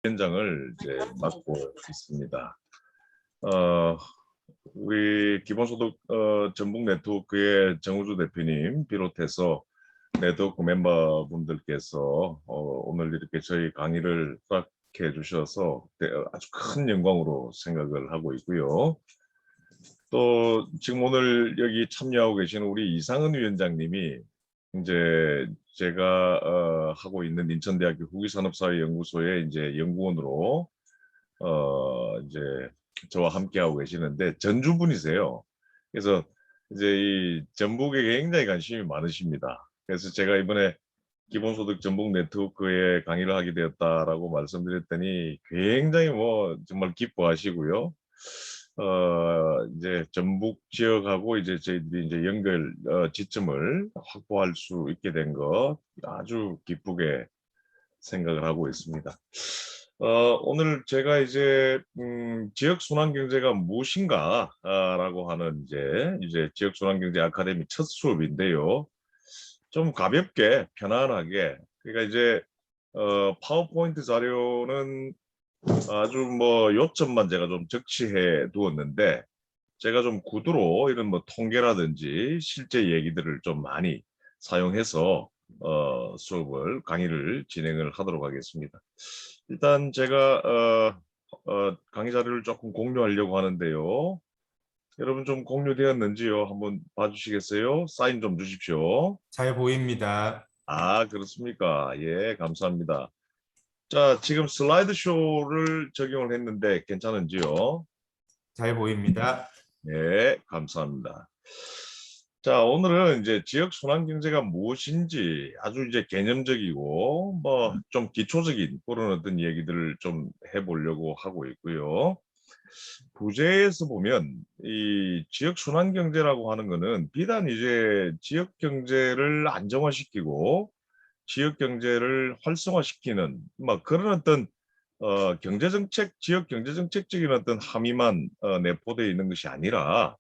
위원장을 이제 맡고 있습니다. 어, 우리 기본소득 전북 네트워크의 정우주 대표님 비롯해서 네트워크 멤버분들께서 오늘 이렇게 저희 강의를 허락해 주셔서 아주 큰 영광으로 생각을 하고 있고요. 또 지금 오늘 여기 참여하고 계시는 우리 이상은 위원장님이 이제 제가 하고 있는 인천대학교 후기산업사회연구소의 이제 연구원으로 이제 저와 함께 하고 계시는데 전주분이세요. 그래서 이제 이 전북에 굉장히 관심이 많으십니다. 그래서 제가 이번에 기본소득 전북 네트워크에 강의를 하게 되었다라고 말씀드렸더니 굉장히 뭐 정말 기뻐하시고요. 이제 전북 지역하고 이제 저희들이 이제 연결 지점을 확보할 수 있게 된 거 아주 기쁘게 생각을 하고 있습니다. 오늘 제가 이제 지역 순환 경제가 무엇인가라고 하는 이제 지역 순환 경제 아카데미 첫 수업인데요. 좀 가볍게 편안하게 그러니까 이제 파워포인트 자료는 아주 뭐 요점만 제가 좀 적시해 두었는데 제가 좀 구두로 이런 뭐 통계라든지 실제 얘기들을 좀 많이 사용해서 수업을 강의를 진행을 하도록 하겠습니다. 일단 제가 강의 자료를 조금 공유하려고 하는데요. 여러분 좀 공유되었는지요? 한번 봐주시겠어요? 사인 좀 주십시오. 잘 보입니다. 아, 그렇습니까? 예, 감사합니다. 자, 지금 슬라이드 쇼를 적용을 했는데 괜찮은지요? 잘 보입니다. 네, 감사합니다. 자, 오늘은 이제 지역 순환 경제가 무엇인지 아주 이제 개념적이고 뭐 좀 기초적인 그런 어떤 얘기들을 좀 해보려고 하고 있고요. 부제에서 보면 이 지역 순환 경제라고 하는 거는 비단 이제 지역 경제를 안정화시키고 지역 경제를 활성화시키는 뭐 그런 어떤 경제정책, 지역 경제정책적인 어떤 함의만 내포되어 있는 것이 아니라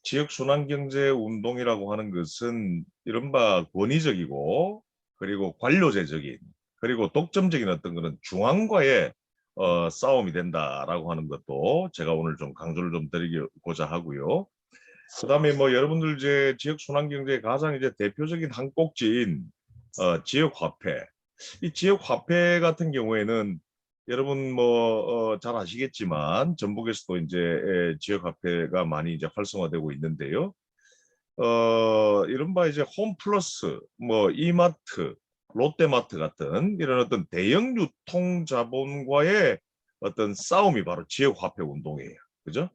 지역 순환 경제 운동이라고 하는 것은 이른바 권위적이고 그리고 관료제적인 그리고 독점적인 어떤 그런 중앙과의 싸움이 된다라고 하는 것도 제가 오늘 좀 강조를 좀 드리고자 하고요. 그다음에 뭐 여러분들 이제 지역 순환 경제의 가장 이제 대표적인 한 꼭지인 지역 화폐. 이 지역 화폐 같은 경우에는 여러분 뭐 잘 아시겠지만 전북에서도 이제 지역 화폐가 많이 이제 활성화되고 있는데요. 이른바 이제 홈플러스, 뭐 이마트, 롯데마트 같은 이런 어떤 대형 유통 자본과의 어떤 싸움이 바로 지역 화폐 운동이에요. 그죠?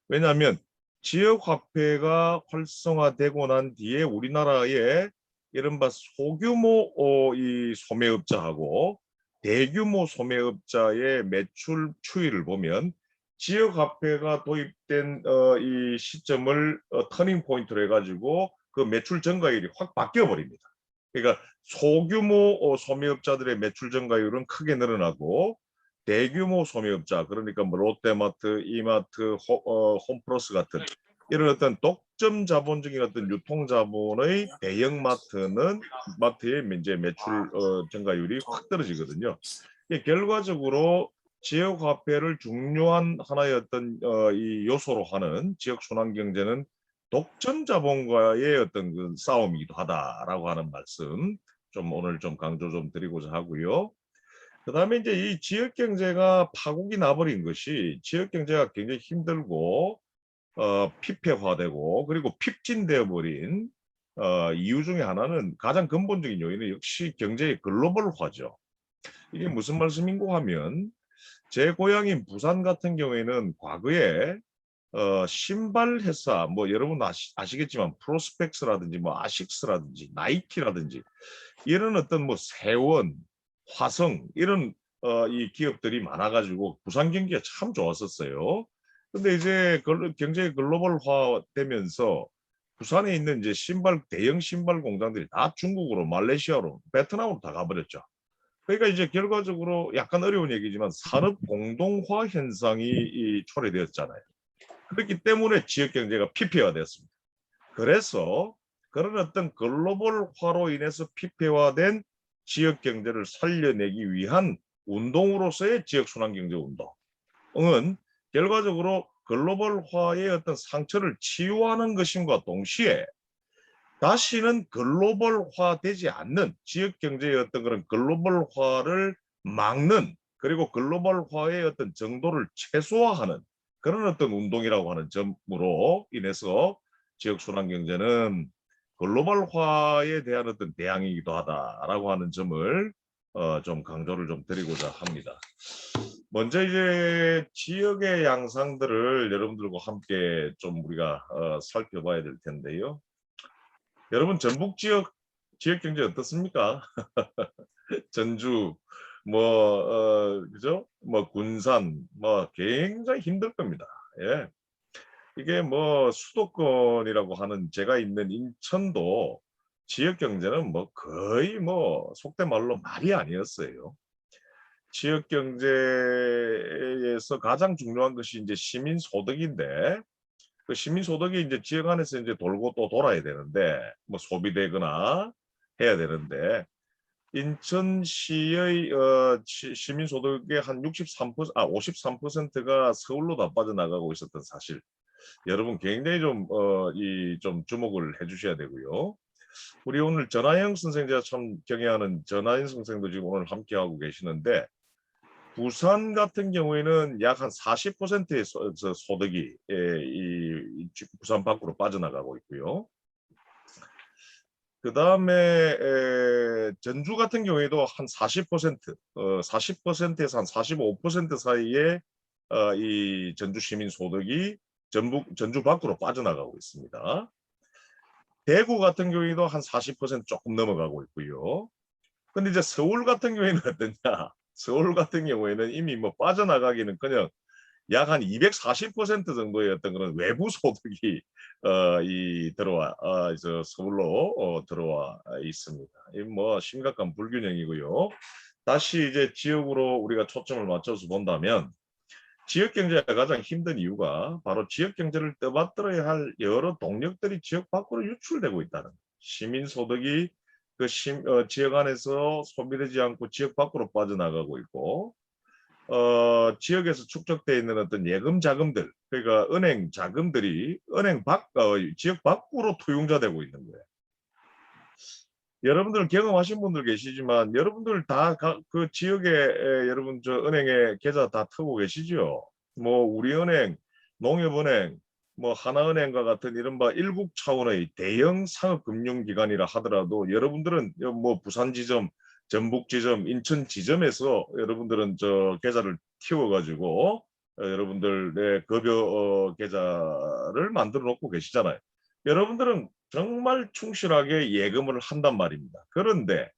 왜냐하면 지역 화폐가 활성화되고 난 뒤에 우리나라의 이른바 소규모 이 소매업자하고 대규모 소매업자의 매출 추이를 보면 지역 화폐가 도입된 이 시점을 터닝 포인트로 해가지고 그 매출 증가율이 확 바뀌어 버립니다. 그러니까 소규모 소매업자들의 매출 증가율은 크게 늘어나고 대규모 소매업자 그러니까 뭐 롯데마트, 이마트, 홈플러스 같은 이런 어떤 독점 자본적인 어떤 유통 자본의 대형 마트의 이제 매출 증가율이 확 떨어지거든요. 결과적으로 지역 화폐를 중요한 하나의 어떤 이 요소로 하는 지역 순환 경제는 독점 자본과의 어떤 그 싸움이기도 하다라고 하는 말씀 좀 오늘 좀 강조 좀 드리고자 하고요. 그다음에 이제 이 지역 경제가 파국이 나버린 것이 지역 경제가 굉장히 힘들고 피폐화되고 그리고 핍진되어 버린 이유 중에 하나는 가장 근본적인 요인은 역시 경제의 글로벌화죠. 이게 무슨 말씀인고 하면 제 고향인 부산 같은 경우에는 과거에 신발 회사 뭐 여러분 아시겠지만 프로스펙스라든지 뭐 아식스라든지 나이키라든지 이런 어떤 뭐 세원, 화성 이런 이 기업들이 많아가지고 부산 경기가 참 좋았었어요. 근데 이제 경제가 글로벌화 되면서 부산에 있는 이제 대형 신발 공장들이 다 중국으로, 말레이시아로, 베트남으로 다 가버렸죠. 그러니까 이제 결과적으로 약간 어려운 얘기지만 산업 공동화 현상이 초래되었잖아요. 그렇기 때문에 지역 경제가 피폐화되었습니다. 그래서 그런 어떤 글로벌화로 인해서 피폐화된 지역 경제를 살려내기 위한 운동으로서의 지역순환경제 운동은 결과적으로 글로벌화의 어떤 상처를 치유하는 것임과 동시에 다시는 글로벌화되지 않는 지역경제의 어떤 그런 글로벌화를 막는, 그리고 글로벌화의 어떤 정도를 최소화하는 그런 어떤 운동이라고 하는 점으로 인해서 지역순환경제는 글로벌화에 대한 어떤 대항이기도 하다라고 하는 점을 좀 강조를 좀 드리고자 합니다. 먼저 이제 지역의 양상들을 여러분들과 함께 좀 우리가 살펴봐야 될 텐데요. 여러분 전북 지역 경제 어떻습니까? 전주 그죠? 군산 굉장히 힘들 겁니다. 예. 이게 수도권이라고 하는 제가 있는 인천도 지역 경제는 거의 속된 말로 말이 아니었어요. 지역 경제에서 가장 중요한 것이 이제 시민 소득인데, 그 시민 소득이 이제 지역 안에서 이제 돌고 또 돌아야 되는데, 소비되거나 해야 되는데, 인천시의 시민 소득의 한 53%가 서울로 다 빠져나가고 있었던 사실. 여러분 굉장히 좀 주목을 해주셔야 되고요. 우리 오늘 전하영 선생, 제가 참 경애하는 전하영 선생도 지금 오늘 함께하고 계시는데, 부산 같은 경우에는 약 한 40%의 소득이 이 부산 밖으로 빠져나가고 있고요. 그 다음에 전주 같은 경우에도 한 40%, 40%에서 한 45% 사이에 이 전주 시민 소득이 전주 밖으로 빠져나가고 있습니다. 대구 같은 경우에도 한 40% 조금 넘어가고 있고요. 근데 이제 서울 같은 경우에는 어떠냐? 서울 같은 경우에는 이미 빠져나가기는커녕 약 한 240% 정도의 어떤 그런 외부 소득이 서울로 들어와 있습니다. 이 심각한 불균형이고요. 다시 이제 지역으로 우리가 초점을 맞춰서 본다면, 지역 경제가 가장 힘든 이유가 바로 지역 경제를 떠받들어야 할 여러 동력들이 지역 밖으로 유출되고 있다는, 시민 소득이 지역 안에서 소비되지 않고 지역 밖으로 빠져나가고 있고, 지역에서 축적되어 있는 어떤 예금 자금들, 그러니까 은행 자금들이 지역 밖으로 투용자되고 있는 거예요. 여러분들 경험하신 분들 계시지만, 여러분들 다 그 지역에 여러분 은행에 계좌 다 트고 계시죠? 우리은행, 농협은행, 하나은행과 같은 이른바 일국 차원의 대형 상업금융기관이라 하더라도, 여러분들은 부산 지점, 전북 지점, 인천 지점에서 여러분들은 계좌를 틔워가지고 여러분들의 급여 계좌를 만들어 놓고 계시잖아요. 여러분들은 정말 충실하게 예금을 한단 말입니다. 그런데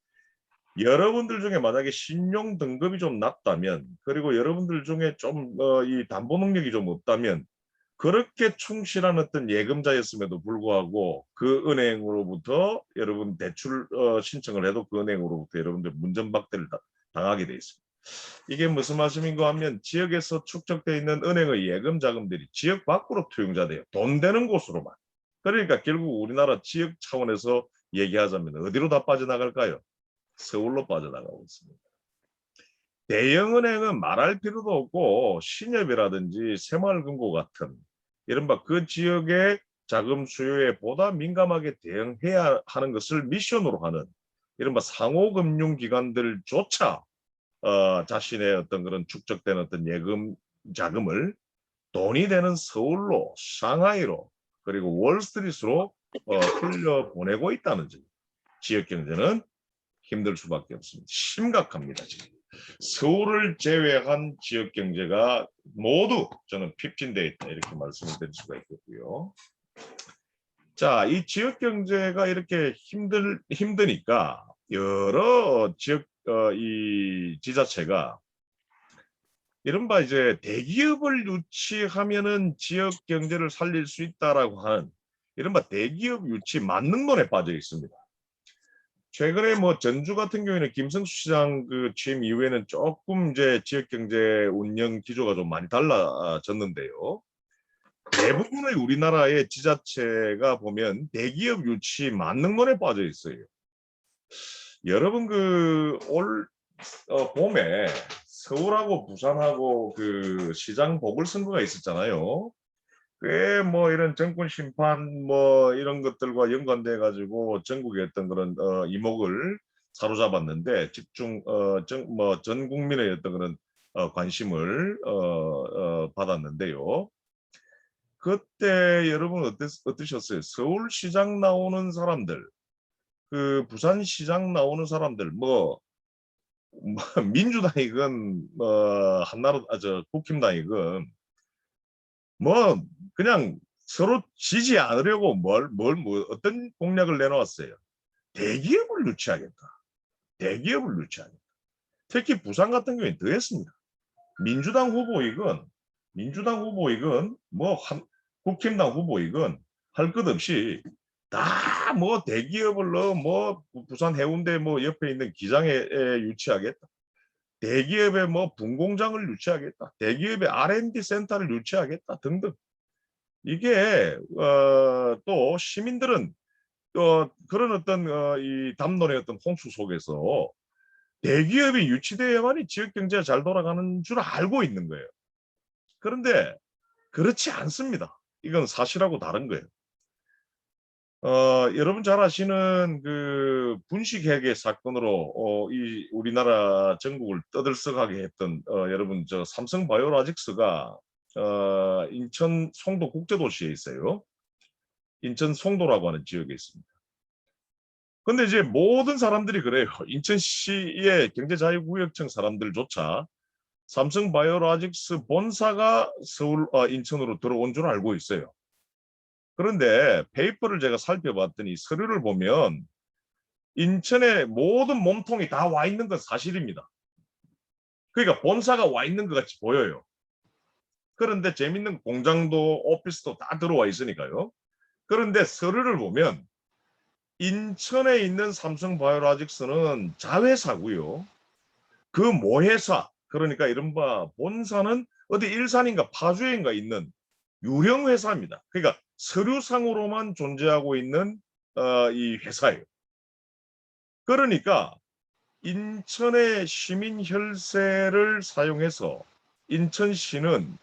여러분들 중에 만약에 신용 등급이 좀 낮다면, 그리고 여러분들 중에 좀 이 담보 능력이 좀 없다면, 그렇게 충실한 어떤 예금자였음에도 불구하고 그 은행으로부터 여러분 대출 신청을 해도 그 은행으로부터 여러분들 문전박대를 당하게 돼 있습니다. 이게 무슨 말씀인가 하면, 지역에서 축적되어 있는 은행의 예금 자금들이 지역 밖으로 투용자돼요. 돈 되는 곳으로만. 그러니까 결국 우리나라 지역 차원에서 얘기하자면 어디로 다 빠져나갈까요? 서울로 빠져나가고 있습니다. 대형은행은 말할 필요도 없고, 신협이라든지 새마을금고 같은 이른바 그 지역의 자금 수요에 보다 민감하게 대응해야 하는 것을 미션으로 하는 이른바 상호금융기관들조차 자신의 어떤 그런 축적된 어떤 예금 자금을 돈이 되는 서울로, 상하이로, 그리고 월스트리트로 흘려보내고 있다는 점. 지역 경제는 힘들 수밖에 없습니다. 심각합니다. 지금. 서울을 제외한 지역 경제가 모두 저는 핍진되어 있다, 이렇게 말씀을 드릴 수가 있겠고요. 자, 이 지역 경제가 이렇게 힘드니까 여러 지역 이 지자체가 이른바 이제 대기업을 유치하면은 지역 경제를 살릴 수 있다라고 하는 이른바 대기업 유치 만능론에 빠져 있습니다. 최근에 전주 같은 경우에는 김성수 시장 그 취임 이후에는 조금 이제 지역 경제 운영 기조가 좀 많이 달라졌는데요. 대부분의 우리나라의 지자체가 보면 대기업 유치 만능론에 빠져 있어요. 여러분 올 봄에 서울하고 부산하고 그 시장 보궐선거가 있었잖아요. 꽤 뭐 이런 정권 심판 뭐 이런 것들과 연관돼 가지고 전국의 어떤 그런 이목을 사로잡았는데 집중 전 국민의 어떤 그런 관심을 받았는데요. 그때 여러분 어떠셨어요? 서울시장 나오는 사람들, 그 부산시장 나오는 사람들, 뭐 민주당이건 한나라 저 국힘당이건 뭐 그냥 서로 지지 않으려고 뭐 어떤 공약을 내놓았어요. 대기업을 유치하겠다. 대기업을 유치하겠다. 특히 부산 같은 경우에 더했습니다. 민주당 후보이건 국힘당 후보이건 할 것 없이 다 뭐 대기업을 넣어 뭐 부산 해운대 뭐 옆에 있는 기장에 유치하겠다. 대기업의 뭐 분공장을 유치하겠다. 대기업의 R&D 센터를 유치하겠다 등등. 이게 또 시민들은 그런 어떤 이 담론의 어떤 홍수 속에서 대기업이 유치돼야만이 지역 경제가 잘 돌아가는 줄 알고 있는 거예요. 그런데 그렇지 않습니다. 이건 사실하고 다른 거예요. 여러분 잘 아시는 그 분식회계 사건으로 이 우리나라 전국을 떠들썩하게 했던 여러분 저 삼성바이오로직스가 인천 송도 국제도시에 있어요. 인천 송도라고 하는 지역에 있습니다. 근데 이제 모든 사람들이 그래요. 인천시의 경제자유구역청 사람들조차 삼성바이오로직스 본사가 인천으로 들어온 줄 알고 있어요. 그런데 페이퍼를 제가 살펴봤더니 서류를 보면 인천에 모든 몸통이 다 와 있는 건 사실입니다. 그러니까 본사가 와 있는 것 같이 보여요. 그런데 재밌는 공장도 오피스도 다 들어와 있으니까요. 그런데 서류를 보면 인천에 있는 삼성바이오로직스는 자회사고요. 그 모회사, 그러니까 이른바 본사는 어디 일산인가 파주인가 있는 유령 회사입니다. 그러니까 서류상으로만 존재하고 있는 이 회사예요. 그러니까 인천의 시민 혈세를 사용해서 인천시는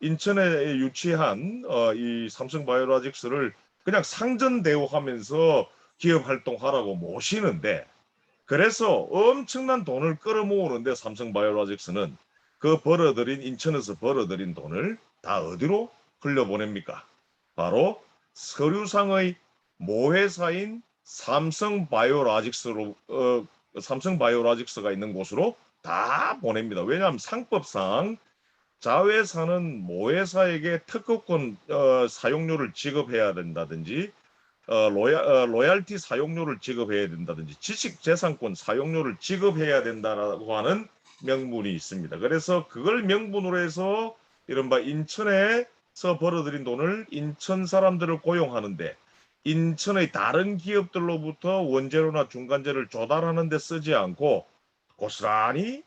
인천에 유치한 이 삼성바이오로직스를 그냥 상전 대우하면서 기업 활동하라고 모시는데, 그래서 엄청난 돈을 끌어모으는데 삼성바이오로직스는 그 벌어들인 인천에서 벌어들인 돈을 다 어디로 흘려보냅니까? 바로 서류상의 모회사인 삼성바이오로직스가 있는 곳으로 다 보냅니다. 왜냐하면 상법상 자회사는 모회사에게 특허권 사용료를 지급해야 된다든지 로얄티 사용료를 지급해야 된다든지 지식재산권 사용료를 지급해야 된다라고 하는 명분이 있습니다. 그래서 그걸 명분으로 해서 이른바 인천에서 벌어들인 돈을 인천 사람들을 고용하는데 인천의 다른 기업들로부터 원재료나 중간재를 조달하는 데 쓰지 않고 고스란히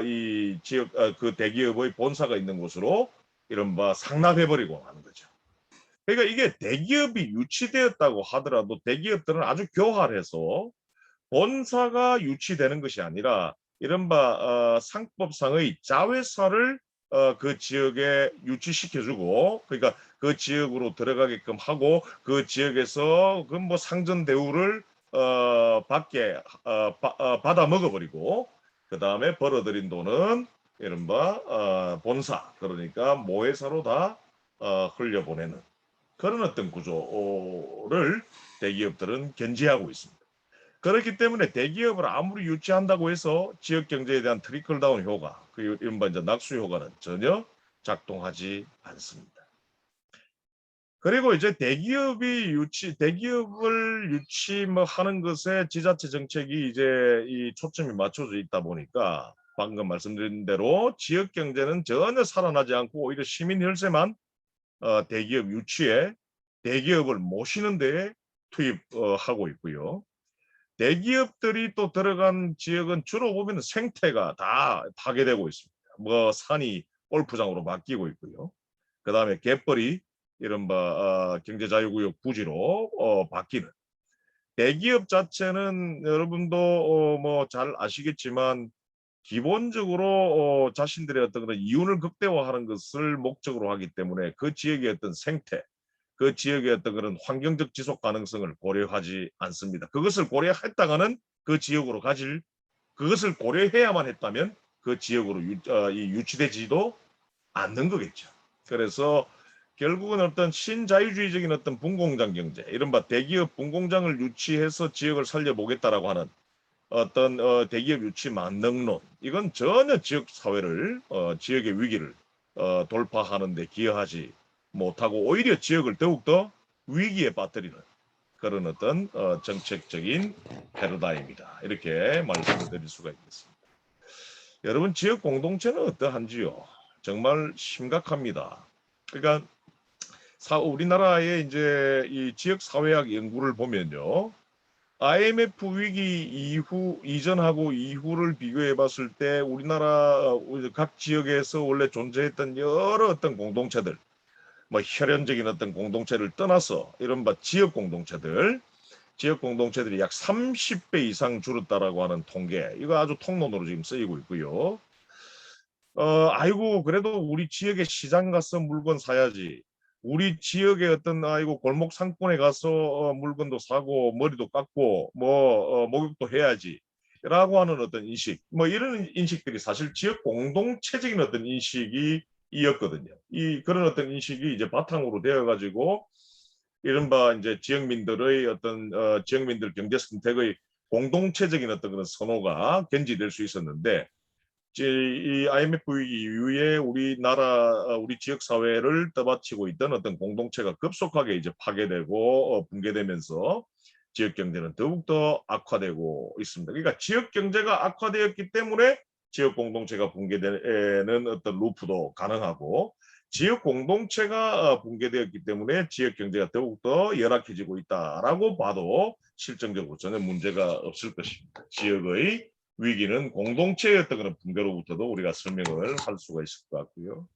이 지역 그 대기업의 본사가 있는 곳으로 이른바 상납해버리고 하는 거죠. 그러니까 이게 대기업이 유치되었다고 하더라도 대기업들은 아주 교활해서 본사가 유치되는 것이 아니라 이른바 상법상의 자회사를 그 지역에 유치시켜주고, 그러니까 그 지역으로 들어가게끔 하고 그 지역에서 그 뭐 상전 대우를 받아 먹어버리고 그 다음에 벌어들인 돈은 이른바 본사, 그러니까 모회사로 다 흘려보내는 그런 어떤 구조를 대기업들은 견지하고 있습니다. 그렇기 때문에 대기업을 아무리 유치한다고 해서 지역 경제에 대한 트리클다운 효과, 그 이른바 이제 낙수 효과는 전혀 작동하지 않습니다. 그리고 이제 대기업을 유치 뭐 하는 것에 지자체 정책이 이제 이 초점이 맞춰져 있다 보니까 방금 말씀드린 대로 지역 경제는 전혀 살아나지 않고 오히려 시민 혈세만 대기업 유치에 대기업을 모시는 데에 투입하고 있고요. 대기업들이 또 들어간 지역은 주로 보면 생태가 다 파괴되고 있습니다. 뭐 산이 골프장으로 바뀌고 있고요. 그 다음에 갯벌이 이른바 경제자유구역 부지로 바뀌는. 대기업 자체는 여러분도 뭐 잘 아시겠지만 기본적으로 자신들의 어떤 그런 이윤을 극대화하는 것을 목적으로 하기 때문에 그 지역의 어떤 생태, 그 지역의 어떤 그런 환경적 지속 가능성을 고려하지 않습니다. 그것을 고려했다가는 그 지역으로 가질, 그것을 고려해야만 했다면 그 지역으로 유치되지도 않는 거겠죠. 그래서 결국은 어떤 신자유주의적인 어떤 분공장 경제, 이른바 대기업 분공장을 유치해서 지역을 살려보겠다라고 하는 어떤 대기업 유치 만능론, 이건 전혀 지역 사회를 지역의 위기를 돌파하는 데 기여하지 못하고 오히려 지역을 더욱더 위기에 빠뜨리는 그런 어떤 정책적인 패러다임이다, 이렇게 말씀을 드릴 수가 있겠습니다. 여러분, 지역 공동체는 어떠한지요? 정말 심각합니다. 그러니까 우리나라의 이제 이 지역 사회학 연구를 보면요, IMF 위기 이후, 이전하고 이후를 비교해 봤을 때 우리나라 각 지역에서 원래 존재했던 여러 어떤 공동체들, 뭐 혈연적인 어떤 공동체를 떠나서 이른바 지역 공동체들이 약 30배 이상 줄었다라고 하는 통계, 이거 아주 통론으로 지금 쓰이고 있고요. 아이고, 그래도 우리 지역에 시장 가서 물건 사야지. 우리 지역의 어떤 아이고 골목 상권에 가서 물건도 사고 머리도 깎고 뭐 목욕도 해야지. 라고 하는 어떤 인식, 뭐 이런 인식들이 사실 지역 공동체적인 어떤 인식이 이었거든요. 이 그런 어떤 인식이 이제 바탕으로 되어 가지고 이른바 이제 지역민들의 어떤 지역민들 경제 선택의 공동체적인 어떤 그런 선호가 견지될 수 있었는데, 이 IMF 위기 이후에 우리 지역 사회를 떠받치고 있던 어떤 공동체가 급속하게 이제 파괴되고 붕괴되면서 지역 경제는 더욱더 악화되고 있습니다. 그러니까 지역 경제가 악화되었기 때문에 지역 공동체가 붕괴되는 어떤 루프도 가능하고, 지역 공동체가 붕괴되었기 때문에 지역 경제가 더욱더 열악해지고 있다라고 봐도 실정적으로 전혀 문제가 없을 것입니다. 지역의 위기는 공동체의 어떤 그런 붕괴로부터도 우리가 설명을 할 수가 있을 것 같고요.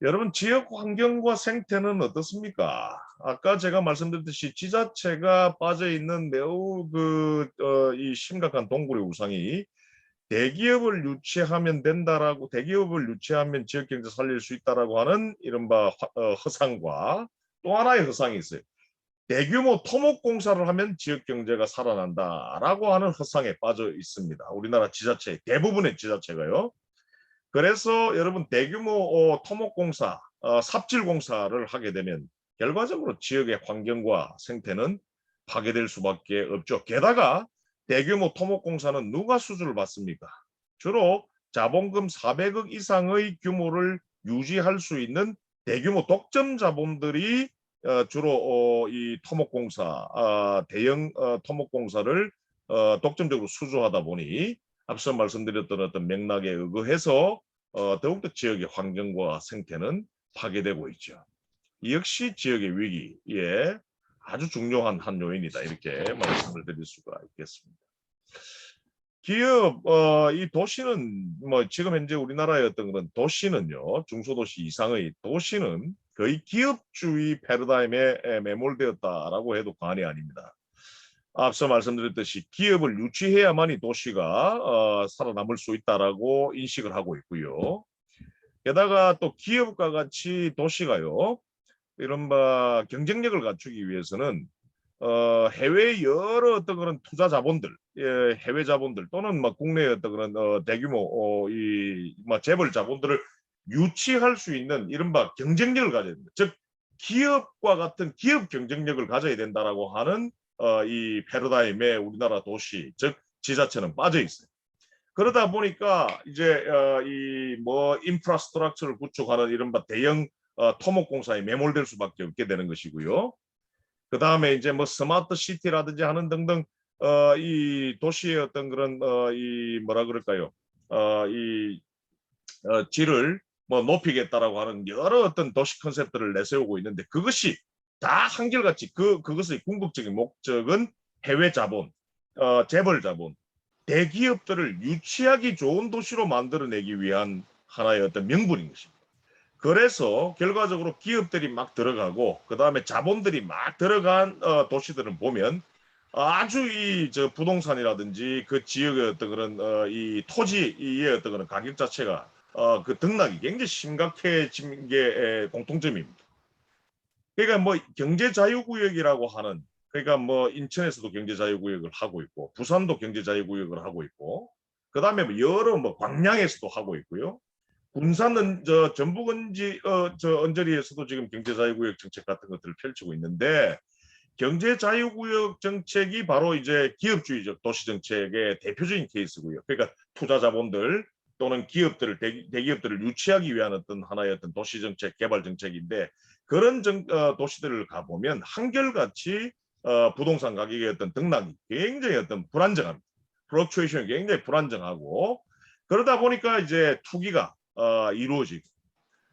여러분, 지역 환경과 생태는 어떻습니까? 아까 제가 말씀드렸듯이 지자체가 빠져 있는 매우 이 심각한 동굴의 우상이, 대기업을 유치하면 된다라고, 대기업을 유치하면 지역 경제 살릴 수 있다라고 하는 이른바 허상과 또 하나의 허상이 있어요. 대규모 토목공사를 하면 지역 경제가 살아난다라고 하는 허상에 빠져 있습니다. 우리나라 지자체 대부분의 지자체가요. 그래서 여러분, 대규모 토목공사, 삽질공사를 하게 되면 결과적으로 지역의 환경과 생태는 파괴될 수밖에 없죠. 게다가 대규모 토목공사는 누가 수주를 받습니까? 주로 자본금 400억 이상의 규모를 유지할 수 있는 대규모 독점 자본들이 주로 이 토목공사, 대형 토목공사를 독점적으로 수주하다 보니 앞서 말씀드렸던 어떤 맥락에 의거해서 더욱더 지역의 환경과 생태는 파괴되고 있죠. 이 역시 지역의 위기에 아주 중요한 한 요인이다, 이렇게 말씀을 드릴 수가 있겠습니다. 기업, 이 도시는 뭐 지금 현재 우리나라의 어떤 그런 도시는요, 중소도시 이상의 도시는 거의 기업주의 패러다임에 매몰되었다라고 해도 과언이 아닙니다. 앞서 말씀드렸듯이 기업을 유치해야만이 도시가 살아남을 수 있다라고 인식을 하고 있고요. 게다가 또 기업과 같이 도시가요, 이른바 경쟁력을 갖추기 위해서는 해외 여러 어떤 그런 투자 자본들, 해외 자본들 또는 막 국내의 어떤 그런 대규모 재벌 자본들을 유치할 수 있는 이른바 경쟁력을 가져야 됩니다. 즉 기업과 같은 기업 경쟁력을 가져야 된다라고 하는 이 패러다임에 우리나라 도시, 즉 지자체는 빠져 있어요. 그러다 보니까 이제 이 뭐 인프라스트럭처를 구축하는 이른바 대형 토목공사에 매몰될 수밖에 없게 되는 것이고요. 그 다음에 이제 뭐 스마트 시티라든지 하는 등등 이 도시의 어떤 그런 이 뭐라 그럴까요? 이 질을 뭐 높이겠다라고 하는 여러 어떤 도시 컨셉들을 내세우고 있는데, 그것이 다 한결같이 그것의 궁극적인 목적은 해외 자본, 재벌 자본, 대기업들을 유치하기 좋은 도시로 만들어내기 위한 하나의 어떤 명분인 것입니다. 그래서 결과적으로 기업들이 막 들어가고 그 다음에 자본들이 막 들어간 도시들은 보면 아주 이 저 부동산이라든지 그 지역의 어떤 그런 이 토지의 어떤 그런 가격 자체가 그 등락이 굉장히 심각해진 게 공통점입니다. 그러니까 뭐 경제자유구역이라고 하는, 그러니까 뭐 인천에서도 경제자유구역을 하고 있고 부산도 경제자유구역을 하고 있고 그다음에 뭐 여러 뭐 광양에서도 하고 있고요. 군산은 저 전북은지 저 언저리에서도 지금 경제자유구역 정책 같은 것들을 펼치고 있는데, 경제자유구역 정책이 바로 이제 기업주의적 도시정책의 대표적인 케이스고요. 그러니까 투자자본들 또는 기업들을 대기업들을 유치하기 위한 어떤 하나의 어떤 도시정책, 개발정책인데, 그런 도시들을 가보면 한결같이 부동산 가격의 어떤 등락이 굉장히 어떤 불안정합니다. 플럭추에이션이 굉장히 불안정하고, 그러다 보니까 이제 이루어지고,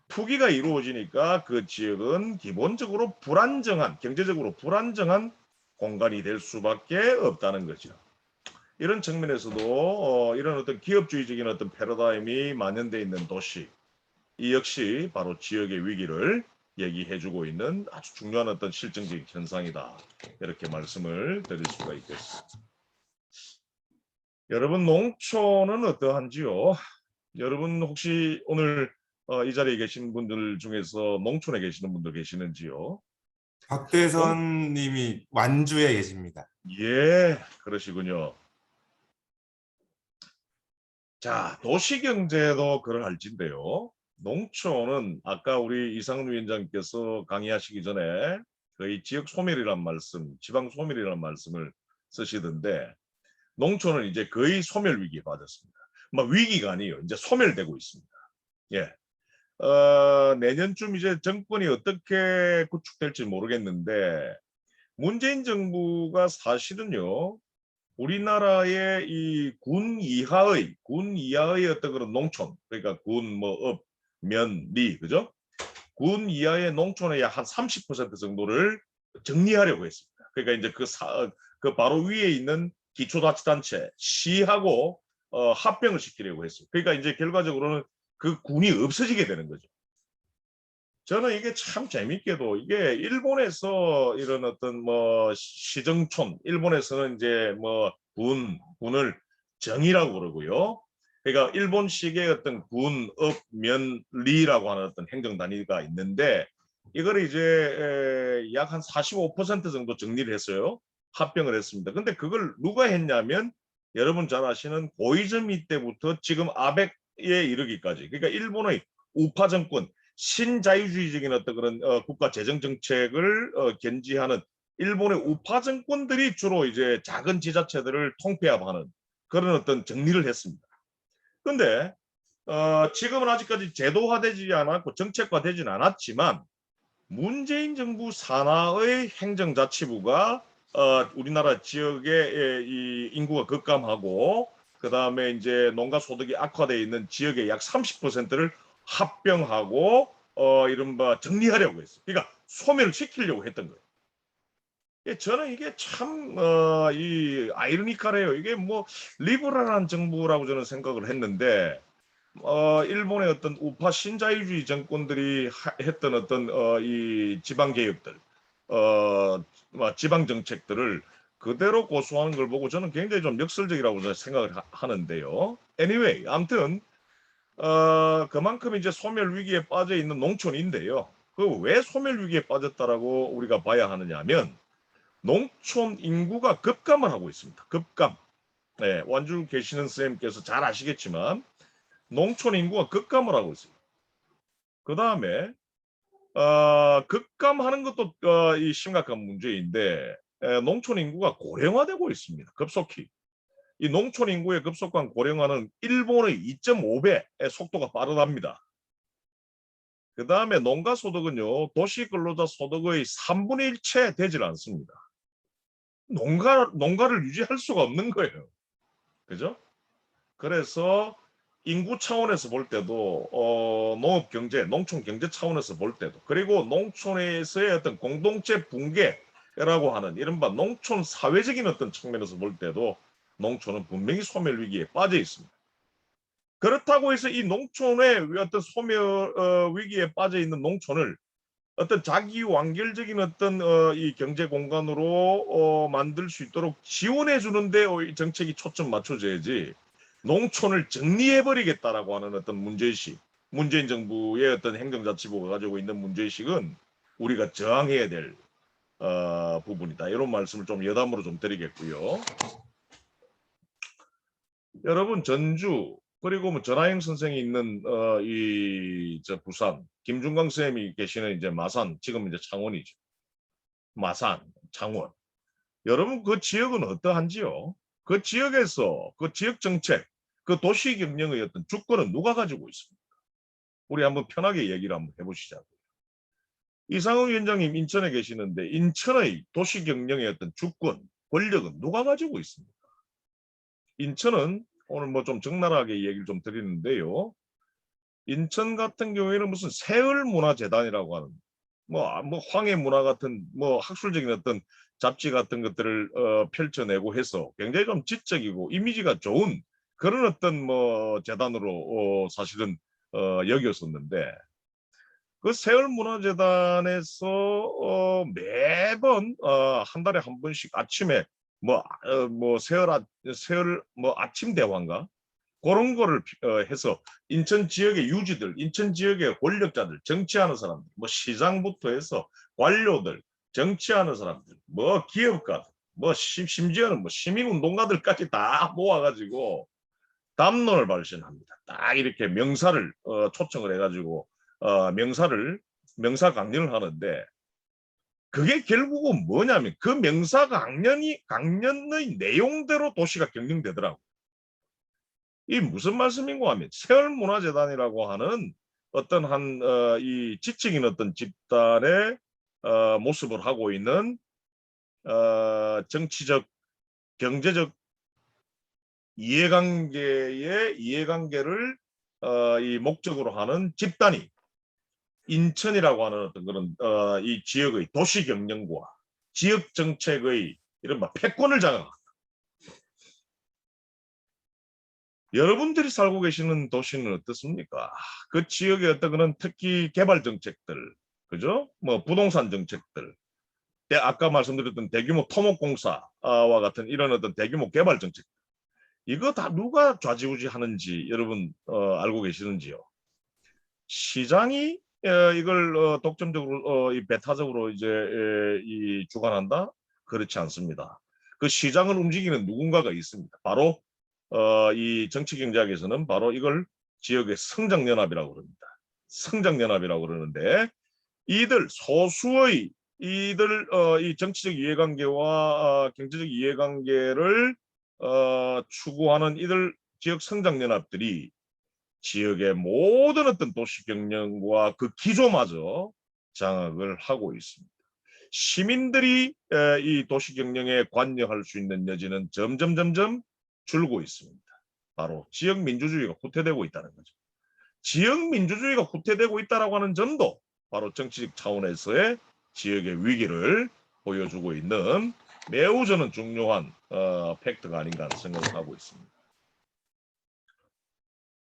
투기가 이루어지니까 그 지역은 기본적으로 경제적으로 불안정한 공간이 될 수밖에 없다는 거죠. 이런 측면에서도 이런 어떤 기업주의적인 어떤 패러다임이 만연되어 있는 도시, 이 역시 바로 지역의 위기를 얘기해주고 있는 아주 중요한 어떤 실증적 현상이다. 이렇게 말씀을 드릴 수가 있겠습니다. 여러분, 농촌은 어떠한지요? 여러분 혹시 오늘 이 자리에 계신 분들 중에서 농촌에 계시는 분들 계시는지요? 농, 박대선 님이 완주에 계십니다. 예, 그러시군요. 자, 도시경제도 그럴할진데요. 농촌은 아까 우리 이상훈 위원장께서 강의하시기 전에 거의 지역 소멸이란 말씀, 지방 소멸이란 말씀을 쓰시던데, 농촌은 이제 거의 소멸 위기에 빠졌습니다. 뭐 위기가 아니에요. 이제 소멸되고 있습니다. 예. 내년쯤 이제 정권이 어떻게 구축될지 모르겠는데, 문재인 정부가 사실은요, 우리나라의 이 군 이하의 어떤 그런 농촌, 그러니까 업, 면, 리, 그죠? 군 이하의 농촌의 약 한 30% 정도를 정리하려고 했습니다. 그러니까 이제 그 바로 위에 있는 기초자치단체, 시하고 합병을 시키려고 했어요. 그러니까 이제 결과적으로는 그 군이 없어지게 되는 거죠. 저는 이게 참 재밌게도 이게 일본에서 이런 어떤 뭐 시정촌, 일본에서는 이제 뭐 군을 정이라고 그러고요. 그러니까 일본식의 어떤 군, 업, 면, 리라고 하는 어떤 행정 단위가 있는데, 이걸 이제 약 한 45% 정도 정리를 했어요. 합병을 했습니다. 근데 그걸 누가 했냐면 여러분 잘 아시는 고이즈미 때부터 지금 아베에 이르기까지, 그러니까 일본의 우파 정권, 신자유주의적인 어떤 그런 국가 재정 정책을 견지하는 일본의 우파 정권들이 주로 이제 작은 지자체들을 통폐합하는 그런 어떤 정리를 했습니다. 그런데 지금은 아직까지 제도화되지 않았고 정책화되지는 않았지만, 문재인 정부 산하의 행정자치부가 우리나라 지역의 이 인구가 급감하고 그 다음에 이제 농가 소득이 악화되어 있는 지역의 약 30%를 합병하고 이른바 정리하려고 했어요. 그러니까 소멸을 시키려고 했던 거예요. 저는 이게 참 이 아이러니컬해요. 이게 뭐 리버럴한 정부라고 저는 생각을 했는데, 일본의 어떤 우파 신자유주의 정권들이 했던 어떤 이 지방 개혁들, 지방 정책들을 그대로 고수하는 걸 보고 저는 굉장히 좀 역설적이라고 저는 생각을 하는데요. Anyway, 아무튼 그만큼 이제 소멸 위기에 빠져 있는 농촌인데요. 그 왜 소멸 위기에 빠졌다라고 우리가 봐야 하느냐면, 농촌 인구가 급감을 하고 있습니다. 급감. 네, 완주 계시는 선생님께서 잘 아시겠지만 농촌 인구가 급감을 하고 있어요. 그 다음에 급감하는 것도 이 심각한 문제인데, 농촌 인구가 고령화되고 있습니다. 급속히. 이 농촌 인구의 급속한 고령화는 일본의 2.5배의 속도가 빠르답니다. 그 다음에 농가 소득은요, 도시 근로자 소득의 3분의 1채 되질 않습니다. 농가를 유지할 수가 없는 거예요. 그죠? 그래서 인구 차원에서 볼 때도 농업 경제, 농촌 경제 차원에서 볼 때도, 그리고 농촌에서의 어떤 공동체 붕괴라고 하는 이른바 농촌 사회적인 어떤 측면에서 볼 때도 농촌은 분명히 소멸 위기에 빠져 있습니다. 그렇다고 해서 이 농촌의 어떤 소멸 위기에 빠져 있는 농촌을 어떤 자기 완결적인 어떤 이 경제 공간으로 만들 수 있도록 지원해 주는데 정책이 초점 맞춰져야지 농촌을 정리해 버리겠다라고 하는 어떤 문제의식, 문재인 정부의 어떤 행정자치부가 가지고 있는 문제의식은 우리가 저항해야 될 부분이다. 이런 말씀을 좀 여담으로 좀 드리겠고요. 여러분 전주 그리고 뭐 전하영 선생이 있는 이저 부산 김중광 쌤이 계시는 이제 마산 지금 이제 창원이죠. 마산 창원. 여러분 그 지역은 어떠한지요? 그 지역에서 그 지역 정책 그 도시 경영의 어떤 주권은 누가 가지고 있습니까? 우리 한번 편하게 얘기를 한번 해보시자고요. 이상훈 위원장님 인천에 계시는데 인천의 도시 경영의 어떤 주권 권력은 누가 가지고 있습니까? 인천은 오늘 뭐 좀 적나라하게 얘기를 좀 드리는데요. 인천 같은 경우에는 무슨 세월문화재단이라고 하는 뭐 황해 문화 같은 뭐 학술적인 어떤 잡지 같은 것들을 펼쳐내고 해서 굉장히 좀 지적이고 이미지가 좋은 그런 어떤 뭐 재단으로 사실은 여겼었는데 그 세월문화재단에서 매번 한 달에 한 번씩 아침에 뭐 세월 뭐 아침 대화인가 그런 거를 해서 인천 지역의 유지들, 인천 지역의 권력자들, 정치하는 사람들, 뭐 시장부터 해서 관료들, 정치하는 사람들, 뭐 기업가들, 뭐 심지어는 뭐 시민운동가들까지 다 모아가지고 담론을 발신합니다. 딱 이렇게 명사를 초청을 해가지고 명사 강연을 하는데 그게 결국은 뭐냐면 그 명사 강연의 내용대로 도시가 경영되더라고. 이 무슨 말씀인고 하면 세월문화재단이라고 하는 어떤 이 지적인 어떤 집단의 모습을 하고 있는 정치적 경제적 이해관계를 이 목적으로 하는 집단이 인천이라고 하는 어떤 그런 이 지역의 도시 경영과 지역 정책의 이른바 패권을 장악합니다. 여러분들이 살고 계시는 도시는 어떻습니까? 그 지역의 어떤 그런 특히 개발 정책들, 그죠? 뭐 부동산 정책들, 아까 말씀드렸던 대규모 토목공사와 같은 이런 어떤 대규모 개발 정책, 이거 다 누가 좌지우지하는지 여러분 알고 계시는지요? 시장이 이걸 독점적으로 이 배타적으로 이제 이 주관한다? 그렇지 않습니다. 그 시장을 움직이는 누군가가 있습니다. 바로 이 정치경제학에서는 바로 이걸 지역의 성장연합이라고 그럽니다. 성장연합이라고 그러는데 이들 소수의 이들 이 정치적 이해관계와 경제적 이해관계를 추구하는 이들 지역 성장연합들이 지역의 모든 어떤 도시 경영과 그 기조마저 장악을 하고 있습니다. 시민들이 이 도시 경영에 관여할 수 있는 여지는 점점 줄고 있습니다. 바로 지역 민주주의가 후퇴되고 있다는 거죠. 지역 민주주의가 후퇴되고 있다라고 하는 점도 바로 정치적 차원에서의 지역의 위기를 보여주고 있는 매우 저는 중요한 팩트가 아닌가 생각을 하고 있습니다.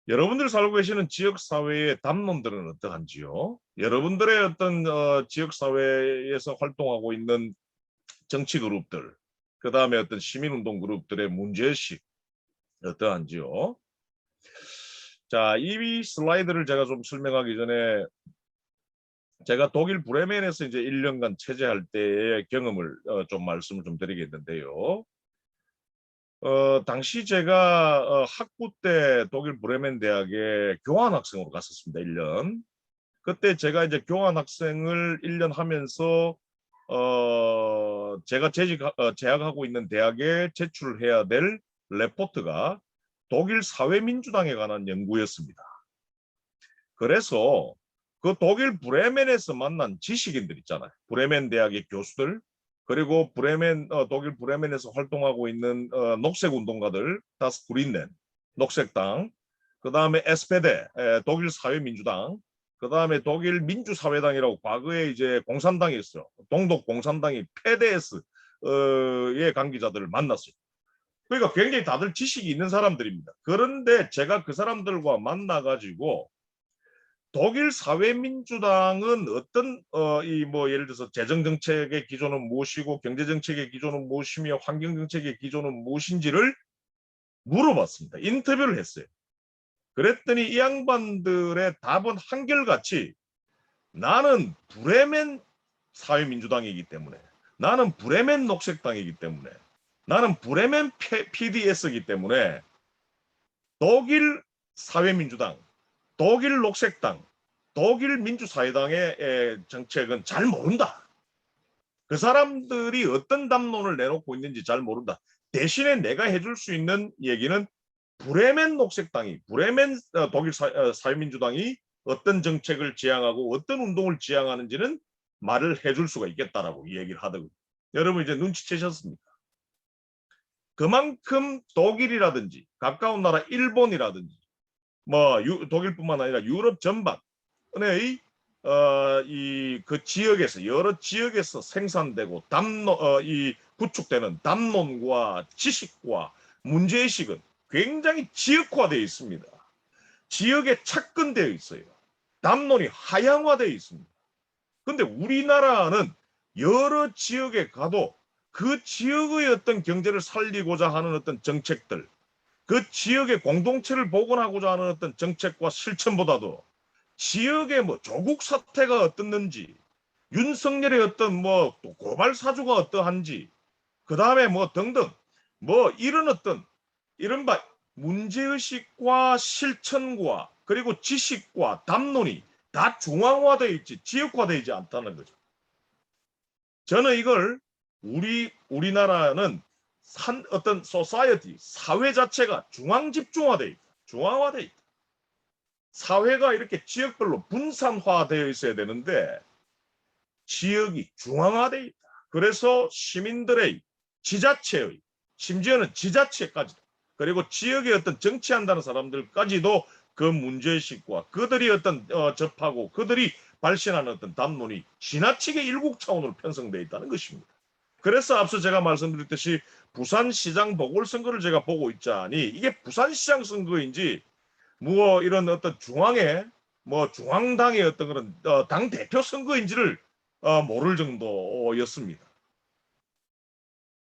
여러분들 살고 계시는 지역사회의 담론들은 어떠한지요? 여러분들의 어떤 지역사회에서 활동하고 있는 정치 그룹들, 그 다음에 어떤 시민운동 그룹들의 문제의식 어떠한지요? 자, 이 슬라이드를 제가 좀 설명하기 전에 제가 독일 브레멘에서 이제 1년간 체제할 때의 경험을 좀 말씀을 좀 드리겠는데요. 당시 제가 학부 때 독일 브레멘 대학에 교환학생으로 갔었습니다. 1년. 그때 제가 이제 교환학생을 1년 하면서 제가 재학하고 있는 대학에 제출해야 될 레포트가 독일 사회민주당에 관한 연구였습니다. 그래서 그 독일 브레멘에서 만난 지식인들 있잖아요. 브레멘 대학의 교수들, 그리고 독일 브레멘에서 활동하고 있는 녹색 운동가들, 다스 그린넨, 녹색당, 그 다음에 에스페데, 독일 사회민주당, 그 다음에 독일 민주사회당이라고 과거에 이제 공산당이 있어요. 동독 공산당이 PDS의 관계자들을 만났어요. 그러니까 굉장히 다들 지식이 있는 사람들입니다. 그런데 제가 그 사람들과 만나가지고 독일 사회민주당은 어떤 이 뭐 예를 들어서 재정 정책의 기조는 무엇이고 경제 정책의 기조는 무엇이며 환경 정책의 기조는 무엇인지를 물어봤습니다. 인터뷰를 했어요. 그랬더니 이 양반들의 답은 한결같이 나는 브레멘 사회민주당이기 때문에, 나는 브레멘 녹색당이기 때문에, 나는 브레멘 PDS이기 때문에 독일 사회민주당, 독일 녹색당, 독일 민주사회당의 정책은 잘 모른다. 그 사람들이 어떤 담론을 내놓고 있는지 잘 모른다. 대신에 내가 해줄 수 있는 얘기는 브레멘 녹색당이, 브레멘 독일 사회민주당이 어떤 정책을 지향하고 어떤 운동을 지향하는지는 말을 해줄 수가 있겠다라고 얘기를 하더군요. 여러분 이제 눈치채셨습니까? 그만큼 독일이라든지 가까운 나라 일본이라든지 뭐 독일뿐만 아니라 유럽 전반의 이 그 지역에서 여러 지역에서 생산되고 이 구축되는 담론과 지식과 문제의식은 굉장히 지역화되어 있습니다. 지역에 착근되어 있어요. 담론이 하향화되어 있습니다. 근데 우리나라는 여러 지역에 가도 그 지역의 어떤 경제를 살리고자 하는 어떤 정책들, 그 지역의 공동체를 복원하고자 하는 어떤 정책과 실천보다도 지역의 뭐 조국 사태가 어떻는지, 윤석열의 어떤 뭐 고발 사주가 어떠한지, 그 다음에 뭐 등등 뭐 이런 어떤 이른바 문제의식과 실천과 그리고 지식과 담론이 다 중앙화되어 있지 지역화되어 있지 않다는 거죠. 저는 이걸 우리나라는 어떤 소사이어티, 사회 자체가 중앙 집중화되어 있다. 중앙화되어 있다. 사회가 이렇게 지역별로 분산화되어 있어야 되는데 지역이 중앙화되어 있다. 그래서 시민들의 지자체의 심지어는 지자체까지도 그리고 지역에 어떤 정치한다는 사람들까지도 그 문제의식과 그들이 어떤 접하고 그들이 발신하는 어떤 담론이 지나치게 일국 차원으로 편성되어 있다는 것입니다. 그래서 앞서 제가 말씀드렸듯이 부산시장 보궐선거를 제가 보고 있자니 이게 부산시장 선거인지 뭐 이런 어떤 중앙의 뭐 중앙당의 어떤 그런 당 대표 선거인지를 모를 정도였습니다.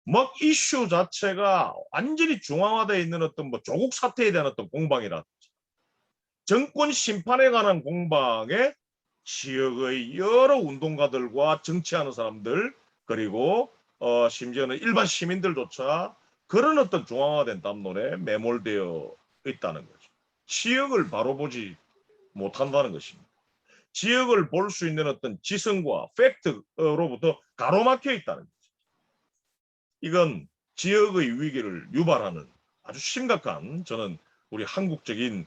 막 이슈 자체가 완전히 중앙화되어 있는 어떤 뭐 조국 사태에 대한 어떤 공방이라든지 정권 심판에 관한 공방에 지역의 여러 운동가들과 정치하는 사람들 그리고 심지어는 일반 시민들조차 그런 어떤 중앙화된 담론에 매몰되어 있다는 거죠. 지역을 바로 보지 못한다는 것입니다. 지역을 볼 수 있는 어떤 지성과 팩트로부터 가로막혀 있다는 거죠. 이건 지역의 위기를 유발하는 아주 심각한 저는 우리 한국적인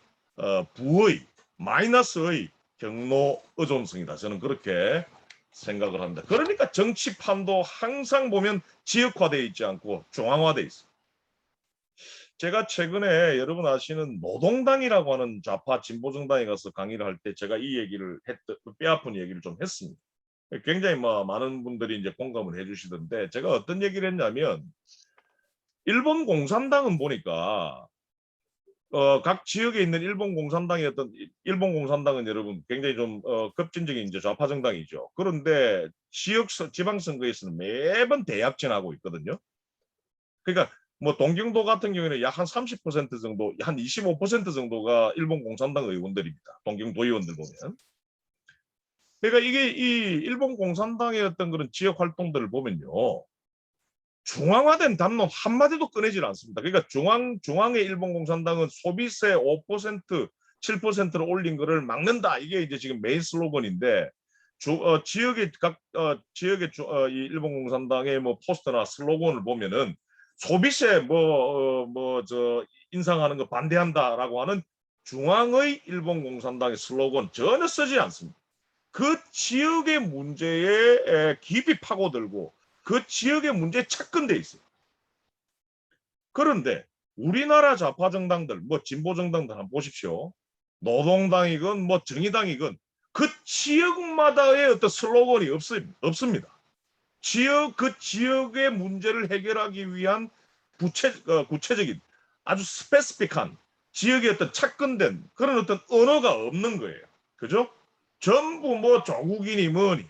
부의 마이너스의 경로 의존성이다. 저는 그렇게 생각을 합니다. 그러니까 정치판도 항상 보면 지역화되어 있지 않고 중앙화되어 있습니다. 제가 최근에 여러분 아시는 노동당이라고 하는 좌파 진보정당에 가서 강의를 할 때 제가 이 얘기를 뼈아픈 얘기를 좀 했습니다. 굉장히 뭐 많은 분들이 이제 공감을 해주시던데 제가 어떤 얘기를 했냐면 일본 공산당은 보니까 각 지역에 있는 일본 공산당의 어떤 일본 공산당은 여러분 굉장히 좀 급진적인 이제 좌파 정당이죠. 그런데 지방선거에서는 매번 대약진하고 있거든요. 그러니까 뭐 동경도 같은 경우에는 약 한 30% 정도, 한 25% 정도가 일본 공산당 의원들입니다. 동경도 의원들 보면. 그러니까 이게 이 일본 공산당의 어떤 그런 지역 활동들을 보면요. 중앙화된 담론 한마디도 꺼내질 않습니다. 그러니까 중앙의 일본 공산당은 소비세 5%, 7%를 올린 거를 막는다. 이게 이제 지금 메인 슬로건인데 지역의 지역의 이 일본 공산당의 뭐 포스터나 슬로건을 보면은 소비세 저 인상하는 거 반대한다라고 하는 중앙의 일본 공산당의 슬로건 전혀 쓰지 않습니다. 그 지역의 문제에 깊이 파고들고 그 지역의 문제에 착근돼 있어요. 그런데 우리나라 좌파 정당들, 뭐 진보 정당들 한번 보십시오. 노동당이건 뭐 정의당이건 그 지역마다의 어떤 슬로건이 없습니다. 그 지역의 문제를 해결하기 위한 구체적인 아주 스페시픽한 지역의 어떤 착근된 그런 어떤 언어가 없는 거예요. 그죠? 전부 뭐 조국이니 뭐니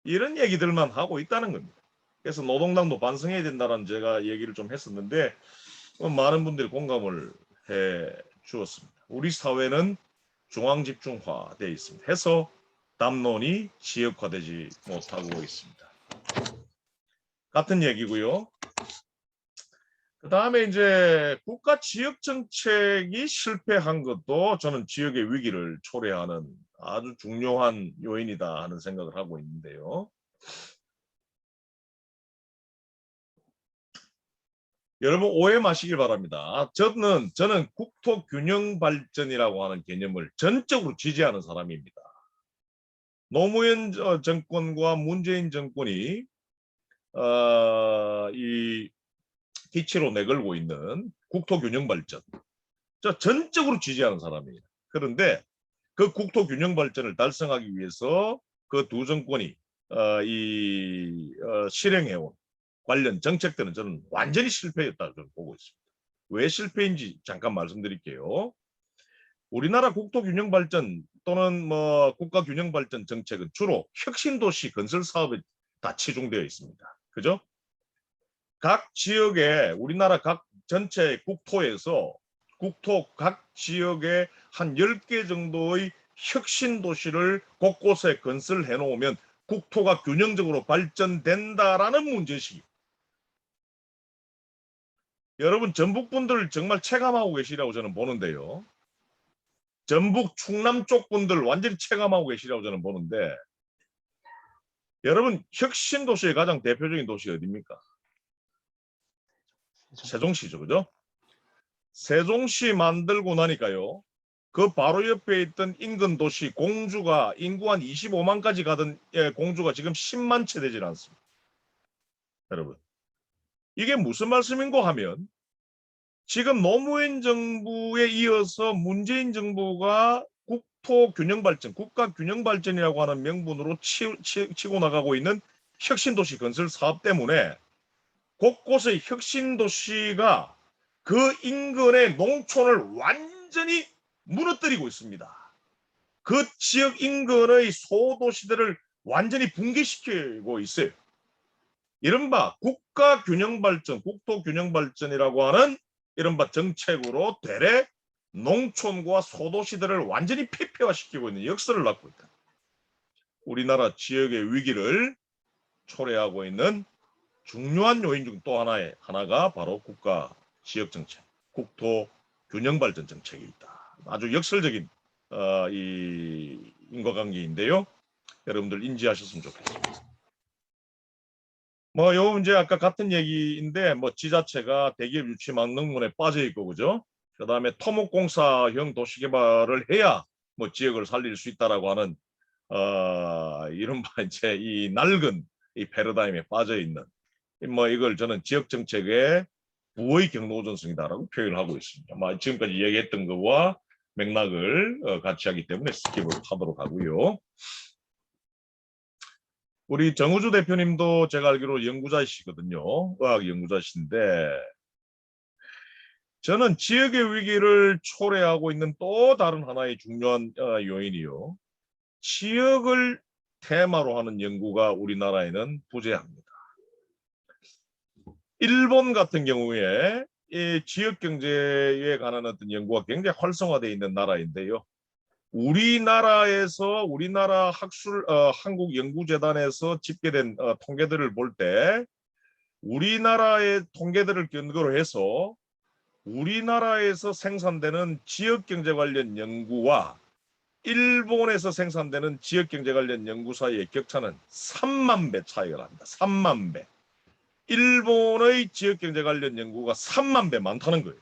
이런 얘기들만 하고 있다는 겁니다. 그래서 노동당도 반성해야 된다는 제가 얘기를 좀 했었는데 많은 분들이 공감을 해 주었습니다. 우리 사회는 중앙집중화되어 있습니다. 해서 담론이 지역화되지 못하고 있습니다. 같은 얘기고요. 그 다음에 이제 국가 지역 정책이 실패한 것도 저는 지역의 위기를 초래하는 아주 중요한 요인이다 하는 생각을 하고 있는데요. 여러분 오해 마시길 바랍니다. 저는 국토 균형 발전이라고 하는 개념을 전적으로 지지하는 사람입니다. 노무현 정권과 문재인 정권이 이 기치로 내걸고 있는 국토 균형 발전, 저 전적으로 지지하는 사람이에요. 그런데 그 국토 균형 발전을 달성하기 위해서 그 두 정권이 실행해온 관련 정책들은 저는 완전히 실패했다고 저는 보고 있습니다. 왜 실패인지 잠깐 말씀드릴게요. 우리나라 국토 균형 발전 또는 뭐 국가 균형 발전 정책은 주로 혁신도시 건설 사업에 다 치중되어 있습니다. 그죠? 각 지역에 우리나라 각 전체 국토에서 국토 각 지역에 한 10개 정도의 혁신 도시를 곳곳에 건설해 놓으면 국토가 균형적으로 발전된다라는 문제식. 여러분 전북 분들 정말 체감하고 계시라고 저는 보는데요. 전북 충남 쪽 분들 완전히 체감하고 계시라고 저는 보는데 여러분 혁신 도시의 가장 대표적인 도시 어디입니까? 세종시죠. 그죠? 세종시 만들고 나니까요. 그 바로 옆에 있던 인근 도시 공주가 인구 한 25만까지 가던 공주가 지금 10만 채 되질 않습니다. 여러분. 이게 무슨 말씀인고 하면 지금 노무현 정부에 이어서 문재인 정부가 국토 균형 발전, 국가 균형 발전이라고 하는 명분으로 치고 나가고 있는 혁신도시 건설 사업 때문에 곳곳의 혁신도시가 그 인근의 농촌을 완전히 무너뜨리고 있습니다. 그 지역 인근의 소도시들을 완전히 붕괴시키고 있어요. 이른바 국가균형발전, 국토균형발전이라고 하는 이른바 정책으로 되레 농촌과 소도시들을 완전히 폐폐화시키고 있는 역사를 낳고 있다. 우리나라 지역의 위기를 초래하고 있는 중요한 요인 중 또 하나가 바로 국가 지역정책, 국토균형발전 정책이 있다. 아주 역설적인 이 인과관계인데요. 여러분들 인지하셨으면 좋겠습니다. 뭐 요 문제 아까 같은 얘기인데 뭐 지자체가 대기업 유치 망명문에 빠져 있고 그죠? 그다음에 토목공사형 도시개발을 해야 뭐 지역을 살릴 수 있다라고 하는 이른바 이제 이 낡은 이 패러다임에 빠져 있는 뭐 이걸 저는 지역 정책의 부의 경로우선성이다라고 표현을 하고 있습니다. 뭐 지금까지 얘기했던 것과 맥락을 같이 하기 때문에 스킵을 하도록 하고요. 우리 정우주 대표님도 제가 알기로 연구자이시거든요. 의학 연구자이신데 저는 지역의 위기를 초래하고 있는 또 다른 하나의 중요한 요인이요. 지역을 테마로 하는 연구가 우리나라에는 부재합니다. 일본 같은 경우에 이 지역 경제에 관한 어떤 연구가 굉장히 활성화되어 있는 나라인데요. 우리나라 한국연구재단에서 집계된 통계들을 볼 때 우리나라의 통계들을 근거로 해서 우리나라에서 생산되는 지역경제 관련 연구와 일본에서 생산되는 지역경제 관련 연구 사이의 격차는 3만 배 차이가 납니다. 3만 배. 일본의 지역경제 관련 연구가 3만 배 많다는 거예요.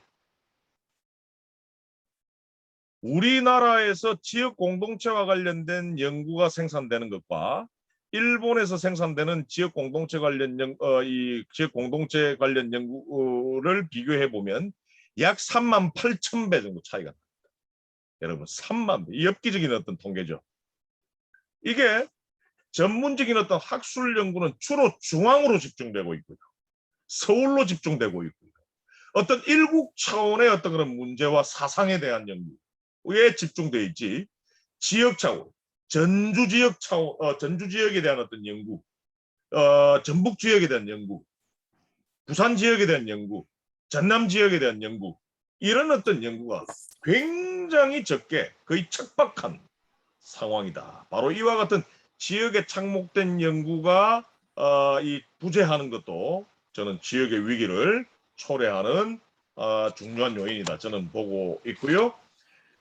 우리나라에서 지역 공동체와 관련된 연구가 생산되는 것과 일본에서 생산되는 지역 공동체 관련 지역 공동체 관련 연구를 비교해 보면 약 3만 8천 배 정도 차이가 납니다. 여러분 3만 배. 엽기적인 어떤 통계죠. 이게 전문적인 어떤 학술 연구는 주로 중앙으로 집중되고 있고요. 서울로 집중되고 있고요. 어떤 일국 차원의 어떤 그런 문제와 사상에 대한 연구, 집중되어 있지. 지역 차원, 전주 지역 차원, 전주 지역에 대한 어떤 연구, 전북 지역에 대한 연구, 부산 지역에 대한 연구, 전남 지역에 대한 연구, 이런 어떤 연구가 굉장히 적게 거의 척박한 상황이다. 바로 이와 같은 지역에 착목된 연구가 이 부재하는 것도 저는 지역의 위기를 초래하는 중요한 요인이다. 저는 보고 있고요.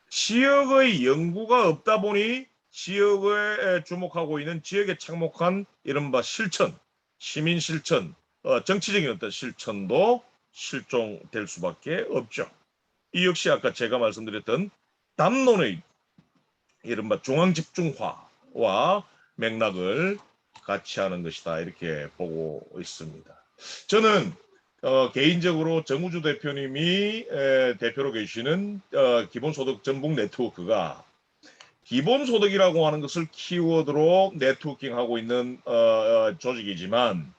지역의 연구가 없다 보니 지역에 주목하고 있는 지역에 착목한 이른바 실천, 시민 실천, 정치적인 어떤 실천도 실종될 수밖에 없죠. 이 역시 아까 제가 말씀드렸던 담론의 이른바 중앙집중화와 맥락을 같이 하는 것이다. 이렇게 보고 있습니다. 저는 개인적으로 정우주 대표님이 대표로 계시는 기본소득 전북 네트워크가 기본소득이라고 하는 것을 키워드로 네트워킹하고 있는 조직이지만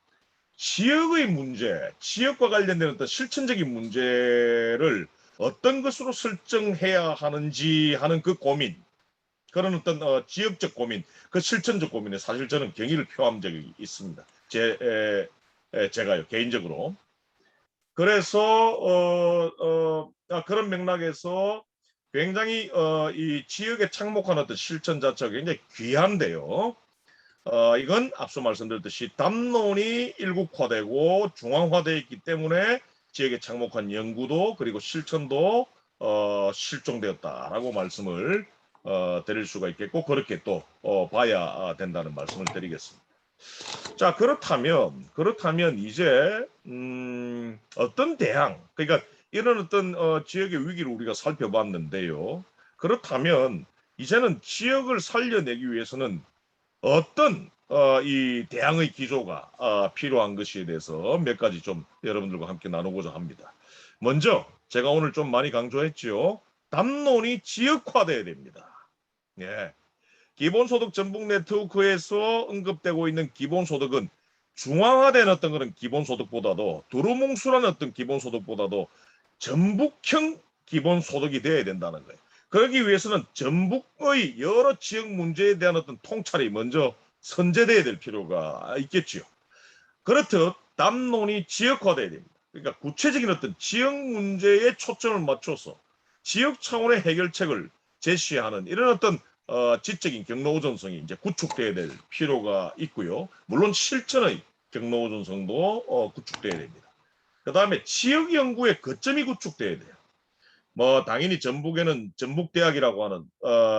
지역의 문제, 지역과 관련된 어떤 실천적인 문제를 어떤 것으로 설정해야 하는지 하는 그 고민, 그런 어떤 지역적 고민, 그 실천적 고민에 사실 저는 경의를 표한 적이 있습니다. 제가요, 개인적으로. 그래서 그런 맥락에서 굉장히 이 지역에 착목한 어떤 실천 자체가 굉장히 귀한데요. 이건 앞서 말씀드렸듯이 담론이 일국화되고 중앙화되어 있기 때문에 지역에 착목한 연구도 그리고 실천도 실종되었다라고 말씀을 드릴 수가 있겠고 그렇게 또 봐야 된다는 말씀을 드리겠습니다. 자, 그렇다면 이제 어떤 대안, 그러니까 이런 어떤 지역의 위기를 우리가 살펴봤는데요. 그렇다면 이제는 지역을 살려내기 위해서는 어떤 이 대항의 기조가 필요한 것에 대해서 몇 가지 좀 여러분들과 함께 나누고자 합니다. 먼저 제가 오늘 좀 많이 강조했죠. 담론이 지역화돼야 됩니다. 예. 기본소득 전북 네트워크에서 언급되고 있는 기본소득은 중앙화된 어떤 그런 기본소득보다도 두루뭉술한 어떤 기본소득보다도 전북형 기본소득이 돼야 된다는 거예요. 그러기 위해서는 전북의 여러 지역 문제에 대한 어떤 통찰이 먼저 선제돼야 될 필요가 있겠지요. 그렇듯 담론이 지역화돼야 됩니다. 그러니까 구체적인 어떤 지역 문제에 초점을 맞춰서 지역 차원의 해결책을 제시하는 이런 어떤 지적인 경로우전성이 이제 구축돼야 될 필요가 있고요. 물론 실천의 경로우전성도 구축돼야 됩니다. 그 다음에 지역 연구의 거점이 구축돼야 돼요. 뭐 당연히 전북에는 전북대학이라고 하는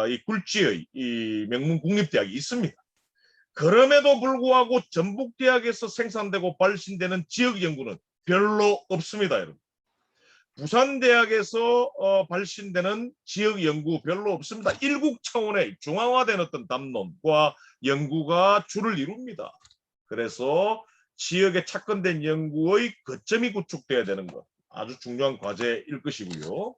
이 굴지의 이 명문 국립대학이 있습니다. 그럼에도 불구하고 전북대학에서 생산되고 발신되는 지역 연구는 별로 없습니다, 여러분. 부산대학에서 발신되는 지역 연구 별로 없습니다. 일국 차원의 중앙화된 어떤 담론과 연구가 주를 이룹니다. 그래서 지역에 착근된 연구의 거점이 구축돼야 되는 것 아주 중요한 과제일 것이고요.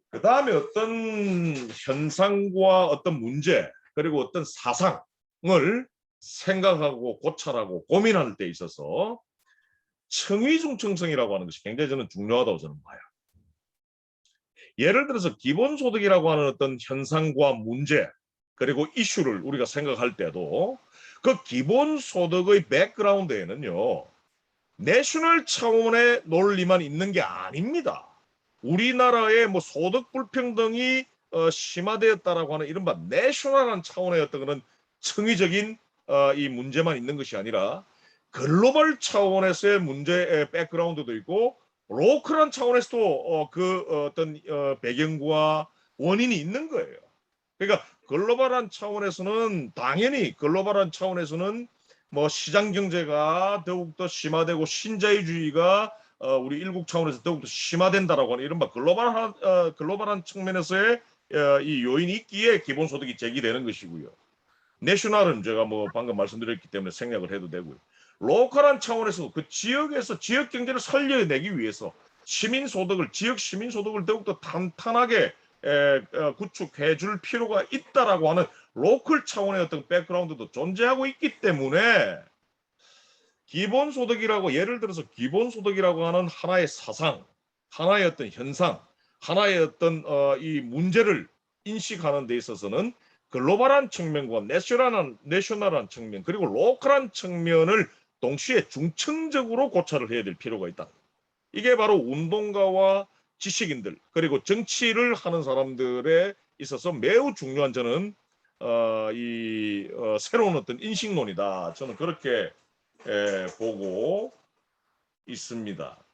그 다음에 어떤 현상과 어떤 문제 그리고 어떤 사상을 생각하고 고찰하고 고민할 때 있어서 청위중청성이라고 하는 것이 굉장히 저는 중요하다고 저는 봐요. 예를 들어서 기본소득이라고 하는 어떤 현상과 문제 그리고 이슈를 우리가 생각할 때도 그 기본소득의 백그라운드에는요. 내셔널 차원의 논리만 있는 게 아닙니다. 우리나라의 뭐 소득 불평등이 심화되었다라고 하는 이른바 내셔널한 차원의 어떤 그런 청위적인 이 문제만 있는 것이 아니라 글로벌 차원에서의 문제의 백그라운드도 있고 로컬한 차원에서도 그 어떤 배경과 원인이 있는 거예요. 그러니까 글로벌한 차원에서는 당연히 글로벌한 차원에서는 뭐 시장 경제가 더욱더 심화되고 신자유주의가 우리 일국 차원에서 더욱더 심화된다라고 하는 이른바 글로벌한 측면에서의 이 요인이 있기에 기본소득이 제기되는 것이고요. 내셔널은 제가 뭐 방금 말씀드렸기 때문에 생략을 해도 되고요. 로컬한 차원에서 그 지역에서 지역 경제를 살려내기 위해서 시민소득을 지역 시민소득을 더욱더 탄탄하게 구축해 줄 필요가 있다라고 하는 로컬 차원의 어떤 백그라운드도 존재하고 있기 때문에 기본소득이라고 예를 들어서 기본소득이라고 하는 하나의 사상, 하나의 어떤 현상, 하나의 어떤 이 문제를 인식하는 데 있어서는 글로벌한 측면과 내셔널한 측면 그리고 로컬한 측면을 동시에 중층적으로 고찰을 해야 될 필요가 있다. 이게 바로 운동가와 지식인들 그리고 정치를 하는 사람들에 있어서 매우 중요한 저는 새로운 어떤 인식론이다. 저는 그렇게 보고 있습니다.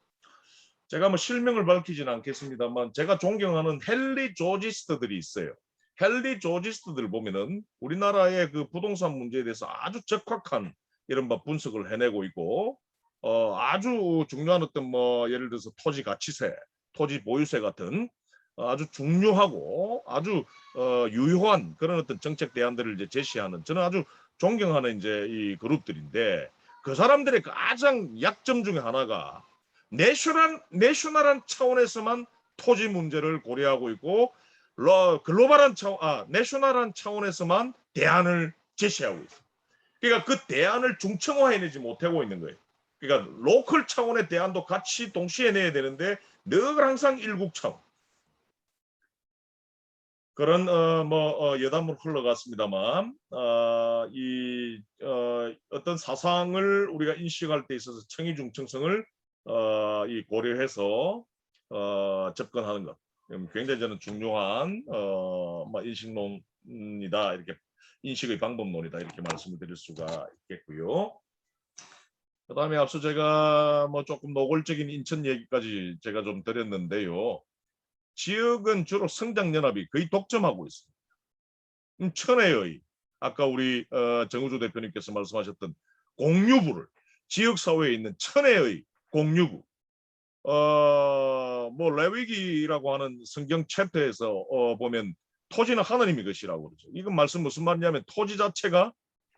제가 뭐 실명을 밝히지는 않겠습니다만 제가 존경하는 헨리 조지스트들이 있어요. 헨리 조지스트들 보면은 우리나라의 그 부동산 문제에 대해서 아주 적확한 이른바 분석을 해내고 있고 아주 중요한 어떤 뭐 예를 들어서 토지 가치세, 토지 보유세 같은 아주 중요하고 아주 유효한 그런 어떤 정책 대안들을 이제 제시하는 저는 아주 존경하는 이제 이 그룹들인데 그 사람들의 가장 약점 중에 하나가 내셔널한 차원에서만 토지 문제를 고려하고 있고 내셔널한 차원에서만 대안을 제시하고 있어요. 그러니까 그 대안을 중청화해내지 못하고 있는 거예요. 그러니까 로컬 차원의 대안도 같이 동시에 내야 되는데 늘 항상 일국 차원. 그런 여담으로 흘러갔습니다만 어떤 사상을 우리가 인식할 때 있어서 청이중청성을 이 고려해서 접근하는 것 굉장히 저는 중요한 인식론이다 이렇게 인식의 방법론이다 이렇게 말씀을 드릴 수가 있겠고요. 그다음에 앞서 제가 뭐 조금 노골적인 인천 얘기까지 제가 좀 드렸는데요. 지역은 주로 성장연합이 거의 독점하고 있습니다. 천혜의 아까 우리 정우주 대표님께서 말씀하셨던 공유부를 지역사회에 있는 천혜의 공유부 뭐 레위기라고 하는 성경 챕터에서 보면 토지는 하나님의 것이라고 그러죠. 이건 말씀 무슨 말이냐면 토지 자체가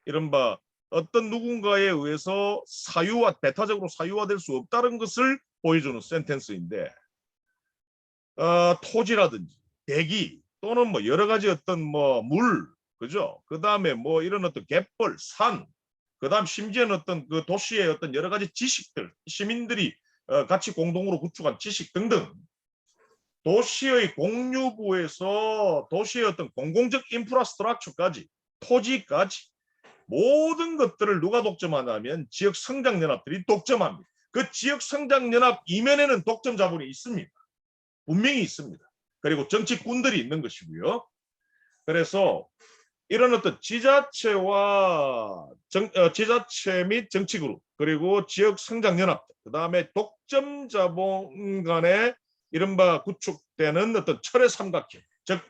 이른바 어떤 누군가에 의해서 배타적으로 사유화될 수 없다는 것을 보여주는 센텐스인데 토지라든지 대기 또는 뭐 여러 가지 어떤 뭐 물, 그죠? 그 다음에 뭐 이런 어떤 갯벌, 산, 그 다음 심지어는 어떤 그 도시의 어떤 여러 가지 지식들, 시민들이 같이 공동으로 구축한 지식 등등 도시의 공유부에서 도시의 어떤 공공적 인프라스트럭처까지 토지까지 모든 것들을 누가 독점하냐면 지역 성장연합들이 독점합니다. 그 지역 성장연합 이면에는 독점 자본이 있습니다. 분명히 있습니다. 그리고 정치꾼들이 있는 것이고요. 그래서 이런 어떤 지자체와 지자체 및 정치그룹 그리고 지역 성장연합 그다음에 독점 자본 간의 이른바 구축되는 어떤 철의 삼각형 즉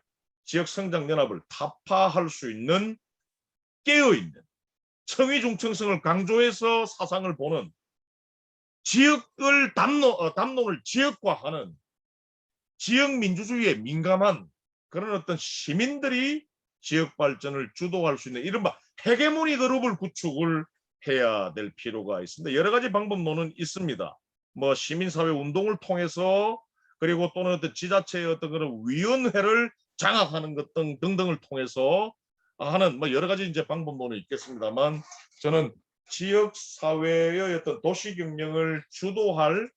지역 성장연합을 타파할 수 있는 깨어있는 청위중층성을 강조해서 사상을 보는 지역을 담론을 지역화하는 지역 민주주의에 민감한 그런 어떤 시민들이 지역 발전을 주도할 수 있는 이른바 헤게모니 그룹을 구축을 해야 될 필요가 있습니다. 여러 가지 방법론은 있습니다. 뭐 시민사회 운동을 통해서 그리고 또는 어떤 지자체의 어떤 그런 위원회를 장악하는 것 등등을 통해서 하는 뭐 여러 가지 이제 방법론이 있겠습니다만 저는 지역 사회의 어떤 도시 경영을 주도할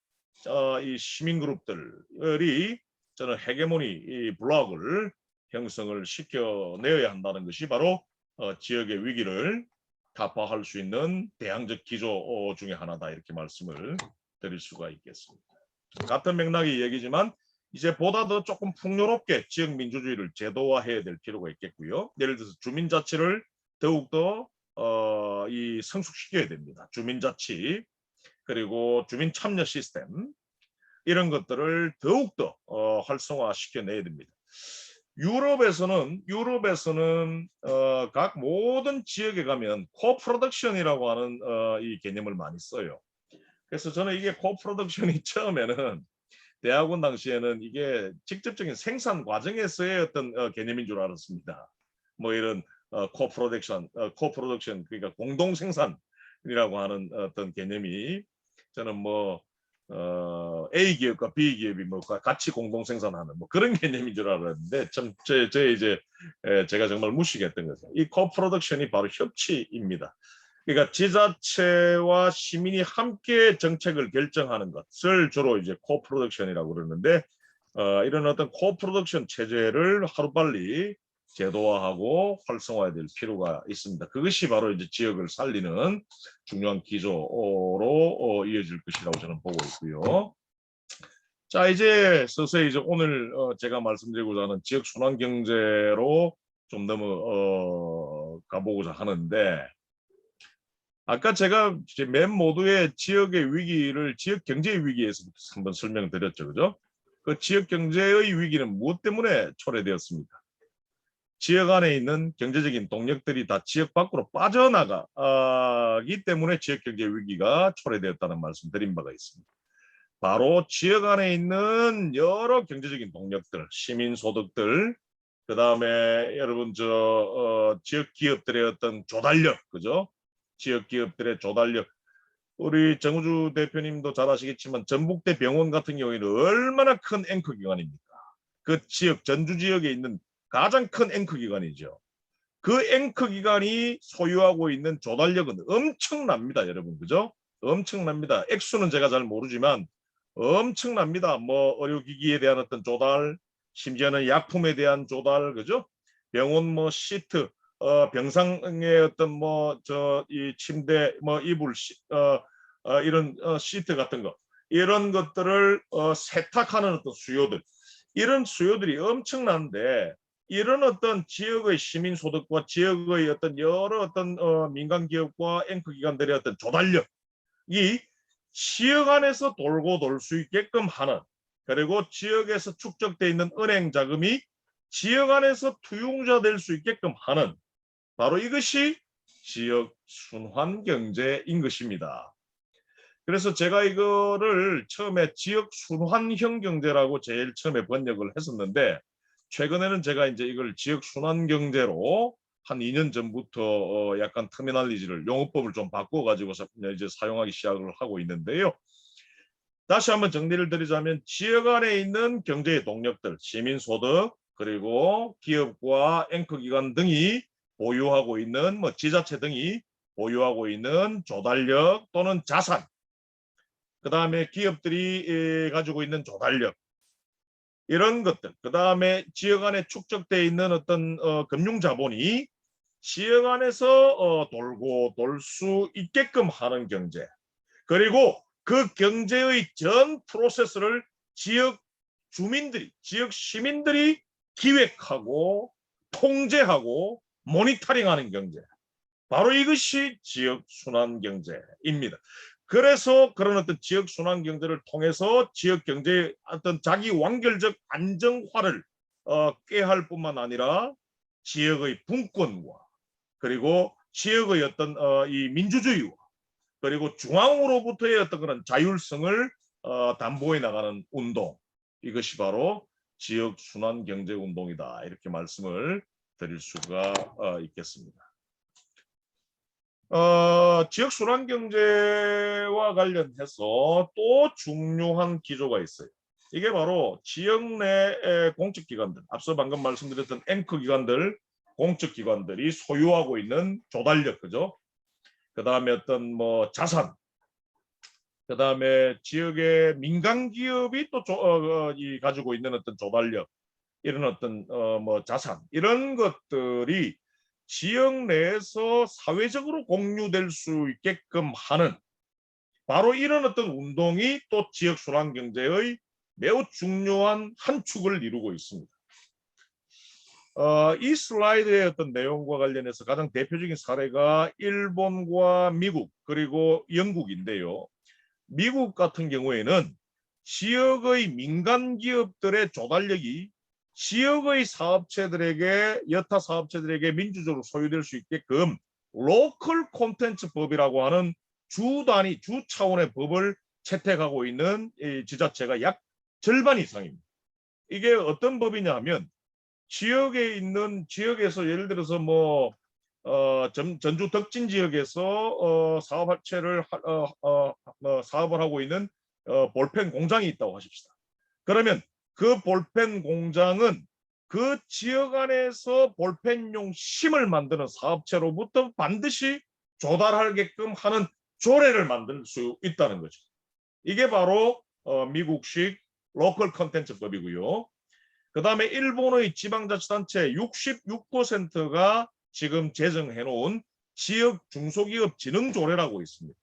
이 시민 그룹들이 저는 헤게모니 이 블록을 형성을 시켜내어야 한다는 것이 바로 지역의 위기를 타파할 수 있는 대항적 기조 중에 하나다 이렇게 말씀을 드릴 수가 있겠습니다. 같은 맥락의 얘기지만 이제 보다 더 조금 풍요롭게 지역 민주주의를 제도화해야 될 필요가 있겠고요. 예를 들어서 주민자치를 더욱더 성숙시켜야 됩니다. 주민자치 그리고 주민 참여 시스템 이런 것들을 더욱더 활성화시켜내야 됩니다. 유럽에서는 각 모든 지역에 가면 코프로덕션이라고 하는 이 개념을 많이 써요. 그래서 저는 이게 코프로덕션이 처음에는 대학원 당시에는 이게 직접적인 생산 과정에서의 어떤 개념인 줄 알았습니다. 뭐 이런 코프로덕션 그러니까 공동 생산이라고 하는 어떤 개념이 저는 뭐 A 기업과 B 기업이 뭐 같이 공동 생산하는 뭐 그런 개념인 줄 알았는데 참 제가 정말 무식했던 거죠. 이 코프로덕션이 바로 협치입니다. 그러니까 지자체와 시민이 함께 정책을 결정하는 것을 주로 이제 코프로덕션이라고 그러는데 이런 어떤 코프로덕션 체제를 하루빨리 제도화하고 활성화해야 될 필요가 있습니다. 그것이 바로 이제 지역을 살리는 중요한 기조로 이어질 것이라고 저는 보고 있고요. 자, 이제 서서히 이제 오늘 제가 말씀드리고자 하는 지역 순환 경제로 좀 가보고자 하는데, 아까 제가 이제 맨 모두의 지역의 위기를 지역 경제의 위기에서부터 한번 설명드렸죠, 그죠? 그 지역 경제의 위기는 무엇 때문에 초래되었습니까? 지역 안에 있는 경제적인 동력들이 다 지역 밖으로 빠져나가기 때문에 지역 경제 위기가 초래되었다는 말씀 드린 바가 있습니다. 바로 지역 안에 있는 여러 경제적인 동력들, 시민 소득들, 그 다음에 여러분 지역 기업들의 어떤 조달력, 그죠? 지역 기업들의 조달력. 우리 정우주 대표님도 잘 아시겠지만 전북대 병원 같은 경우에는 얼마나 큰 앵커 기관입니까? 그 지역 전주 지역에 있는 가장 큰 앵커 기관이죠. 그 앵커 기관이 소유하고 있는 조달력은 엄청납니다, 여러분, 그죠? 엄청납니다. 액수는 제가 잘 모르지만 엄청납니다. 뭐 의료기기에 대한 어떤 조달, 심지어는 약품에 대한 조달, 그죠? 병원 뭐 시트, 병상의 어떤 뭐 이 침대, 뭐 이불, 이런 시트 같은 거, 이런 것들을 세탁하는 어떤 수요들, 이런 수요들이 엄청난데, 이런 어떤 지역의 시민 소득과 지역의 어떤 여러 어떤 민간 기업과 앵커 기관들의 어떤 조달력, 이 지역 안에서 돌고 돌 수 있게끔 하는, 그리고 지역에서 축적되어 있는 은행 자금이 지역 안에서 투용자 될 수 있게끔 하는, 바로 이것이 지역 순환 경제인 것입니다. 그래서 제가 이거를 처음에 지역 순환형 경제라고 제일 처음에 번역을 했었는데, 최근에는 제가 이제 이걸 지역 순환 경제로 한 2년 전부터 약간 터미널리지를, 용어법을 좀 바꿔가지고 이제 사용하기 시작을 하고 있는데요. 다시 한번 정리를 드리자면, 지역 안에 있는 경제의 동력들, 시민소득, 그리고 기업과 앵커기관 등이 보유하고 있는, 뭐 지자체 등이 보유하고 있는 조달력 또는 자산, 그 다음에 기업들이 가지고 있는 조달력, 이런 것들, 그 다음에 지역 안에 축적되어 있는 어떤 금융 자본이 지역 안에서 돌고 돌 수 있게끔 하는 경제, 그리고 그 경제의 전 프로세스를 지역 주민들이, 지역 시민들이 기획하고 통제하고 모니터링하는 경제, 바로 이것이 지역 순환 경제입니다. 그래서 그런 어떤 지역 순환 경제를 통해서 지역 경제의 어떤 자기 완결적 안정화를 꾀할 뿐만 아니라 지역의 분권과, 그리고 지역의 어떤 이 민주주의와, 그리고 중앙으로부터의 어떤 그런 자율성을 담보해 나가는 운동, 이것이 바로 지역 순환 경제 운동이다, 이렇게 말씀을 드릴 수가 있겠습니다. 지역 순환 경제와 관련해서 또 중요한 기조가 있어요. 이게 바로 지역 내 공적 기관들, 앞서 방금 말씀드렸던 앵커 기관들, 공적 기관들이 소유하고 있는 조달력, 그죠? 그 다음에 어떤 뭐 자산, 그 다음에 지역의 민간 기업이 또 가지고 있는 어떤 조달력, 이런 어떤 뭐 자산, 이런 것들이 지역 내에서 사회적으로 공유될 수 있게끔 하는, 바로 이런 어떤 운동이 또 지역 순환 경제의 매우 중요한 한 축을 이루고 있습니다. 이 슬라이드의 어떤 내용과 관련해서 가장 대표적인 사례가 일본과 미국, 그리고 영국인데요. 미국 같은 경우에는 지역의 민간 기업들의 조달력이 지역의 사업체들에게, 여타 사업체들에게 민주적으로 소유될 수 있게끔 로컬 콘텐츠 법이라고 하는 주 단위, 주 차원의 법을 채택하고 있는 이 지자체가 약 절반 이상입니다. 이게 어떤 법이냐 하면, 지역에 있는, 지역에서 예를 들어서 뭐 전주 덕진 지역에서 사업체를 사업을 하고 있는 볼펜 공장이 있다고 하십시다. 그러면 그 볼펜 공장은 그 지역 안에서 볼펜용 심을 만드는 사업체로부터 반드시 조달하게끔 하는 조례를 만들 수 있다는 거죠. 이게 바로 미국식 로컬 컨텐츠법이고요. 그 다음에 일본의 지방자치단체 66%가 지금 제정해 놓은 지역 중소기업 진흥조례라고 있습니다.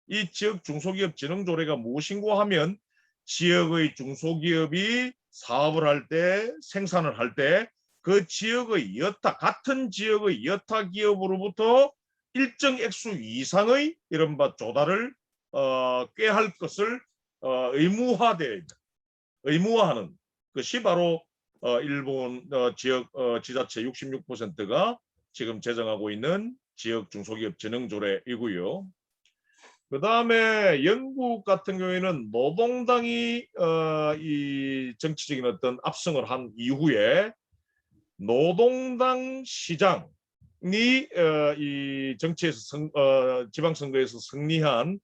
이 지역 중소기업 진흥조례가 무엇인고 하면 지역의 중소기업이 사업을 할 때, 생산을 할 때 그 지역의 같은 지역의 여타 기업으로부터 일정 액수 이상의 이른바 조달을 꾀할 것을 의무화되어 있다. 의무화하는 것이 바로 일본 지역 지자체 66%가 지금 제정하고 있는 지역 중소기업 진흥조례이고요. 그 다음에 영국 같은 경우에는 노동당이 이 정치적인 어떤 압승을 한 이후에 노동당 시장이 이 정치에서 지방선거에서 승리한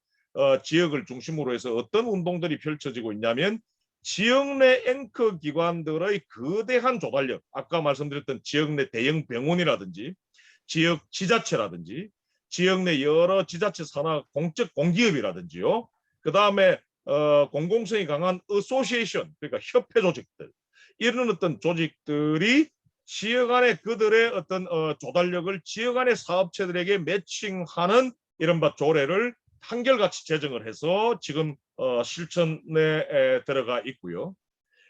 지역을 중심으로 해서 어떤 운동들이 펼쳐지고 있냐면 지역 내 앵커 기관들의 거대한 조달력, 아까 말씀드렸던 지역 내 대형 병원이라든지 지역 지자체라든지 지역 내 여러 지자체 산하 공적 공기업이라든지요. 그 다음에 공공성이 강한 어소시에이션, 그러니까 협회 조직들, 이런 어떤 조직들이 지역 안에 그들의 어떤 조달력을 지역 안의 사업체들에게 매칭하는 이른바 조례를 한결같이 제정을 해서 지금 실천에 들어가 있고요.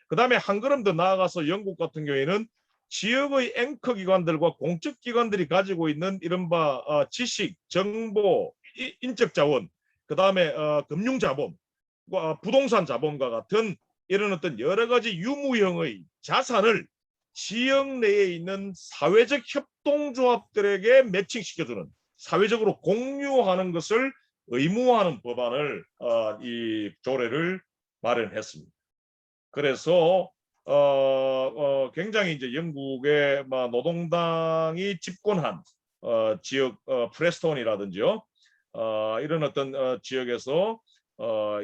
그 다음에 한 걸음 더 나아가서 영국 같은 경우에는 지역의 앵커 기관들과 공적 기관들이 가지고 있는 이른바 지식, 정보, 인적 자원, 그 다음에 금융 자본, 부동산 자본과 같은 이런 어떤 여러 가지 유무형의 자산을 지역 내에 있는 사회적 협동조합들에게 매칭시켜주는, 사회적으로 공유하는 것을 의무화하는 법안을 이 조례를 마련했습니다. 그래서 굉장히 이제 영국의 노동당이 집권한 지역 프레스톤이라든지요, 이런 어떤 지역에서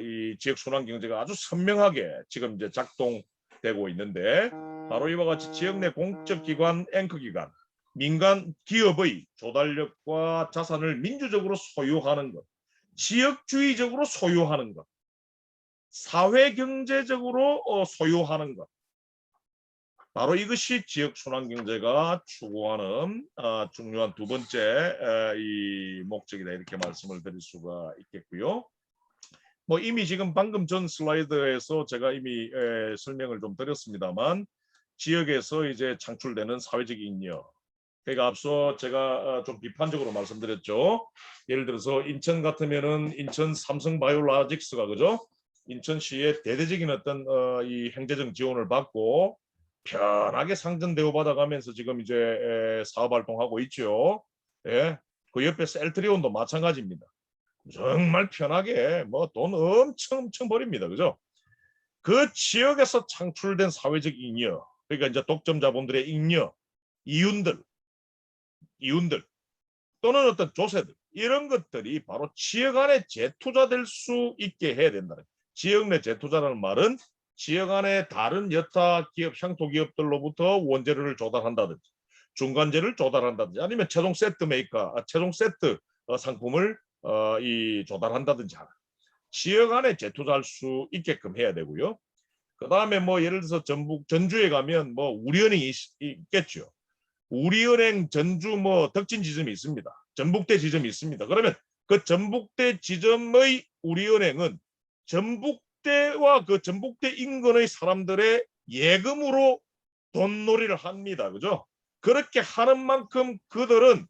이 지역 순환 경제가 아주 선명하게 지금 이제 작동되고 있는데, 바로 이와 같이 지역 내 공적 기관, 앵커 기관, 민간 기업의 조달력과 자산을 민주적으로 소유하는 것, 지역주의적으로 소유하는 것, 사회경제적으로 소유하는 것, 바로 이것이 지역순환경제가 추구하는 중요한 두 번째 이 목적이다, 이렇게 말씀을 드릴 수가 있겠고요. 뭐 이미 지금 방금 전 슬라이드에서 제가 이미 설명을 좀 드렸습니다만, 지역에서 이제 창출되는 사회적 잉여, 그러니까 앞서 제가 좀 비판적으로 말씀드렸죠. 예를 들어서 인천 같으면은 인천 삼성바이오로직스가, 그죠? 인천시의 대대적인 어떤 이 행재적 지원을 받고 편하게 상전 대우 받아가면서 지금 이제 사업 활동하고 있죠. 예, 그 옆에 셀트리온도 마찬가지입니다. 정말 편하게 뭐 돈 엄청 버립니다, 그죠? 그 지역에서 창출된 사회적 잉여, 그러니까 이제 독점 자본들의 잉여, 이윤들 또는 어떤 조세들, 이런 것들이 바로 지역 안에 재투자될 수 있게 해야 된다는. 지역 내 재투자라는 말은 지역 안에 다른 여타 기업, 향토 기업들로부터 원재료를 조달한다든지 중간재를 조달한다든지 아니면 최종 세트 최종 세트 상품을 이 조달한다든지 하는, 지역 안에 재투자할 수 있게끔 해야 되고요. 그 다음에 뭐 예를 들어서 전주에 가면 뭐 우리은행이 있겠죠. 우리은행 전주 뭐 덕진 지점이 있습니다. 전북대 지점이 있습니다. 그러면 그 전북대 지점의 우리은행은 전북대와 그 전북대 인근의 사람들의 예금으로 돈놀이를 합니다. 그죠? 그렇게 하는 만큼 그들은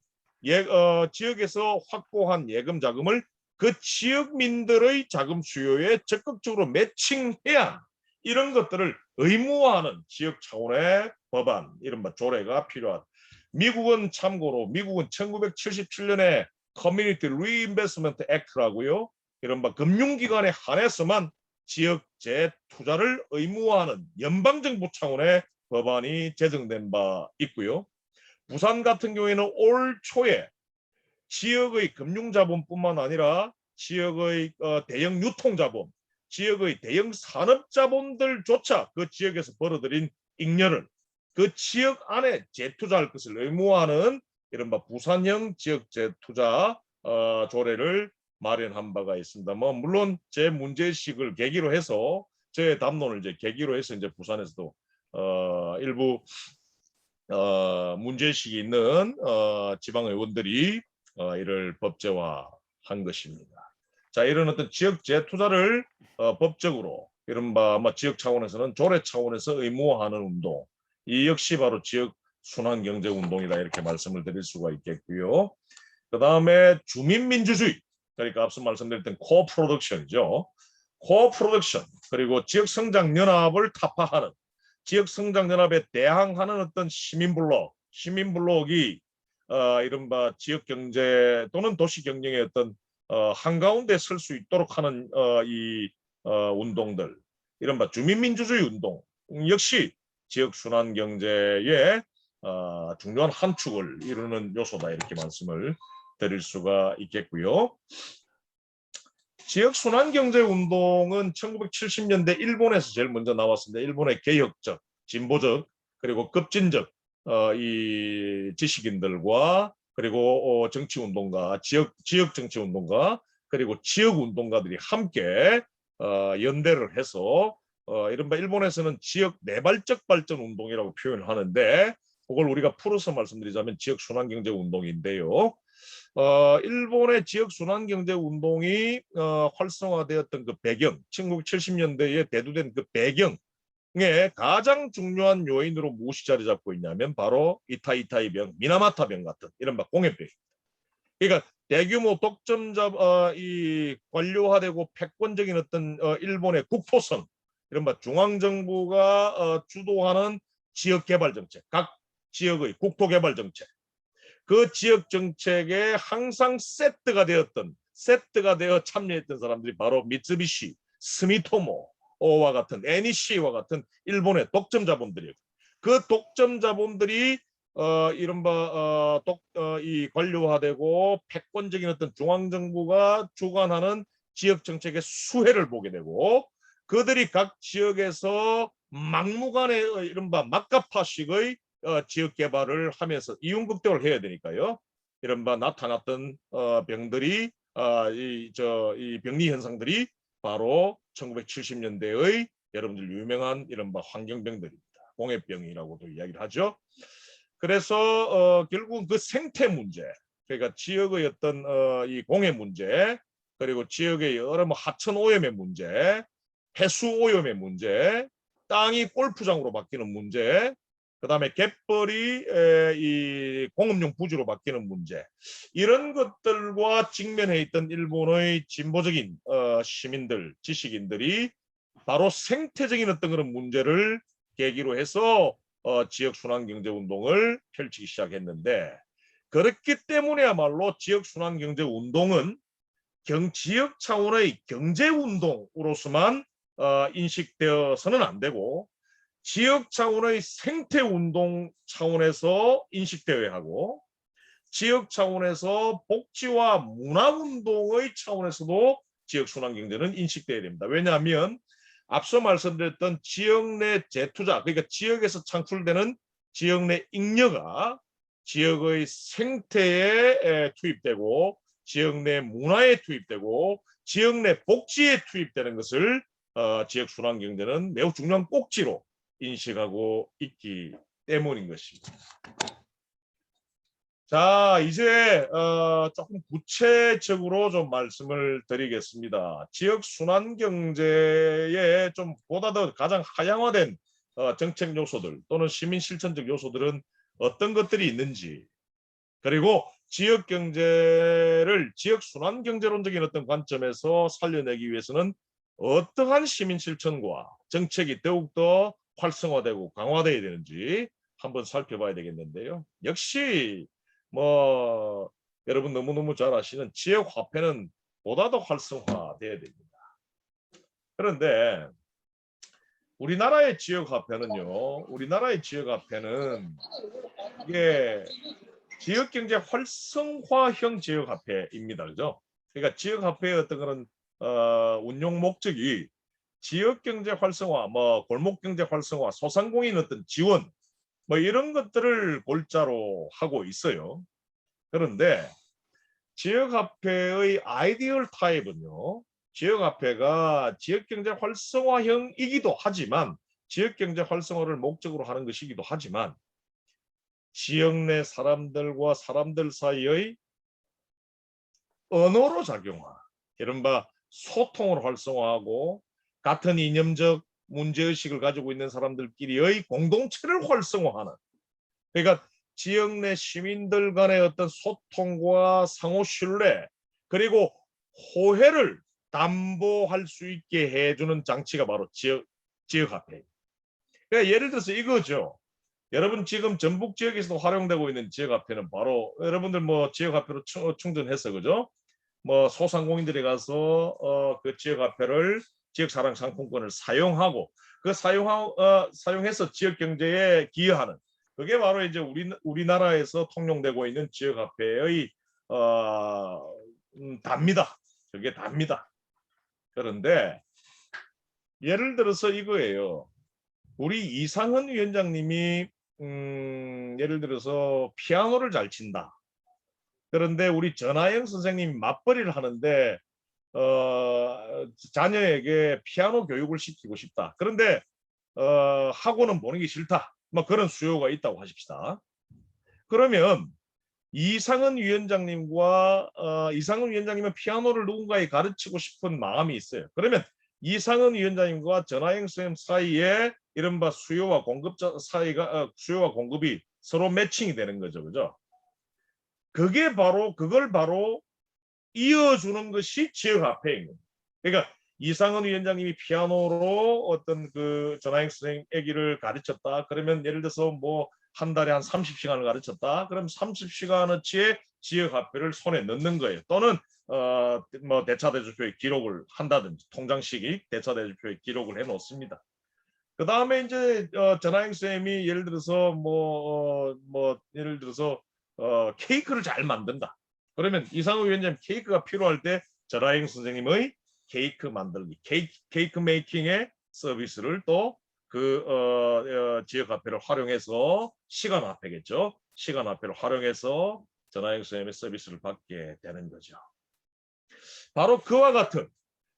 지역에서 확보한 예금 자금을 그 지역민들의 자금 수요에 적극적으로 매칭해야, 이런 것들을 의무화하는 지역 차원의 법안, 이른바 조례가 필요하다. 미국은 참고로 미국은 1977년에 커뮤니티 리인베스트먼트 액트라고요, 이른바 금융기관에 한해서만 지역 재투자를 의무화하는 연방정부 차원의 법안이 제정된 바 있고요. 부산 같은 경우에는 올 초에 지역의 금융자본뿐만 아니라 지역의 대형 유통자본, 지역의 대형 산업자본들조차 그 지역에서 벌어들인 잉여를 그 지역 안에 재투자할 것을 의무화하는 이른바 부산형 지역 재투자 조례를 마련한 바가 있습니다. 뭐 물론 제 문제의식을 계기로 해서 제 담론을 이제 계기로 해서 이제 부산에서도 일부 문제의식이 있는 지방 의원들이 이를 법제화한 것입니다. 자, 이런 어떤 지역 재투자를 법적으로 이른바 지역 차원에서는 조례 차원에서 의무화하는 운동, 이 역시 바로 지역 순환 경제 운동이다 이렇게 말씀을 드릴 수가 있겠고요. 그 다음에 주민민주주의, 그러니까 앞서 말씀드렸던 코어 프로덕션이죠. 코어 프로덕션, 그리고 지역 성장 연합을 타파하는, 지역 성장 연합에 대항하는 어떤 시민블록이 이른바 지역 경제 또는 도시 경영의 어떤 한가운데 설 수 있도록 하는 이 운동들, 이른바 주민민주주의 운동 역시 지역 순환 경제의 중요한 한 축을 이루는 요소다 이렇게 말씀을 드릴 수가 있겠고요. 지역 순환 경제 운동은 1970년대 일본에서 제일 먼저 나왔습니다. 일본의 개혁적, 진보적, 그리고 급진적 이 지식인들과 그리고 정치 운동가, 지역 정치 운동가, 그리고 지역 운동가들이 함께 연대를 해서 이른바 일본에서는 지역 내발적 발전 운동이라고 표현을 하는데, 그걸 우리가 풀어서 말씀드리자면 지역 순환 경제 운동인데요. 일본의 지역 순환 경제 운동이 활성화되었던 그 배경, 1970년대에 대두된 그 배경에 가장 중요한 요인으로 무엇이 자리 잡고 있냐면 바로 이타이타이병, 미나마타병 같은 이른바 공해병입니다. 그러니까 대규모 독점자 이 관료화되고 패권적인 어떤 일본의 국토성, 이른바 중앙정부가 주도하는 지역 개발 정책, 각 지역의 국토 개발 정책, 그 지역 정책에 항상 세트가 되어 참여했던 사람들이 바로 미쓰비시, 스미토모와 같은 NEC와 같은 일본의 독점 자본들이에요. 그 독점 자본들이 이른바 이 관료화되고 패권적인 어떤 중앙정부가 주관하는 지역 정책의 수혜를 보게 되고, 그들이 각 지역에서 막무가내 이른바 막가파식의 지역 개발을 하면서 이윤극대화를 해야 되니까요. 이른바 나타났던 병들이 이 병리 현상들이 바로 1970년대의 여러분들 유명한 이른바 환경병들입니다. 공해병이라고도 이야기를 하죠. 그래서 결국은 그 생태 문제, 그러니까 지역의 어떤 이 공해 문제, 그리고 지역의 여러 하천 오염의 문제, 해수 오염의 문제, 땅이 골프장으로 바뀌는 문제, 그 다음에 갯벌이 이 공업용 부지로 바뀌는 문제, 이런 것들과 직면해 있던 일본의 진보적인 시민들, 지식인들이 바로 생태적인 어떤 그런 문제를 계기로 해서 지역 순환 경제 운동을 펼치기 시작했는데, 그렇기 때문에야말로 지역 순환 경제 운동은 지역 차원의 경제 운동으로서만 인식되어서는 안 되고, 지역 차원의 생태 운동 차원에서 인식되어야 하고, 지역 차원에서 복지와 문화 운동의 차원에서도 지역 순환 경제는 인식되어야 됩니다. 왜냐하면 앞서 말씀드렸던 지역 내 재투자, 그러니까 지역에서 창출되는 지역 내 잉여가 지역의 생태에 투입되고, 지역 내 문화에 투입되고, 지역 내 복지에 투입되는 것을 지역 순환 경제는 매우 중요한 꼭지로 인식하고 있기 때문인 것입니다. 자, 이제 조금 구체적으로 좀 말씀을 드리겠습니다. 지역 순환 경제에 좀 보다 더 가장 하향화된 정책 요소들 또는 시민 실천적 요소들은 어떤 것들이 있는지, 그리고 지역 경제를 지역 순환 경제론적인 어떤 관점에서 살려내기 위해서는 어떠한 시민 실천과 정책이 더욱더 활성화되고 강화되어야 되는지 한번 살펴봐야 되겠는데요. 역시 여러분 너무너무 잘 아시는 지역 화폐는 보다 더 활성화돼야 됩니다. 그런데 우리나라의 지역 화폐는요, 이게 지역 경제 활성화형 지역 화폐입니다. 그죠? 그러니까 지역 화폐의 어떤 그런 운용 목적이 지역 경제 활성화, 골목 경제 활성화, 소상공인 어떤 지원, 이런 것들을 골자로 하고 있어요. 그런데 지역화폐의 아이디얼 타입은요, 지역화폐가 지역경제 활성화형이기도 하지만 지역경제 활성화를 목적으로 하는 것이기도 하지만 지역 내 사람들과 사람들 사이의 언어로 작용하, 이른바 소통을 활성화하고 같은 이념적 문제의식을 가지고 있는 사람들끼리의 공동체를 활성화하는, 그러니까 지역 내 시민들 간의 어떤 소통과 상호 신뢰 그리고 호혜를 담보할 수 있게 해주는 장치가 바로 지역화폐입니다. 그러니까 예를 들어서 이거죠. 여러분 지금 전북 지역에서도 활용되고 있는 지역화폐는 바로 여러분들 뭐 지역화폐로 충전해서 그죠? 뭐 소상공인들이 가서 그 지역화폐를 지역사랑 상품권을 사용하고 그 사용해서 지역 경제에 기여하는, 그게 바로 이제 우리나라에서 통용되고 있는 지역화폐의 답니다. 그게 답니다. 그런데 예를 들어서 이거예요. 우리 이상은 위원장님이 예를 들어서 피아노를 잘 친다. 그런데 우리 전하영 선생님이 맞벌이를 하는데 자녀에게 피아노 교육을 시키고 싶다. 그런데 학원은 보는 게 싫다. 뭐 그런 수요가 있다고 하십시다. 그러면 이상은 위원장님은 피아노를 누군가에 가르치고 싶은 마음이 있어요. 그러면 이상은 위원장님과 전하영 선생님 사이에 이른바 수요와 공급자 사이가 수요와 공급이 서로 매칭이 되는 거죠, 그죠? 그걸 바로 이어주는 것이 지역화폐인 겁니다. 그러니까 이상은 위원장님이 피아노로 어떤 그 전하영 선생님 아기를 가르쳤다. 그러면 예를 들어서 뭐 한 달에 한 30시간을 가르쳤다. 그럼 30시간어치의 지역화폐를 손에 넣는 거예요. 또는 뭐 대차대조표에 기록을 한다든지 통장식이 대차대조표에 기록을 해 놓습니다. 그 다음에 이제 전하영 선생님이 예를 들어서 예를 들어서 케이크를 잘 만든다. 그러면 이상우 위원장님 케이크가 필요할 때 전하영 선생님의 케이크 만들기, 케이크 메이킹의 서비스를 또 그 지역화폐를 활용해서 시간화폐겠죠. 시간화폐를 활용해서 전하영 선생님의 서비스를 받게 되는 거죠. 바로 그와 같은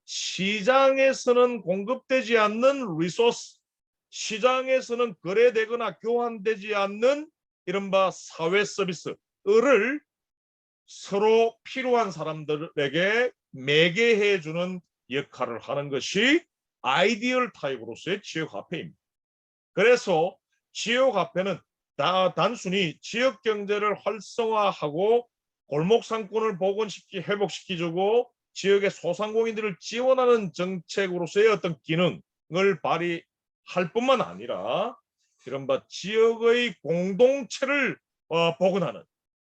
시장에서는 공급되지 않는 리소스, 시장에서는 거래되거나 교환되지 않는 이른바 사회 서비스를 서로 필요한 사람들에게 매개해주는 역할을 하는 것이 아이디얼 타입으로서의 지역화폐입니다. 그래서 지역화폐는 단순히 지역 경제를 활성화하고 골목 상권을 회복시켜주고 지역의 소상공인들을 지원하는 정책으로서의 어떤 기능을 발휘할 뿐만 아니라 이른바 지역의 공동체를 복원하는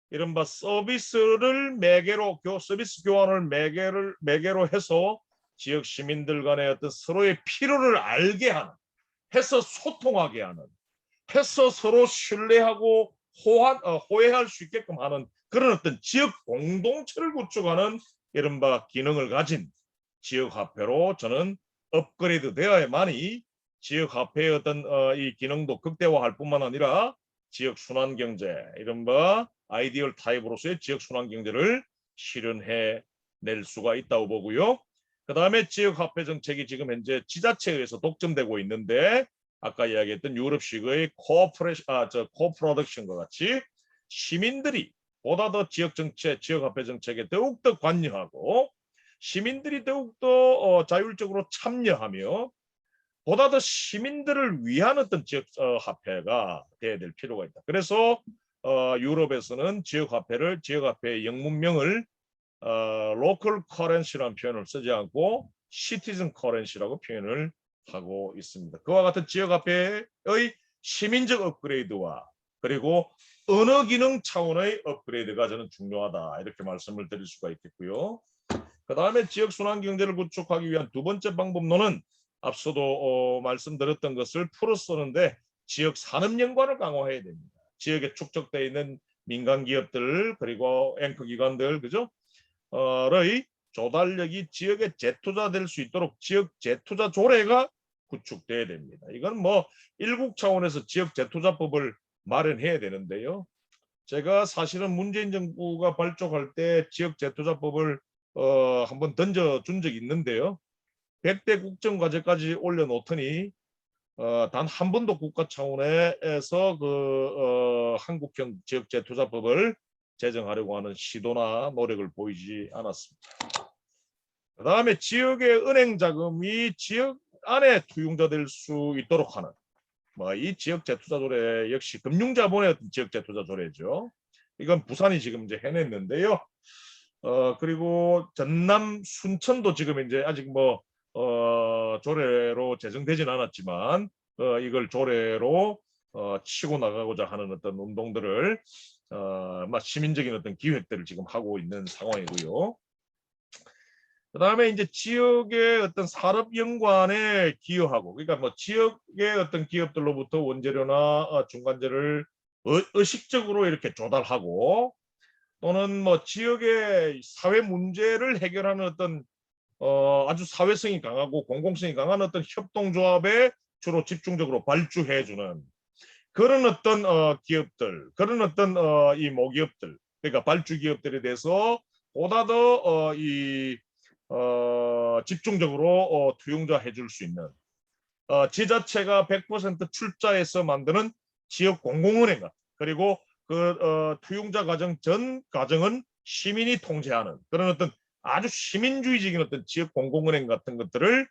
이른바 서비스를 매개로 서비스 교환을 매개로 해서 지역 시민들 간의 어떤 서로의 필요를 알게 하는, 해서 소통하게 하는, 해서 서로 신뢰하고 호혜할 수 있게끔 하는 그런 어떤 지역 공동체를 구축하는 이른바 기능을 가진 지역화폐로 저는 업그레이드 되어야만이 지역화폐의 어떤 이 기능도 극대화할 뿐만 아니라 지역 순환 경제, 이른바 아이디얼 타입으로서의 지역 순환 경제를 실현해 낼 수가 있다고 보고요. 그 다음에 지역화폐 정책이 지금 현재 지자체에 의해서 독점되고 있는데 아까 이야기했던 유럽식의 코프로덕션과 같이 시민들이 보다 더 지역화폐 정책에 더욱더 관여하고 시민들이 더욱더 자율적으로 참여하며 보다 더 시민들을 위한 어떤 지역화폐가 돼야 될 필요가 있다. 그래서 유럽에서는 지역화폐의 영문명을 로컬 커런시라는 표현을 쓰지 않고 시티즌 커런시라고 표현을 하고 있습니다. 그와 같은 지역화폐의 시민적 업그레이드와 그리고 언어 기능 차원의 업그레이드가 저는 중요하다, 이렇게 말씀을 드릴 수가 있겠고요. 그 다음에 지역 순환 경제를 구축하기 위한 두 번째 방법론은 앞서도 말씀드렸던 것을 풀어 쓰는데 지역 산업 연관을 강화해야 됩니다. 지역에 축적되어 있는 민간 기업들 그리고 앵커 기관들 그죠? 의 조달력이 지역에 재투자될 수 있도록 지역 재투자 조례가 구축돼야 됩니다. 이건 뭐 일국 차원에서 지역 재투자법을 마련해야 되는데요. 제가 사실은 문재인 정부가 발족할 때 지역 재투자법을 한번 던져준 적이 있는데요. 100대 국정과제까지 올려놓더니 단 한 번도 국가 차원에서 한국형 지역재투자법을 제정하려고 하는 시도나 노력을 보이지 않았습니다. 그 다음에 지역의 은행 자금이 지역 안에 투용자될 수 있도록 하는 이 지역재투자조례 역시 금융자본의 어떤 지역재투자조례죠. 이건 부산이 지금 이제 해냈는데요. 그리고 전남 순천도 지금 이제 아직 조례로 제정되진 않았지만 이걸 조례로 치고 나가고자 하는 어떤 운동들을 시민적인 어떤 기획들을 지금 하고 있는 상황이고요. 그다음에 이제 지역의 어떤 산업 연관에 기여하고, 그러니까 지역의 어떤 기업들로부터 원재료나 중간재를 의식적으로 이렇게 조달하고, 또는 지역의 사회 문제를 해결하는 어떤 아주 사회성이 강하고 공공성이 강한 어떤 협동조합에 주로 집중적으로 발주해주는 그런 어떤 기업들, 그런 어떤 이 모기업들, 그러니까 발주기업들에 대해서 보다 더 집중적으로 투용자 해줄 수 있는 지자체가 100% 출자해서 만드는 지역 공공은행 같은, 그리고 투용자 과정 전 과정은 시민이 통제하는 그런 어떤 아주 시민주의적인 어떤 지역 공공은행 같은 것들을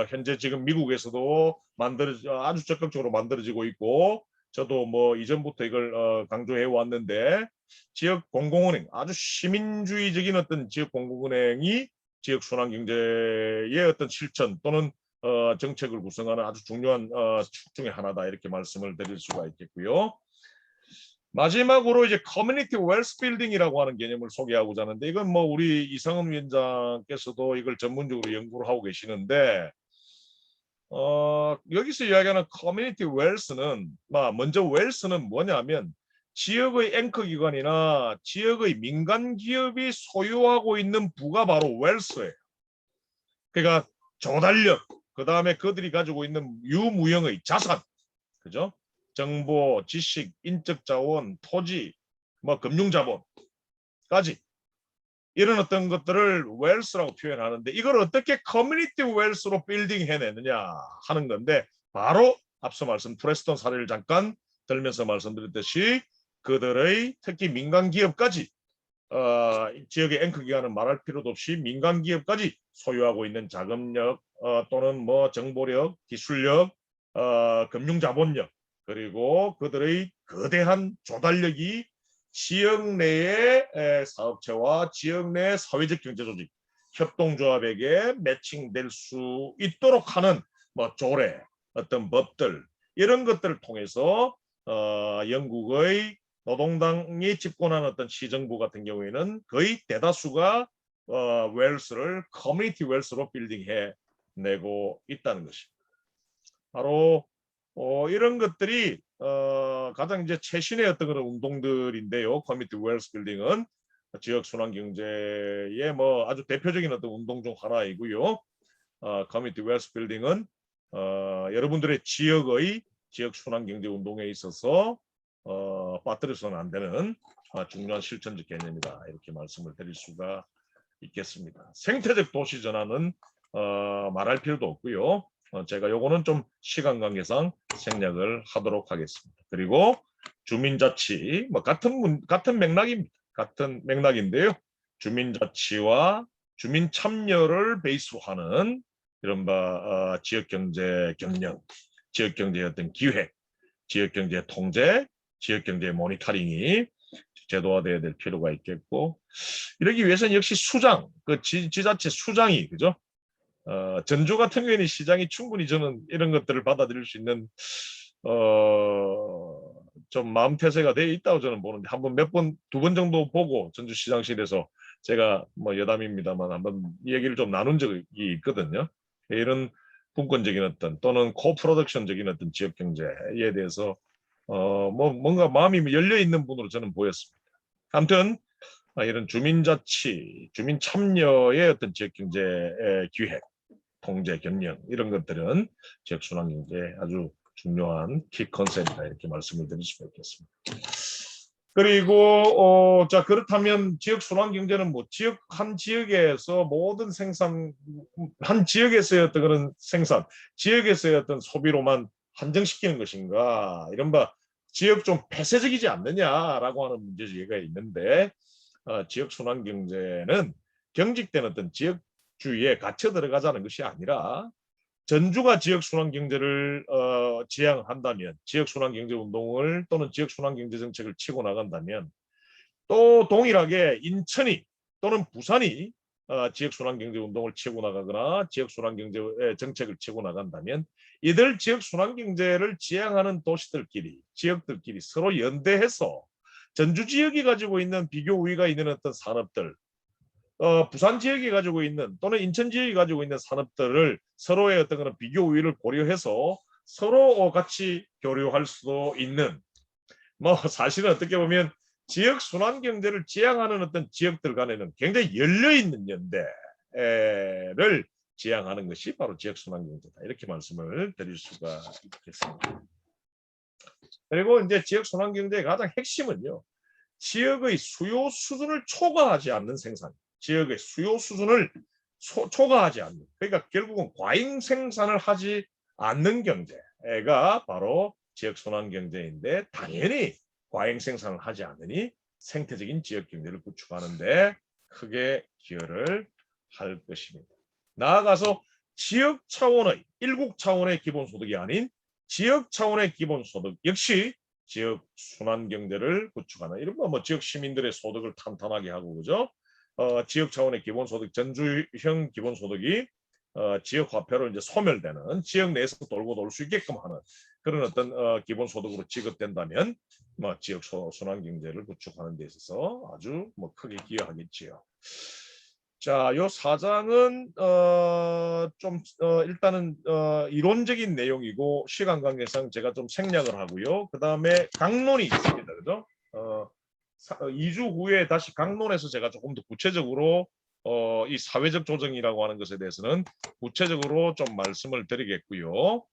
현재 지금 미국에서도 아주 적극적으로 만들어지고 있고, 저도 이전부터 이걸 강조해 왔는데, 지역 공공은행, 아주 시민주의적인 어떤 지역 공공은행이 지역 순환 경제의 어떤 실천 또는 정책을 구성하는 아주 중요한 축 중에 하나다, 이렇게 말씀을 드릴 수가 있겠고요. 마지막으로 이제 커뮤니티 웰스 빌딩이라고 하는 개념을 소개하고자 하는데, 이건 우리 이상은 위원장께서도 이걸 전문적으로 연구를 하고 계시는데, 여기서 이야기하는 커뮤니티 웰스는 먼저 웰스는 뭐냐면 지역의 앵커 기관이나 지역의 민간 기업이 소유하고 있는 부가 바로 웰스예요. 그러니까 조달력, 그 다음에 그들이 가지고 있는 유무형의 자산, 그죠? 정보, 지식, 인적 자원, 토지, 금융자본까지 이런 어떤 것들을 웰스라고 표현하는데, 이걸 어떻게 커뮤니티 웰스로 빌딩 해내느냐 하는 건데, 바로 앞서 프레스톤 사례를 잠깐 들면서 말씀드렸듯이 그들의 특히 민간 기업까지 지역의 앵커 기관은 말할 필요도 없이 민간 기업까지 소유하고 있는 자금력 또는 정보력, 기술력, 금융자본력, 그리고 그들의 거대한 조달력이 지역 내의 사업체와 지역 내 사회적 경제조직, 협동조합에게 매칭될 수 있도록 하는 조례, 어떤 법들, 이런 것들을 통해서 영국의 노동당이 집권한 어떤 시정부 같은 경우에는 거의 대다수가 웰스를 커뮤니티 웰스로 빌딩해 내고 있다는 것입니다. 바로 이런 것들이 가장 이제 최신의 어떤 그런 운동들인데요. 커뮤니티 웰스 빌딩은 지역 순환 경제의 아주 대표적인 어떤 운동 중 하나이고요. 커뮤니티 웰스 빌딩은 여러분들의 지역의 지역 순환 경제 운동에 있어서 빠뜨려서는 안 되는 중요한 실천적 개념이다, 이렇게 말씀을 드릴 수가 있겠습니다. 생태적 도시 전환은 말할 필요도 없고요. 제가 요거는 좀 시간 관계상 생략을 하도록 하겠습니다. 그리고 주민자치, 같은 맥락입니다. 같은 맥락인데요. 주민자치와 주민 참여를 베이스로 하는 이른바 지역경제 경영, 지역경제의 어떤 기획, 지역경제 통제, 지역경제 모니터링이 제도화되어야 될 필요가 있겠고, 이러기 위해서는 역시 수장, 지자체 수장이, 그죠? 전주 같은 경우에는 시장이 충분히 저는 이런 것들을 받아들일 수 있는 좀 마음 태세가 되어 있다고 저는 보는데, 두 번 정도 보고 전주시장실에서 제가 여담입니다만 한번 얘기를 좀 나눈 적이 있거든요. 이런 분권적인 어떤 또는 코프로덕션적인 어떤 지역 경제에 대해서 뭔가 마음이 열려 있는 분으로 저는 보였습니다. 아무튼 이런 주민자치, 주민 참여의 어떤 지역 경제 기획, 통제, 경영, 이런 것들은 지역 순환 경제에 아주 중요한 키 컨셉이다, 이렇게 말씀을 드릴 수가 있겠습니다. 그리고 자 그렇다면 지역 순환 경제는 뭐 지역 한 지역에서 모든 생산 한 지역에서의 어떤 그런 생산, 지역에서의 어떤 소비로만 한정시키는 것인가? 이른바 지역 좀 폐쇄적이지 않느냐라고 하는 문제제기가 있는데 지역 순환 경제는 경직된 어떤 지역주의에 갇혀 들어가자는 것이 아니라 전주가 지역순환경제를 지향한다면 지역순환경제운동을 또는 지역순환경제정책을 치고 나간다면 또 동일하게 인천이 또는 부산이 지역순환경제운동을 치고 나가거나 지역순환경제 정책을 치고 나간다면 이들 지역순환경제를 지향하는 도시들끼리 지역들끼리 서로 연대해서 전주 지역이 가지고 있는 비교 우위가 있는 어떤 산업들 부산 지역이 가지고 있는 또는 인천 지역이 가지고 있는 산업들을 서로의 어떤 그런 비교 우위를 고려해서 서로 같이 교류할 수도 있는 뭐 사실은 어떻게 보면 지역 순환 경제를 지향하는 어떤 지역들 간에는 굉장히 열려 있는 연대를 지향하는 것이 바로 지역 순환 경제다 이렇게 말씀을 드릴 수가 있겠습니다. 그리고 이제 지역 순환 경제의 가장 핵심은요. 지역의 수요 수준을 초과하지 않는 생산, 지역의 수요 수준을 초과하지 않는, 그러니까 결국은 과잉 생산을 하지 않는 경제가 바로 지역 순환 경제인데 당연히 과잉 생산을 하지 않으니 생태적인 지역 경제를 구축하는데 크게 기여를 할 것입니다. 나아가서 지역 차원의 일국 차원의 기본소득이 아닌 지역 차원의 기본소득 역시 지역 순환 경제를 구축하는 이른바 뭐 지역 시민들의 소득을 탄탄하게 하고 그죠? 지역 차원의 기본소득 전주형 기본소득이 지역 화폐로 이제 소멸되는 지역 내에서 돌고 돌 수 있게끔 하는 그런 어떤 기본소득으로 지급된다면 뭐 지역 순환 경제를 구축하는 데 있어서 아주 뭐 크게 기여하겠지요. 자, 요 사장은 좀 일단은 이론적인 내용이고 시간 관계상 제가 좀 생략을 하고요. 그 다음에 강론이 있습니다, 그죠? 2주 후에 다시 강론에서 제가 조금 더 구체적으로 이 사회적 조정이라고 하는 것에 대해서는 구체적으로 좀 말씀을 드리겠고요.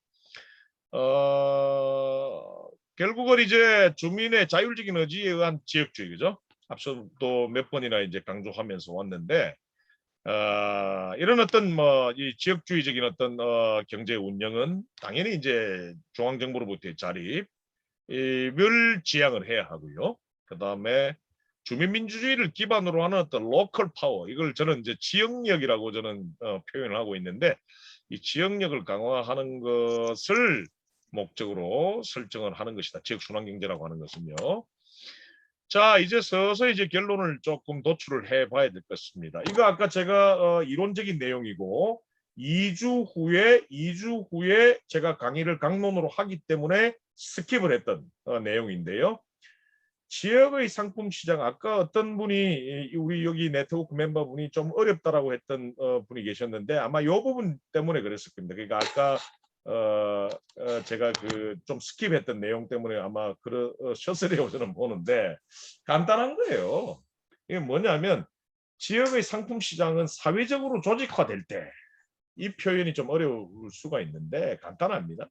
결국은 이제 주민의 자율적인 의지에 의한 지역주의, 그죠? 앞서 또 몇 번이나 이제 강조하면서 왔는데. 이런 어떤 뭐 이 지역주의적인 어떤 경제 운영은 당연히 이제 중앙정부로부터의 자립을 지향을 해야 하고요. 그 다음에 주민민주주의를 기반으로 하는 어떤 로컬 파워 이걸 저는 이제 지역력이라고 저는 표현을 하고 있는데 이 지역력을 강화하는 것을 목적으로 설정을 하는 것이다. 지역순환경제라고 하는 것은요. 자, 이제 서서히 이제 결론을 조금 도출을 해봐야 될 것입니다. 이거 아까 제가 이론적인 내용이고 2주 후에 제가 강의를 강론으로 하기 때문에 스킵을 했던 내용인데요. 지역의 상품 시장 아까 어떤 분이 우리 여기 네트워크 멤버분이 좀 어렵다라고 했던 분이 계셨는데 아마 이 부분 때문에 그랬을 겁니다. 그러니까 아까 제가 그 좀 스킵했던 내용 때문에 아마 그러셨으리라고 저는 보는데 간단한 거예요. 이게 뭐냐면 지역의 상품 시장은 사회적으로 조직화될 때 이 표현이 좀 어려울 수가 있는데 간단합니다.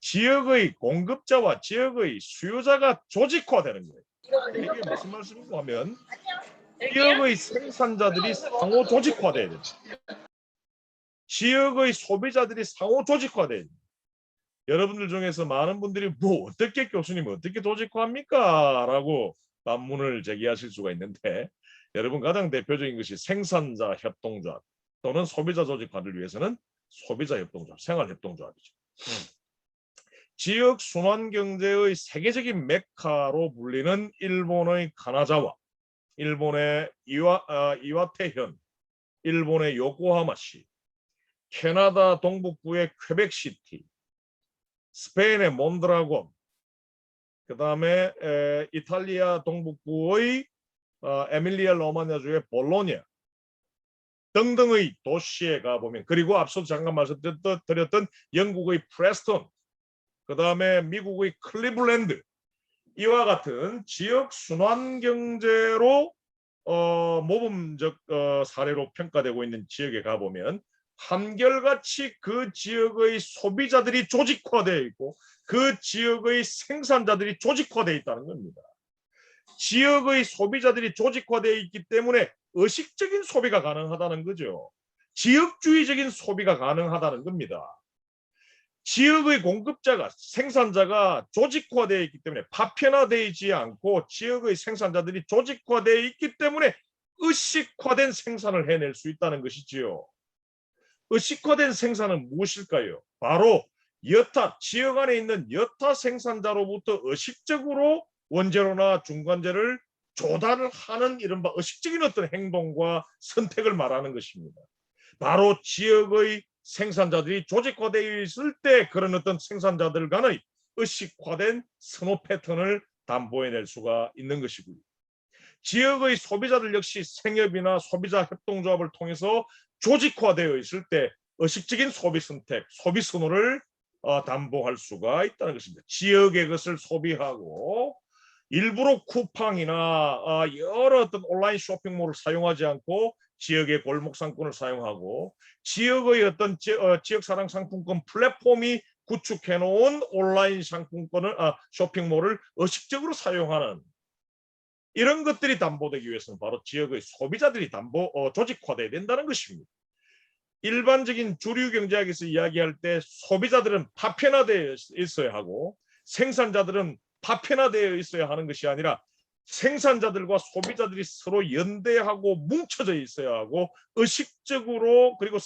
지역의 공급자와 지역의 수요자가 조직화되는 거예요. 이게 무슨 말씀인가 하면 지역의 생산자들이 상호 조직화돼야 됩니다. 지역의 소비자들이 상호 조직화돼야 됩니다. 여러분들 중에서 많은 분들이 뭐 어떻게 교수님 어떻게 조직화합니까? 라고 반문을 제기하실 수가 있는데 여러분 가장 대표적인 것이 생산자 협동조합 또는 소비자 조직화를 위해서는 소비자 협동조합, 생활 협동조합이죠. 지역 순환 경제의 세계적인 메카로 불리는 일본의 가나자와, 일본의 이와테현, 일본의 요코하마시, 캐나다 동북부의 퀘벡시티, 스페인의 몬드라곤, 그 다음에 이탈리아 동북부의 에밀리아 로마냐주의 볼로냐 등등의 도시에 가보면 그리고 앞서 잠깐 말씀드렸던 영국의 프레스턴 그 다음에 미국의 클리블랜드 이와 같은 지역 순환 경제로 모범적 사례로 평가되고 있는 지역에 가보면 한결같이 그 지역의 소비자들이 조직화되어 있고 그 지역의 생산자들이 조직화되어 있다는 겁니다. 지역의 소비자들이 조직화되어 있기 때문에 의식적인 소비가 가능하다는 거죠. 지역주의적인 소비가 가능하다는 겁니다. 지역의 공급자가 생산자가 조직화되어 있기 때문에 파편화되지 않고 지역의 생산자들이 조직화되어 있기 때문에 의식화된 생산을 해낼 수 있다는 것이지요. 의식화된 생산은 무엇일까요? 바로 여타 지역 안에 있는 여타 생산자로부터 의식적으로 원재료나 중간재를 조달을 하는 이른바 의식적인 어떤 행동과 선택을 말하는 것입니다. 바로 지역의 생산자들이 조직화되어 있을 때 그런 어떤 생산자들 간의 의식화된 선호 패턴을 담보해낼 수가 있는 것이고요. 지역의 소비자들 역시 생협이나 소비자 협동조합을 통해서 조직화되어 있을 때 의식적인 소비 선택, 소비 선호를 담보할 수가 있다는 것입니다. 지역의 것을 소비하고 일부러 쿠팡이나 여러 어떤 온라인 쇼핑몰을 사용하지 않고 지역의 골목 상권을 사용하고 지역의 어떤 지역사랑 상품권 플랫폼이 구축해 놓은 온라인 상품권을 쇼핑몰을 의식적으로 사용하는 이런 것들이 담보되기 위해서는 바로 지역의 소비자들이 조직화돼야 된다는 것입니다. 일반적인 주류 경제학에서 이야기할 때 소비자들은 파편화되어 있어야 하고 생산자들은 파편화되어 있어야 하는 것이 아니라 생산자들과 소비자들이 서로 연대하고 뭉쳐져 있어야 하고 의식적으로 그리고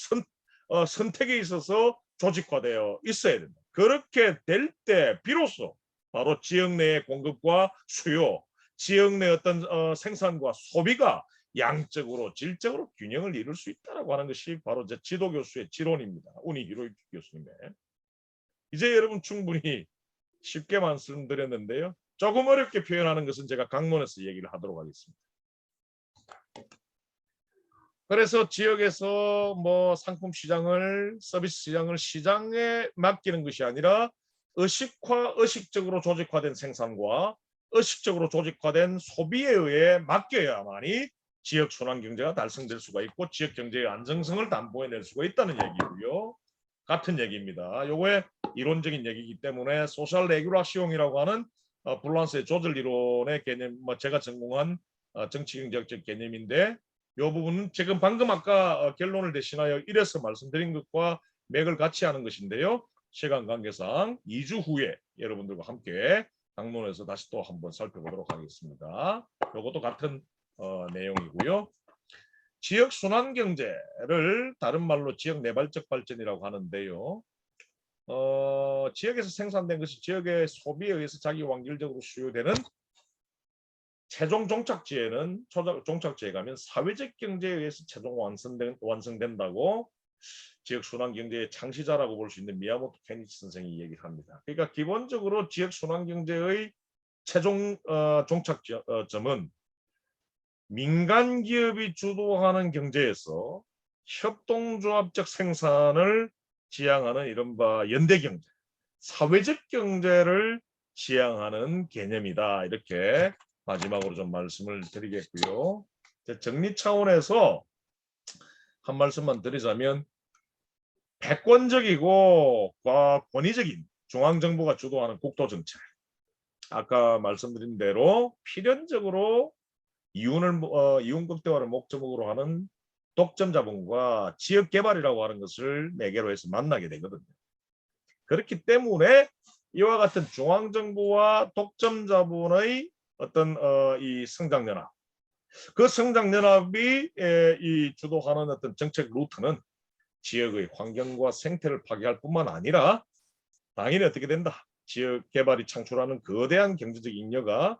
선택에 있어서 조직화되어 있어야 된다. 그렇게 될 때 비로소 바로 지역 내의 공급과 수요, 지역 내 어떤 생산과 소비가 양적으로 질적으로 균형을 이룰 수 있다라고 하는 것이 바로 제 지도 교수의 지론입니다. 우니 히로유키 교수님의. 이제 여러분 충분히 쉽게 말씀드렸는데요. 조금 어렵게 표현하는 것은 제가 강론에서 얘기를 하도록 하겠습니다. 그래서 지역에서 뭐 상품 시장을 서비스 시장을 시장에 맡기는 것이 아니라 의식적으로 조직화된 생산과 의식적으로 조직화된 소비에 의해 맡겨야만이 지역 순환 경제가 달성될 수가 있고 지역 경제의 안정성을 담보해낼 수가 있다는 얘기고요. 같은 얘기입니다. 요거의 이론적인 얘기이기 때문에 소셜 레귤라시옹이라고 하는 불란스의 조절 이론의 개념, 제가 전공한 정치경제학적 개념인데 요 부분은 지금 방금 아까 결론을 대신하여 이래서 말씀드린 것과 맥을 같이 하는 것인데요. 시간 관계상 2주 후에 여러분들과 함께 강론에서 다시 또 한번 살펴보도록 하겠습니다. 요것도 같은 내용이고요. 지역 순환 경제를 다른 말로 지역 내발적 발전이라고 하는데요. 지역에서 생산된 것이 지역의 소비에 의해서 자기 완결적으로 수요되는 최종 종착지에는 종착지에 가면 사회적 경제에 의해서 최종 완성된다고 지역 순환 경제의 창시자라고 볼 수 있는 미야모토 케니치 선생이 얘기를 합니다. 그러니까 기본적으로 지역 순환 경제의 최종 종착점은 민간 기업이 주도하는 경제에서 협동조합적 생산을 지향하는 이른바 연대경제, 사회적 경제를 지향하는 개념이다. 이렇게 마지막으로 좀 말씀을 드리겠고요. 정리 차원에서 한 말씀만 드리자면 백권적이고 권위적인 중앙정부가 주도하는 국토정책, 아까 말씀드린 대로 필연적으로 이윤 극대화를 목적으로 하는 독점 자본과 지역 개발이라고 하는 것을 매개로 해서 만나게 되거든요. 그렇기 때문에 이와 같은 중앙정부와 독점 자본의 어떤 이 성장연합, 그 성장연합이 이 주도하는 어떤 정책 루트는 지역의 환경과 생태를 파괴할 뿐만 아니라 당연히 어떻게 된다. 지역 개발이 창출하는 거대한 경제적 잉여가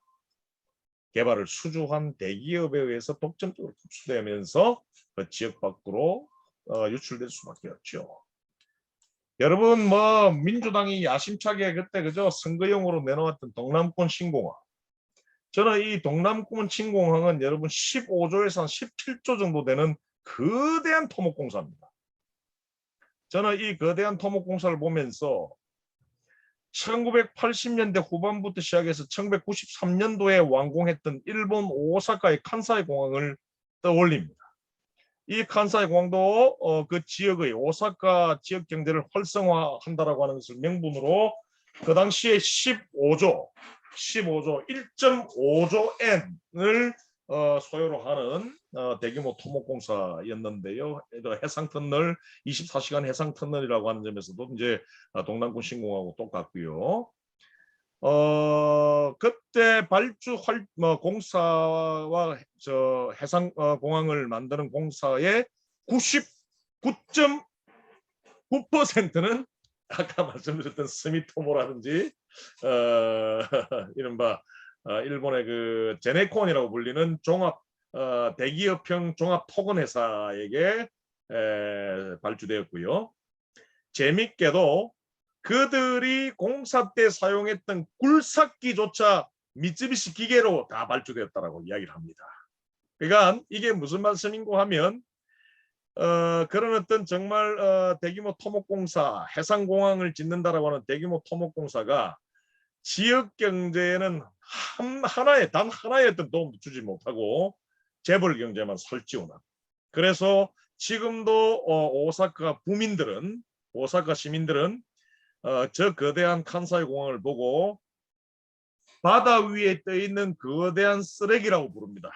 개발을 수주한 대기업에 의해서 독점적으로 흡수되면서 그 지역 밖으로 유출될 수밖에 없죠. 여러분 뭐 민주당이 야심차게 그때 그죠 선거용으로 내놓았던 동남권 신공항. 저는 이 동남권 신공항은 여러분 15조에서 한 17조 정도 되는 거대한 토목공사입니다. 저는 이 거대한 토목공사를 보면서 1980년대 후반부터 시작해서 1993년도에 완공했던 일본 오사카의 칸사이 공항을 떠올립니다. 이 칸사이 공항도 그 지역의 오사카 지역 경제를 활성화한다라고 하는 것을 명분으로 그 당시에 15조 15조 1.5조 엔을 소요로 하는 대규모 토목공사였는데요. 해상터널 24시간 해상터널이라고 하는 점에서도 이제 동남권 신공하고 똑같고요. 그때 발주 공사와 저 해상 공항을 만드는 공사의 99.9%는 아까 말씀드렸던 스미토모라든지 이른바 일본의 그 제네콘이라고 불리는 종합 대기업형 종합 토건 회사에게 발주되었고요. 재밌게도 그들이 공사 때 사용했던 굴삭기조차 미쓰비시 기계로 다 발주되었다라고 이야기를 합니다. 그러니까 이게 무슨 말씀인고 하면 그런 어떤 정말 대규모 토목공사, 해상공항을 짓는다라고 하는 대규모 토목공사가 지역 경제에는 단 하나의 어떤 도움도 주지 못하고 재벌 경제만 살찌우는. 그래서 지금도 오사카 부민들은, 오사카 시민들은 저 거대한 칸사이 공항을 보고 바다 위에 떠 있는 거대한 쓰레기라고 부릅니다.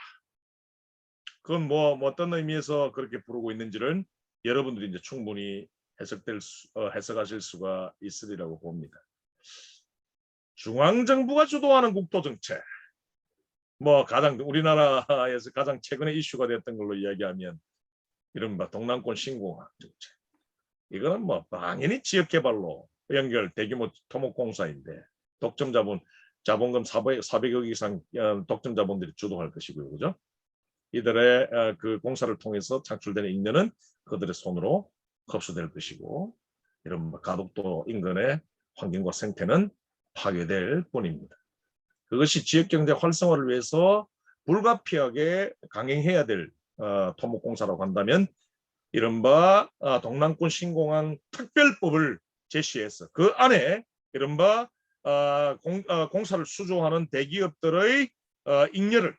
그건 뭐 어떤 의미에서 그렇게 부르고 있는지를 여러분들이 이제 충분히 해석하실 수가 있으리라고 봅니다. 중앙정부가 주도하는 국토정책, 뭐 가장 우리나라에서 가장 최근에 이슈가 됐던 걸로 이야기하면 이른바 동남권 신공항 정책. 이거는 뭐 당연히 지역개발로 연결 대규모 토목공사인데 독점 자본금 400억 이상 독점 자본들이 주도할 것이고요, 그죠? 이들의 그 공사를 통해서 창출되는 인연은 그들의 손으로 흡수될 것이고 이런 가덕도 인근의 환경과 생태는 파괴될 뿐입니다. 그것이 지역경제 활성화를 위해서 불가피하게 강행해야 될 토목공사라고 한다면 이른바 동남권 신공항 특별법을 제시해서 그 안에 이른바 공사를 수주하는 대기업들의 잉여를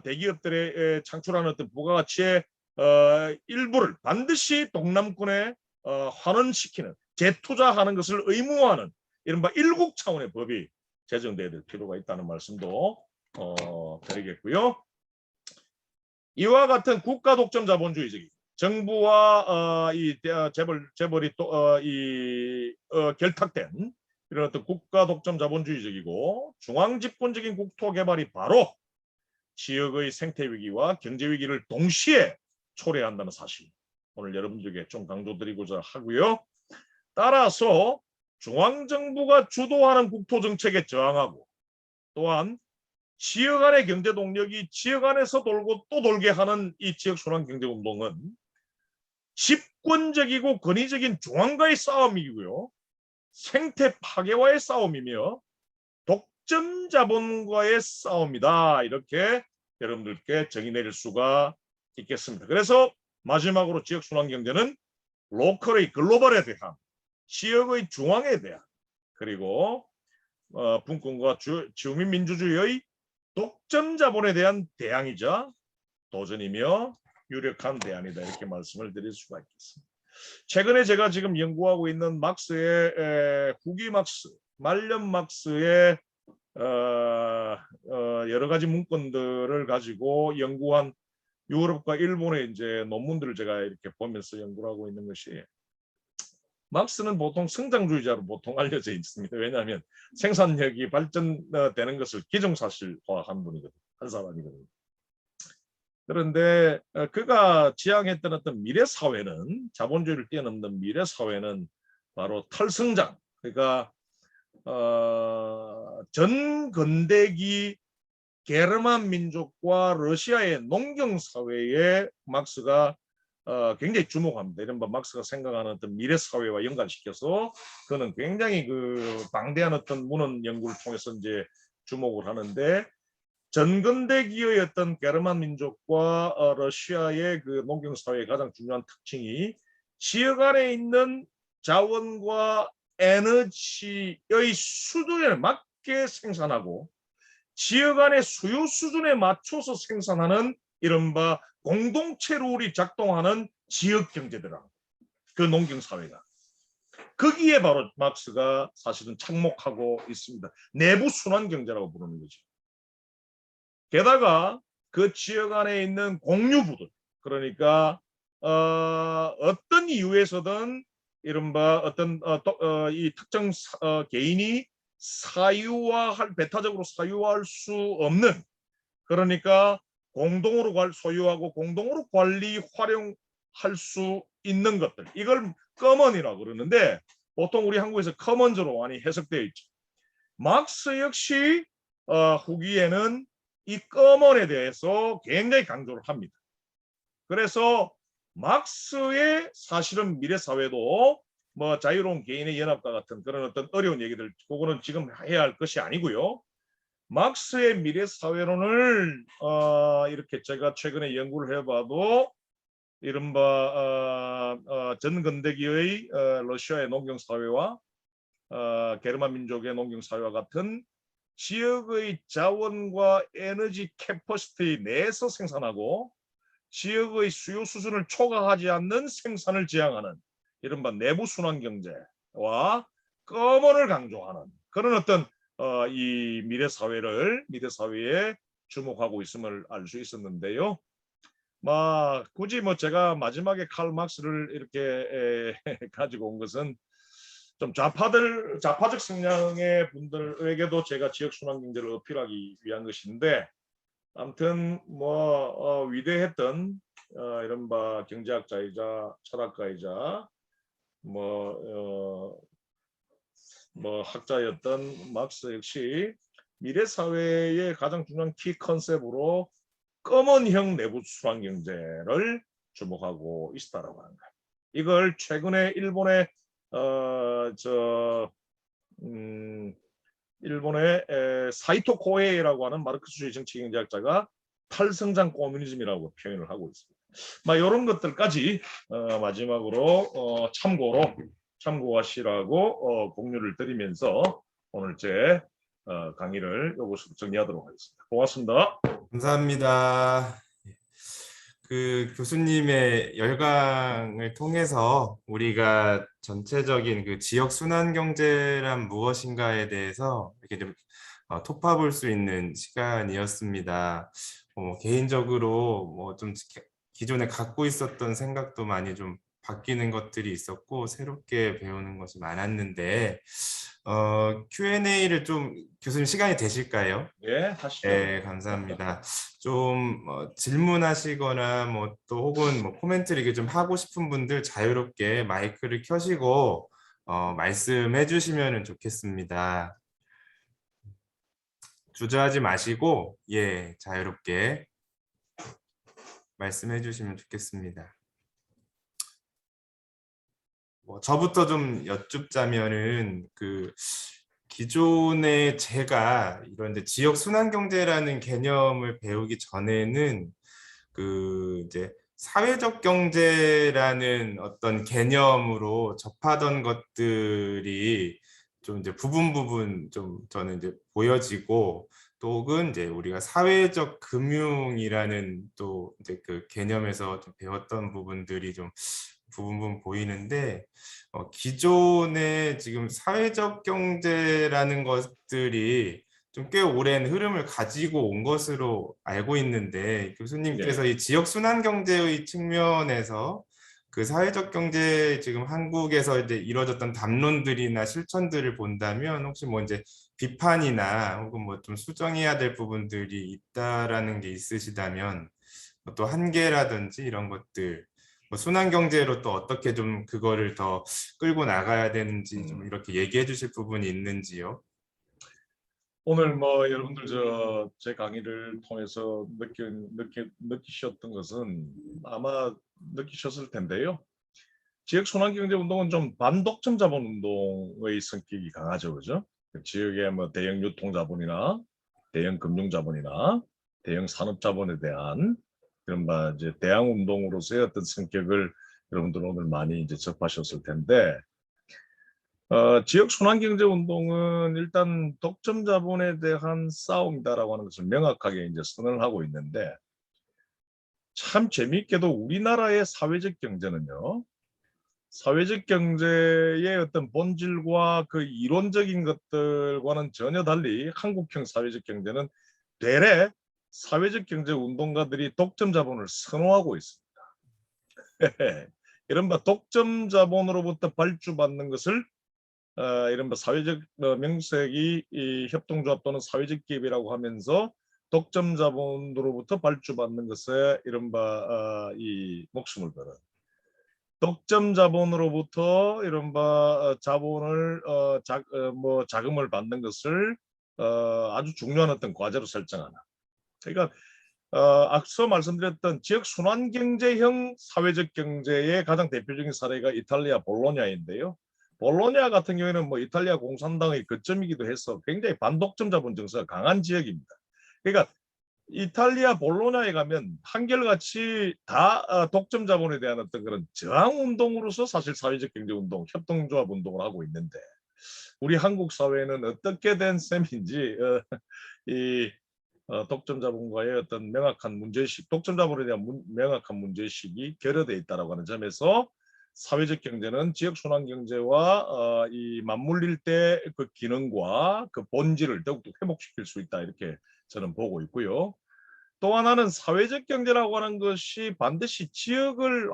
대기업들의 창출하는 어떤 부가가치의 일부를 반드시 동남권에 환원시키는 재투자하는 것을 의무화하는 이른바 일국 차원의 법이 제정돼야 될 필요가 있다는 말씀도 드리겠고요. 이와 같은 국가 독점 자본주의적인 정부와 이 재벌이 또 결탁된 이런 어떤 국가 독점 자본주의적이고 중앙 집권적인 국토 개발이 바로 지역의 생태 위기와 경제 위기를 동시에 초래한다는 사실 오늘 여러분들에게 좀 강조드리고자 하고요. 따라서 중앙정부가 주도하는 국토정책에 저항하고 또한 지역 안의 경제 동력이 지역 안에서 돌고 또 돌게 하는 이 지역 순환 경제 운동은 집권적이고 권위적인 중앙과의 싸움이고요. 생태 파괴와의 싸움이며 독점 자본과의 싸움이다. 이렇게 여러분들께 정의 내릴 수가 있겠습니다. 그래서 마지막으로 지역 순환 경제는 로컬의 글로벌에 대한 지역의 중앙에 대한 그리고 분권과 주민 민주주의의 독점 자본에 대한 대항이자 도전이며 유력한 대안이다 이렇게 말씀을 드릴 수가 있겠습니다. 최근에 제가 지금 연구하고 있는 막스의 후기 막스, 말년 막스의 여러 가지 문건들을 가지고 연구한 유럽과 일본의 이제 논문들을 제가 이렇게 보면서 연구를 하고 있는 것이 막스는 보통 성장주의자로 보통 알려져 있습니다. 왜냐하면 생산력이 발전되는 것을 기정사실화한 분이거든요. 한 사람이거든요. 그런데 그가 지향했던 어떤 미래사회는 자본주의를 뛰어넘는 미래사회는 바로 탈성장 그러니까 전 근대기 게르만 민족과 러시아의 농경사회에 막스가 굉장히 주목합니다. 이른바 막스가 생각하는 어떤 미래사회와 연관시켜서 그는 굉장히 그 방대한 어떤 문헌 연구를 통해서 이제 주목을 하는데 전근대기의 어떤 게르만 민족과 러시아의 그 농경사회의 가장 중요한 특징이 지역 안에 있는 자원과 에너지의 수준에 맞게 생산하고 지역 안의 수요 수준에 맞춰서 생산하는 이른바 공동체 룰이 작동하는 지역 경제들아 그 농경사회가 거기에 바로 막스가 사실은 착목하고 있습니다. 내부 순환 경제라고 부르는 거죠. 게다가 그 지역 안에 있는 공유부들, 그러니까 어떤 이유에서든 이른바 어떤 이 특정 개인이 사유화할, 배타적으로 사유화할 수 없는, 그러니까 공동으로 소유하고 공동으로 관리 활용할 수 있는 것들, 이걸 커먼이라고 그러는데 보통 우리 한국에서 커먼즈로 많이 해석되어 있죠. 막스 역시 후기에는 이 커먼에 대해서 굉장히 강조를 합니다. 그래서 막스의 사실은 미래 사회도 뭐 자유로운 개인의 연합과 같은 그런 어떤 어려운 얘기들, 그거는 지금 해야 할 것이 아니고요. 막스의 미래 사회론을 이렇게 제가 최근에 연구를 해봐도 이른바 전근대기의 러시아의 농경 사회와 게르만 민족의 농경 사회와 같은 지역의 자원과 에너지 캐퍼시티 내에서 생산하고 지역의 수요 수준을 초과하지 않는 생산을 지향하는 이른바 내부 순환 경제와 꺼먼을 강조하는 그런 어떤 이 미래 사회에 주목하고 있음을 알 수 있었는데요. 굳이 제가 마지막에 칼 막스를 이렇게 가지고 온 것은 좀 좌파적 성향의 분들에게도 제가 지역 순환 경제를 어필하기 위한 것인데, 아무튼 위대했던 이른바 경제학자이자 철학가이자 학자였던 막스 역시 미래 사회의 가장 중요한 키 컨셉으로 검은형 내부 순환 경제를 주목하고 있다라고 하는 거예요. 이걸 최근에 일본의 일본의 사이토 코에이라고 하는 마르크스주의 정치경제학자가 탈성장 코뮤니즘이라고 표현을 하고 있습니다. 이런 것들까지 마지막으로 참고하시라고 공유를 드리면서 오늘 제 강의를 여기서 정리하도록 하겠습니다. 고맙습니다. 감사합니다. 그 교수님의 열강을 통해서 우리가 전체적인 그 지역 순환 경제란 무엇인가에 대해서 이렇게 좀 톱파볼 수 있는 시간이었습니다. 개인적으로 좀 기존에 갖고 있었던 생각도 많이 좀 바뀌는 것들이 있었고 새롭게 배우는 것이 많았는데 Q&A를 좀 교수님 시간이 되실까요? 예, 하시죠. 네, 감사합니다. 좀 질문하시거나 또 혹은 코멘트를 이렇게 좀 하고 싶은 분들 자유롭게 마이크를 켜시고 말씀해 주시면 좋겠습니다. 주저하지 마시고 자유롭게 말씀해 주시면 좋겠습니다. 저부터 좀 여쭙자면은 기존에 제가 이런 이제 지역 순환 경제라는 개념을 배우기 전에는 이제 사회적 경제라는 어떤 개념으로 접하던 것들이 좀 이제 부분 좀 저는 이제 보여지고 또 혹은 이제 우리가 사회적 금융이라는 또 이제 그 개념에서 좀 배웠던 부분들이 좀 부분 보이는데 기존에 지금 사회적 경제라는 것들이 좀 꽤 오랜 흐름을 가지고 온 것으로 알고 있는데 교수님께서 이 지역 순환 경제의 측면에서 그 사회적 경제 지금 한국에서 이제 이루어졌던 담론들이나 실천들을 본다면 혹시 이제 비판이나 혹은 좀 수정해야 될 부분들이 있다라는 게 있으시다면 또 한계라든지 이런 것들 순환 경제로 또 어떻게 좀 그거를 더 끌고 나가야 되는지 좀 이렇게 얘기해 주실 부분이 있는지요? 오늘 여러분들 제 강의를 통해서 느끼셨던 것은 아마 느끼셨을 텐데요. 지역 순환경제 운동은 좀 반독점 자본 운동의 성격이 강하죠, 그죠? 지역의 대형 유통 자본이나 대형 금융 자본이나 대형 산업 자본에 대한 그런 이제 대항 운동으로서의 어떤 성격을 여러분들 오늘 많이 이제 접하셨을 텐데. 지역 순환경제 운동은 일단 독점 자본에 대한 싸움이다라고 하는 것을 명확하게 이제 선언을 하고 있는데, 참 재미있게도 우리나라의 사회적 경제는요, 사회적 경제의 어떤 본질과 그 이론적인 것들과는 전혀 달리 한국형 사회적 경제는 되레 사회적 경제 운동가들이 독점 자본을 선호하고 있습니다. 이른바 독점 자본으로부터 발주받는 것을 이른바 사회적 명색이 이 협동조합 또는 사회적 기업이라고 하면서 독점 자본으로부터 발주받는 것에 이른바 이 목숨을 걸은 독점 자본으로부터 이른바 자본을 자금을 받는 것을 아주 중요한 어떤 과제로 설정하는. 그러니까 앞서 말씀드렸던 지역 순환 경제형 사회적 경제의 가장 대표적인 사례가 이탈리아 볼로냐인데요. 볼로냐 같은 경우에는 뭐 이탈리아 공산당의 거점이기도 해서 굉장히 반독점 자본 정서가 강한 지역입니다. 그러니까 이탈리아 볼로냐에 가면 한결같이 다 독점 자본에 대한 어떤 그런 저항 운동으로서 사실 사회적 경제 운동, 협동조합 운동을 하고 있는데 우리 한국 사회는 어떻게 된 셈인지 이 독점 자본과의 어떤 명확한 문제의식, 독점 자본에 대한 명확한 문제의식이 결여되어 있다고 하는 점에서 사회적 경제는 지역 순환 경제와 이 맞물릴 때 그 기능과 그 본질을 더욱더 회복시킬 수 있다 이렇게 저는 보고 있고요. 또 하나는 사회적 경제라고 하는 것이 반드시 지역을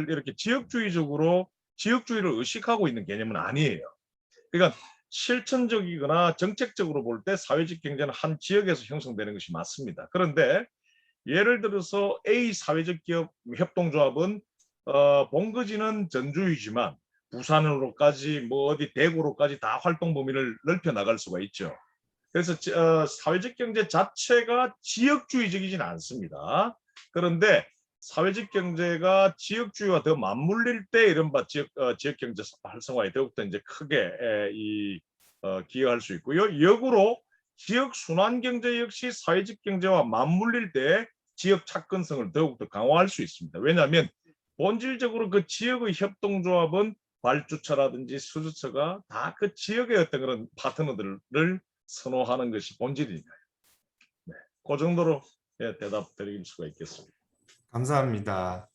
이렇게 지역주의적으로 지역주의를 의식하고 있는 개념은 아니에요. 그러니까 실천적이거나 정책적으로 볼 때 사회적 경제는 한 지역에서 형성되는 것이 맞습니다. 그런데 예를 들어서 A 사회적 기업 협동조합은 본거지는 전주이지만 부산으로까지 뭐 어디 대구로까지 다 활동 범위를 넓혀 나갈 수가 있죠. 그래서 사회적 경제 자체가 지역주의적이진 않습니다. 그런데 사회적 경제가 지역주의와 더 맞물릴 때 이른바 지역 경제 활성화에 더욱더 이제 크게 기여할 수 있고요. 역으로 지역 순환 경제 역시 사회적 경제와 맞물릴 때 지역 착근성을 더욱더 강화할 수 있습니다. 왜냐하면 본질적으로 그 지역의 협동조합은 발주처라든지 수주처가 다 그 지역의 어떤 그런 파트너들을 선호하는 것이 본질이니까요. 네, 그 정도로 대답 드릴 수가 있겠습니다. 감사합니다.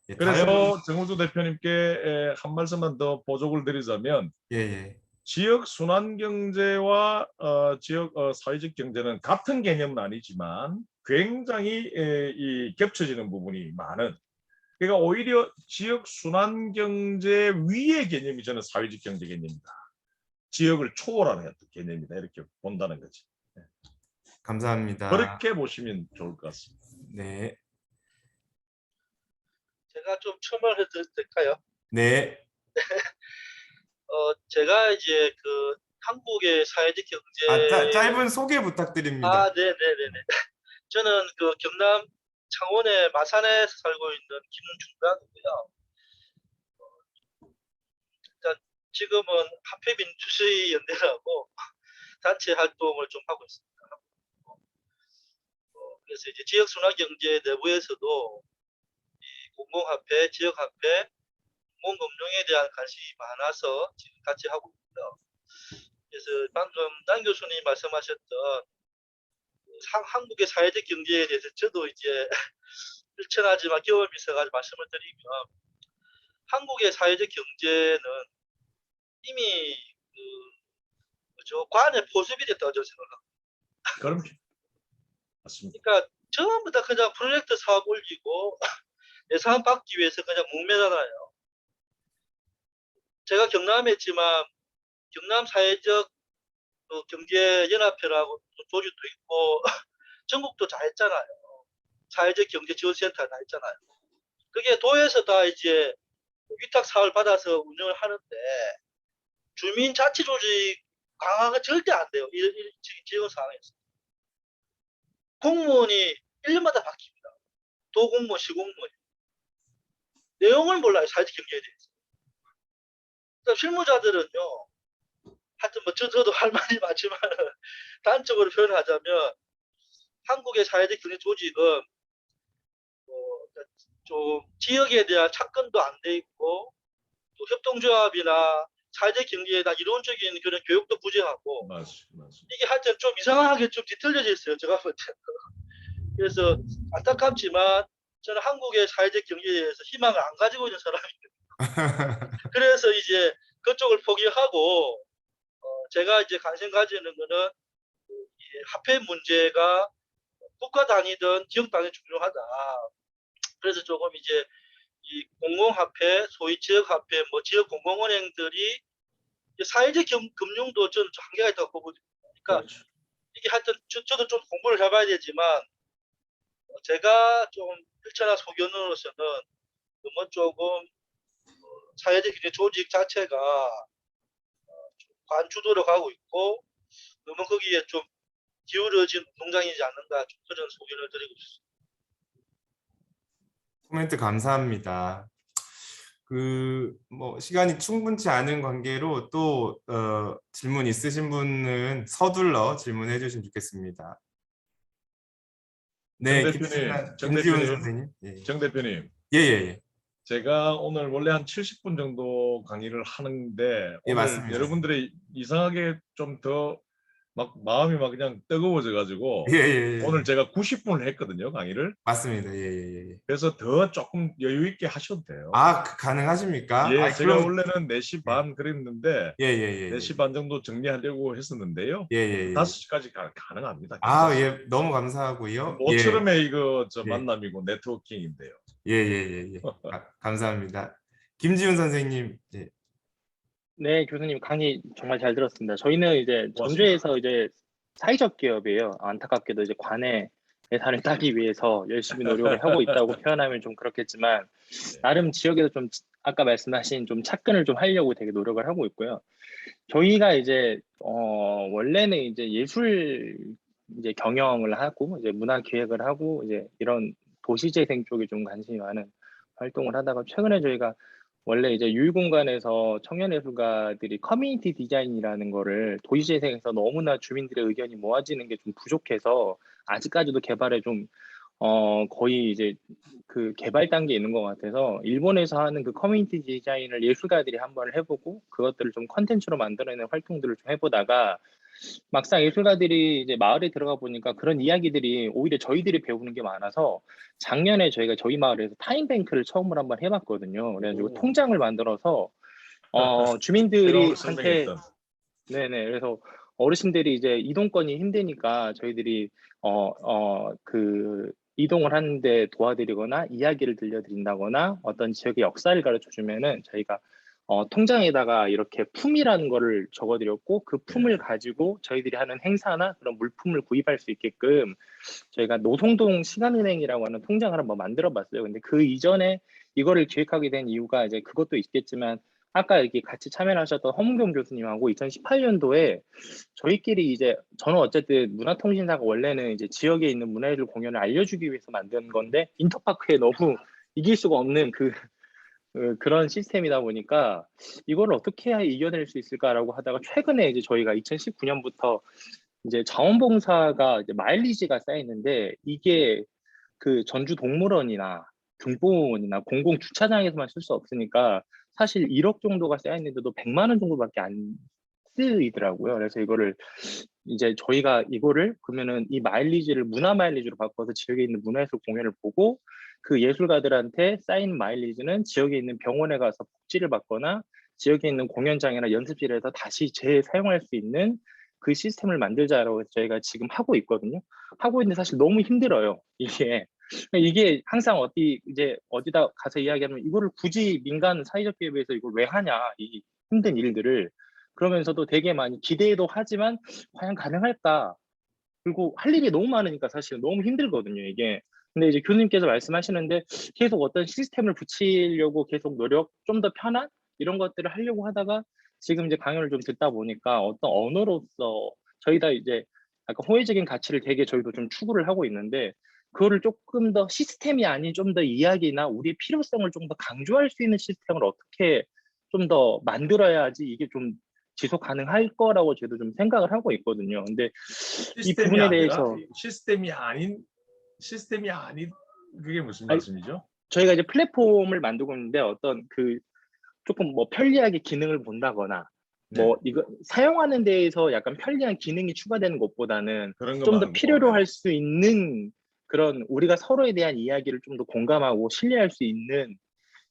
예, 그래서 다음 정우주 대표님께 한 말씀만 더 보조를 드리자면 예, 예. 지역 순환 경제와 지역 사회적 경제는 같은 개념은 아니지만 굉장히 겹쳐지는 부분이 많은. 그러니까 오히려 지역 순환 경제 위의 개념이 저는 사회적 경제 개념이다. 지역을 초월하는 어떤 개념이다. 이렇게 본다는 거지. 감사합니다. 그렇게 보시면 좋을 것 같습니다. 네. 제가 좀 첨언을 해도 될까요? 네. 제가 이제 그 한국의 사회적 경제 짧은 소개 부탁드립니다. 네네네네. 저는 그 경남 창원의 마산에서 살고 있는 김중단이고요. 일단 지금은 화폐민주주의연대라고 단체 활동을 좀 하고 있습니다. 그래서 이제 지역순환경제 내부에서도 이 공공화폐, 지역화폐, 공공금융에 대한 관심이 많아서 지금 같이 하고 있고요. 그래서 방금 남 교수님 말씀하셨던 한국의 사회적 경제에 대해서 저도 이제 실천하지만 경험이 있어가지고 말씀을 드리면 한국의 사회적 경제는 이미 관에 포섭이 됐다고 저는 생각합니다. 그럼 맞습니다. 그러니까 전부 다 그냥 프로젝트 사업 올리고 예산 받기 위해서 그냥 목매잖아요. 제가 경남에 있지만 경남 사회적 경제연합회라고 조직도 있고 전국도 다 했잖아요. 사회적 경제 지원센터 다 했잖아요. 그게 도에서 다 이제 위탁 사업을 받아서 운영을 하는데 주민 자치 조직 강화가 절대 안 돼요. 지금 상황에서. 공무원이 1년마다 바뀝니다. 도공무원, 시공무원. 내용을 몰라요. 사회적 경제에 대해서. 그러니까 실무자들은요. 하여튼 뭐 저도 할 말이 많지만 단적으로 표현하자면 한국의 사회적 경제 조직은 좀 지역에 대한 착근도 안 돼 있고 또 협동조합이나 사회적 경제에 대한 이론적인 그런 교육도 부재하고 맞습니다. 이게 하여튼 좀 이상하게 좀 뒤틀려져 있어요. 제가 볼 때. 그래서 안타깝지만 저는 한국의 사회적 경제에 대해서 희망을 안 가지고 있는 사람입니다. 그래서 이제 그쪽을 포기하고 제가 이제 관심 가지는 거는 이 화폐 문제가 국가 단위든 지역 단위 중요하다. 그래서 조금 이제 이 공공화폐, 소위 지역화폐, 뭐 지역 공공은행들이 사회적 금융도 저는 좀 한계가 있다고 보거든요. 그러니까 그렇죠. 이게 하여튼 저도 좀 공부를 해봐야 되지만 제가 좀 실천한 소견으로서는 너무 조금 사회적 경제 조직 자체가 관주도로 가고 있고 너무 거기에 좀 기울어진 운동장이지 않는가 좀 그런 소견을 드리고 싶습니다. 코멘트 감사합니다. 뭐 시간이 충분치 않은 관계로 또 질문 있으신 분은 서둘러 질문해 주시면 좋겠습니다. 네, 정 대표님, 정 김지훈 대표님, 선생님. 예, 정 대표님. 예, 예. 제가 오늘 원래 한 70분 정도 강의를 하는데 예, 오늘 맞습니다. 여러분들이 이상하게 좀 더 막 마음이 막 그냥 뜨거워져 가지고 예, 예, 예. 오늘 제가 90분을 했거든요, 강의를. 맞습니다. 예, 예, 예. 그래서 더 조금 여유 있게 하셔도 돼요. 가능하십니까? 예, 제가 그럼 원래는 4시 반 그랬는데 예, 예, 예. 4시 반 정도 정리하려고 했었는데요. 예, 예, 예. 5시까지 가능합니다. 괜찮습니다. 예, 너무 감사하고요. 예, 모처럼의 이거 저 예. 만남이고 네트워킹인데요. 예, 예, 예, 예. 감사합니다. 김지훈 선생님. 예. 네, 교수님 강의 정말 잘 들었습니다. 저희는 이제 고맙습니다. 전주에서 이제 사회적 기업이에요. 안타깝게도 이제 관의 예산을 따기 위해서 열심히 노력을 하고 있다고 표현하면 좀 그렇겠지만 나름 지역에서 좀 아까 말씀하신 좀 착근을 좀 하려고 되게 노력을 하고 있고요. 저희가 이제 원래는 이제 예술 이제 경영을 하고 이제 문화 기획을 하고 이제 이런 도시재생 쪽에 좀 관심이 많은 활동을 하다가 최근에 저희가 원래 이제 유휴공간에서 청년예술가들이 커뮤니티 디자인이라는 거를 도시재생에서 너무나 주민들의 의견이 모아지는 게 좀 부족해서 아직까지도 개발에 좀 거의 이제 그 개발 단계에 있는 것 같아서 일본에서 하는 그 커뮤니티 디자인을 예술가들이 한번 해보고 그것들을 좀 컨텐츠로 만들어내는 활동들을 좀 해보다가 막상 예술가들이 이제 마을에 들어가 보니까 그런 이야기들이 오히려 저희들이 배우는 게 많아서 작년에 저희가 저희 마을에서 타임뱅크를 처음으로 한번 해봤거든요. 그래가지고 오. 통장을 만들어서 제가 오늘 주민들이 한테 설명했던 네네 그래서 어르신들이 이제 이동권이 힘드니까 저희들이 그 이동을 하는데 도와드리거나 이야기를 들려드린다거나 어떤 지역의 역사를 가르쳐 주면은 저희가 통장에다가 이렇게 품이라는 거를 적어드렸고 그 품을 가지고 저희들이 하는 행사나 그런 물품을 구입할 수 있게끔 저희가 노송동 시간은행이라고 하는 통장을 한번 만들어 봤어요. 근데 그 이전에 이거를 기획하게 된 이유가 이제 그것도 있겠지만 아까 이렇게 같이 참여를 하셨던 허문경 교수님하고 2018년도에 저희끼리 이제 저는 어쨌든 문화통신사가 원래는 이제 지역에 있는 문화예술 공연을 알려주기 위해서 만든 건데 인터파크에 너무 이길 수가 없는 그런 시스템이다 보니까 이걸 어떻게 해야 이겨낼 수 있을까라고 하다가 최근에 이제 저희가 2019년부터 이제 자원봉사가 이제 마일리지가 쌓이는데 이게 그 전주 동물원이나 등보원이나 공공 주차장에서만 쓸 수 없으니까 사실 1억 정도가 쌓였는데도 100만 원 정도밖에 안 쓰이더라고요. 그래서 이거를 이제 저희가 이거를 그러면은 이 마일리지를 문화 마일리지로 바꿔서 지역에 있는 문화예술 공연을 보고 그 예술가들한테 쌓인 마일리지는 지역에 있는 병원에 가서 복지를 받거나 지역에 있는 공연장이나 연습실에서 다시 재사용할 수 있는 그 시스템을 만들자라고 저희가 지금 하고 있거든요. 하고 있는데 사실 너무 힘들어요. 이게 항상 어디다 가서 이야기하면 이거를 굳이 민간 사회적 기업에서 이걸 왜 하냐 이 힘든 일들을 그러면서도 되게 많이 기대도 하지만 과연 가능할까? 그리고 할 일이 너무 많으니까 사실 너무 힘들거든요, 이게. 근데 이제 교수님께서 말씀하시는데 계속 어떤 시스템을 붙이려고 계속 노력, 좀 더 편한 이런 것들을 하려고 하다가 지금 이제 강연을 좀 듣다 보니까 어떤 언어로서 저희가 이제 약간 호의적인 가치를 되게 저희도 좀 추구를 하고 있는데 그거를 조금 더 시스템이 아닌 좀 더 이야기나 우리의 필요성을 좀 더 강조할 수 있는 시스템을 어떻게 좀 더 만들어야지 이게 좀 지속 가능할 거라고 저도 좀 생각을 하고 있거든요. 근데 이 시스템이 부분에 아니라 대해서 시스템이 아닌 그게 무슨 아니, 말씀이죠? 저희가 이제 플랫폼을 만들고 있는데 어떤 그 조금 뭐 편리하게 기능을 본다거나 네. 뭐 이거 사용하는 데에서 약간 편리한 기능이 추가되는 것보다는 그런 좀 거 더 말고 필요로 할 수 있는 그런 우리가 서로에 대한 이야기를 좀 더 공감하고 신뢰할 수 있는